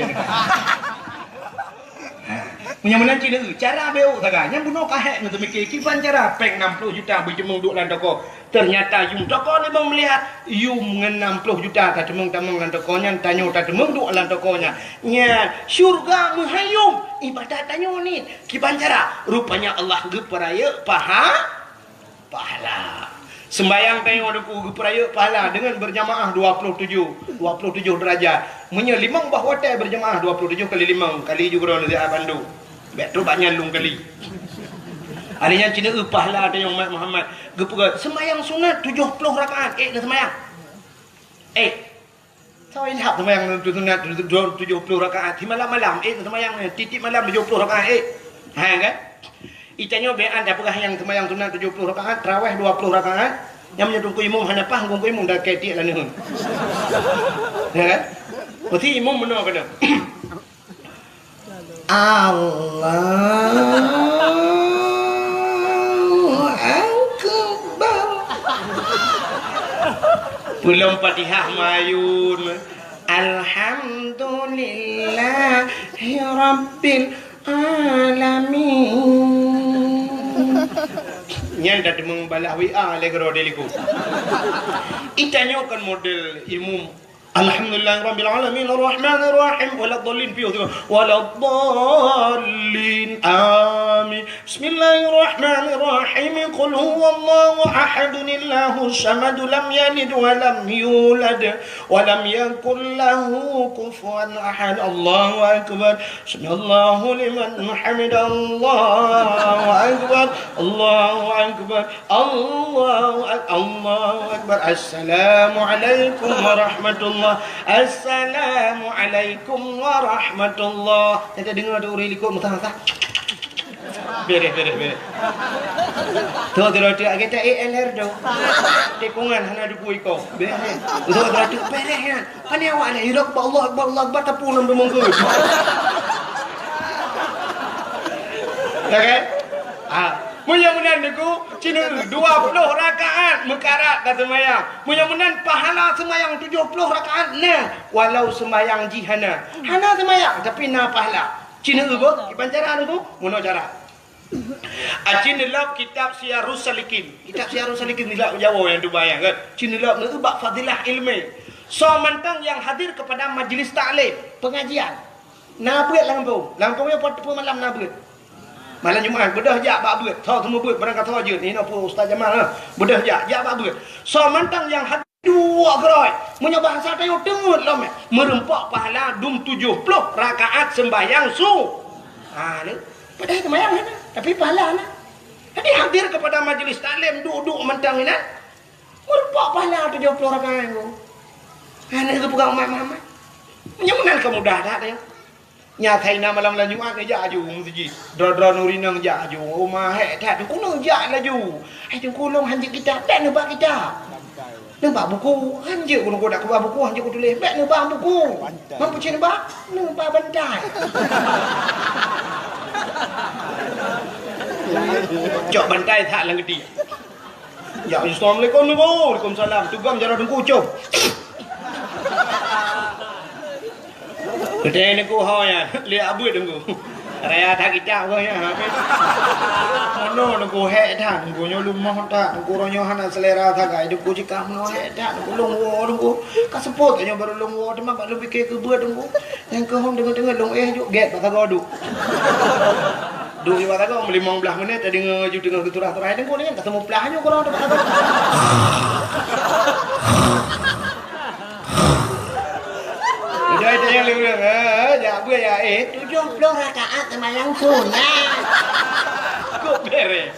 Punya menanci dia cara beu saganya bunuh kahek untuk mikir kiban cara peng 60 juta berjemung duk lan toko. Ternyata yum toko 5 miliar, yum 60 juta tak temung lan tokonya tanyo tak temung duk lan tokonya. Nya syurga menghayum ibadat tanyo ni. Kiban cara rupanya Allah geperaya pahala. Sembayang tengok aku peraya pahala dengan berjamaah 27 derajat. Menyelimang bahawa hotel berjamaah 27 kali 5 kali juga orang dari Bandung. Betul banyak lung kali. Ada yang Cina pahala ada yang Muhammad. Gepuga sembayang sunat 70 rakaat. Dah sembayang. Saya lihat sembayang sunat 70 rakaat. Di malam-malam dah sembayang titip malam 70 rakaat. Ha kan? Itanya bean dah pegah yang sembahyang sunat 70 rakaat, tarawih 20 rakaat. Yang menyedungku imam hanapah ngungku imam dah ketik lah ni. Ya kan? Berarti imam benar kena. Allahu Akbar. Belum Fatihah mayun. Alhamdulillahi Rabbil Alamin. Yang dah demang balak WA legro deliku. Itanya kan model ilmu. Alhamdulillah Rabbil Alamin Ar-Rahmanir Rahim waladdallin piyo waladdallin amin. Bismillahirrahmanirrahim. Qul huwallahu ahad Allahus samad lam yalid wa lam yulad wa lam yakul lahu kufuwan ahad. Allahu akbar. Samiallahu liman hamidah. Allahu akbar. Allahu akbar. Allahu akbar. Assalamu alaikum warahmatullahi. Assalamualaikum warahmatullah. Kita dengar ada orang likut mentah-mentah. Beres. Tu roti kita ALR do. Tikungan hana dukui kau. Beres. Tu roti beres kan. Pani awak ni hidup Allah Akbar tapu nam demong ke. Ya kan? Mudah-mudahan niku cina 20 rakaat mekarat kat semayang. Mudah-mudahan pahala semayang 70 rakaat nah walau semayang jihana. Hana semayang tapi na pahala. Cina ubo ipancara niku mono cara. Acin dilap kitab Syiarus Salikin. Kitab Syiarus Salikin dilap Jawa yang dibayang kan. Cina dilap niku bab fadilah ilmu. So mantang yang hadir kepada majlis taklim, pengajian. Nabut Lampungnya pada malam nabut. Malam Jumaat bedah jak bak beut. Tahu semua beut barang kata je. Ni nak Ustaz Jamal lah. Bedah jak bak beut. So mantang yang hadir dua gerai. Punya bahasa tayo tengut lah merempak pahala dum 70 rakaat sembahyang su. Ni padahal sembahyang kan. Tapi pahala nah. Jadi hadir kepada majlis taklim duduk mantang ni nah. Merempak pahala 70 rakaat tu. Ini ke pegang umat Muhammad. Menyemenang kemudah dah tayo. Nyatai na malam lan Jumaat ni jak aju masjid. Dra-dra nurinang jak aju. Rumah hek tak tu kuno jak laju. Ai tu kulung hanjik kita tak nebak kita. Nebak buku hanjik kuno dak ke buku hanjik ku tulis. Bak nebak buku. Mampu cin nebak? Nebak bantai. Cok bantai tak lang gede. Ya Assalamualaikum tu. Waalaikumsalam. Tugam jarak dengku cok. Kedai ni ku ya, lihat abu tunggu. Raya tak kita kau ya. Mana tunggu hek dah, tunggu nyolum mah tak, tunggu ronyo hana selera tak gay, tunggu jika mana hek dah, tunggu longwo tunggu. Kasepot kanya baru longwo, cuma baru fikir ke buat tunggu. Yang ke hom dengar long juk get patah kau duk. Duk di patah kau 15 minit tadi ngaju dengan keturah-turah tunggu ni kan ketemu pelahnya korang patah kau. Dia itu yang lebih ya bu ya 70 rakaat sembahyang sunat. Kok bere.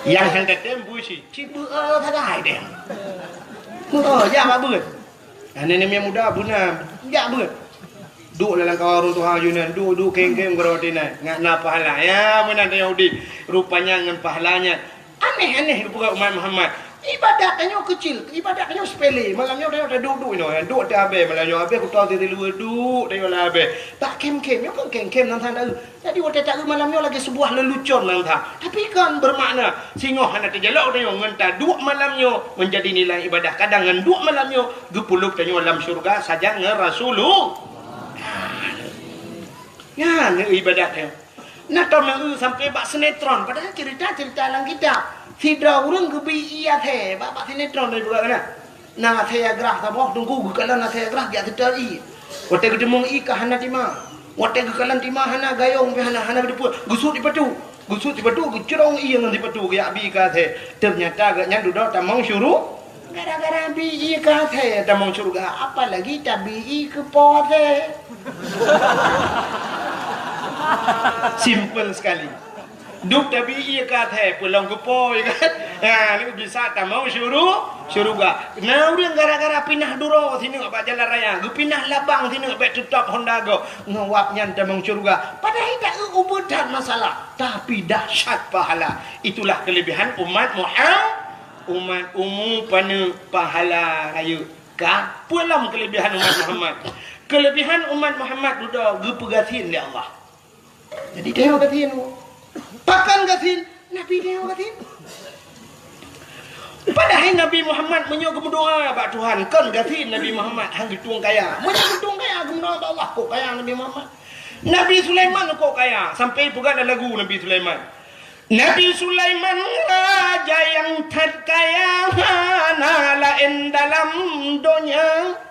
Yang hendak tembu si, cipu tak ada deh. Ya apa buat? Nenek yang muda buna, ya buat. Duk dalam kawarun Tuhan Yunan, duk keng-keng berotina, ngak pahala ya mana ada Yahudi, rupanya dengan pahalanya aneh-aneh bukan umat Muhammad. Ibadatnya kecil, ibadatnya sepele. Malamnya dia duduk ni, duduk dia habis. Malamnya habis aku tahu dia luar duduk dia lah habis. Tak kem-kem, kan kem-kem nanti ada. Jadi waktu tak malamnya lagi sebuah lelucon nanti. Tapi kan bermakna singoh anak terjelak dia ngentah dua malamnya menjadi nilai ibadah. Kadang ngan dua malamnya gepuluk tanya dalam syurga saja ngan Rasulullah. Ya, ni ibadat dia. Nak tahu nak sampai bak sinetron. Padahal cerita-cerita dalam kitab. Tidak orang kebi iya teh, bapak sinetron dari bukan mana? Nah teh agrah taboh tunggu kalau nah teh agrah dia tidak i. Waktu kita mung i kahana timah, waktu kekalan timah hana gayung hana berdepu, gusut di patu, cerong i yang di patu gaya bi kah teh. Ternyata gak nyandu dah tamang syuru. Gara-gara bi i kah teh tamang syurga, apalagi tabi i ke po teh. Simple sekali. Duk tapi ia kata pulang ke poi kan. Ni bisa tamau syuruga. Nah udah gara-gara pindah duro sini apa jalan raya. Gu pindah labang sini apa tutup Honda go. Ngawapnya tamau syuruga. Padahal tak ubutan masalah. Tapi dahsyat pahala. Itulah kelebihan umat Muhammad. Umat pana pahala raya. Ka pulang kelebihan umat Muhammad. Kelebihan umat Muhammad sudah gu pegatin dia Allah. Jadi dia pegatin. Pakan gatin, Nabi dia gatin. Padahal Nabi Muhammad menyuruh berdoa bak Tuhan kan gatin Nabi Muhammad hang ditung kaya. Menyuruh ditung kaya berdoa bak Allah kok kaya Nabi Muhammad. Nabi Sulaiman kok kaya sampai pun ada lagu Nabi Sulaiman. Nabi Sulaiman raja yang terkaya lain dalam dunia.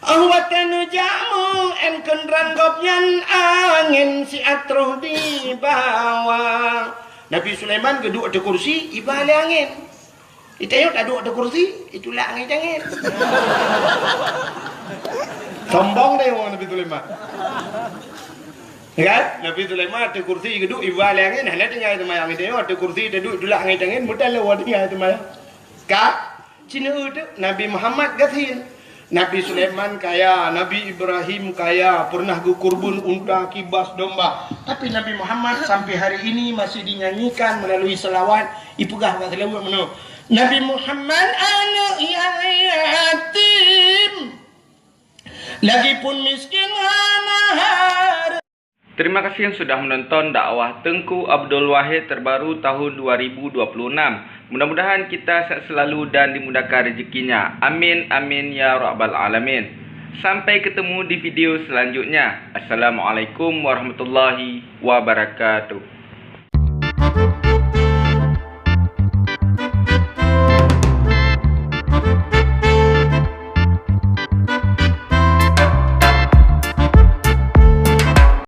Awatan jamu en kendran gopnyan angin si atruh di bawah. Nabi Sulaiman geduk ada kursi ibal angin. Ditayok ada kursi itulah angin. Sombong deh orang Nabi Sulaiman. Kan? Nabi Sulaiman ada kursi geduk ibal angin. Hanya tinggal itu mayang ditayok ada kursi duduk itulah angin. Mudah lah tinggal itu mayang. Kak, Cina itu Nabi Muhammad gatin. Nabi Sulaiman kaya, Nabi Ibrahim kaya, pernah gukurbun unta, kibas, domba. Tapi Nabi Muhammad sampai hari ini masih dinyanyikan melalui selawat. Ipugah kat selawat mana? Nabi Muhammad anak yang yatim, lagipun miskin hana har. Terima kasih yang sudah menonton dakwah Tengku Abdul Wahid terbaru tahun 2026. Mudah-mudahan kita sehat selalu dan dimudahkan rezekinya. Amin, amin ya rabbal alamin. Sampai ketemu di video selanjutnya. Assalamualaikum warahmatullahi wabarakatuh.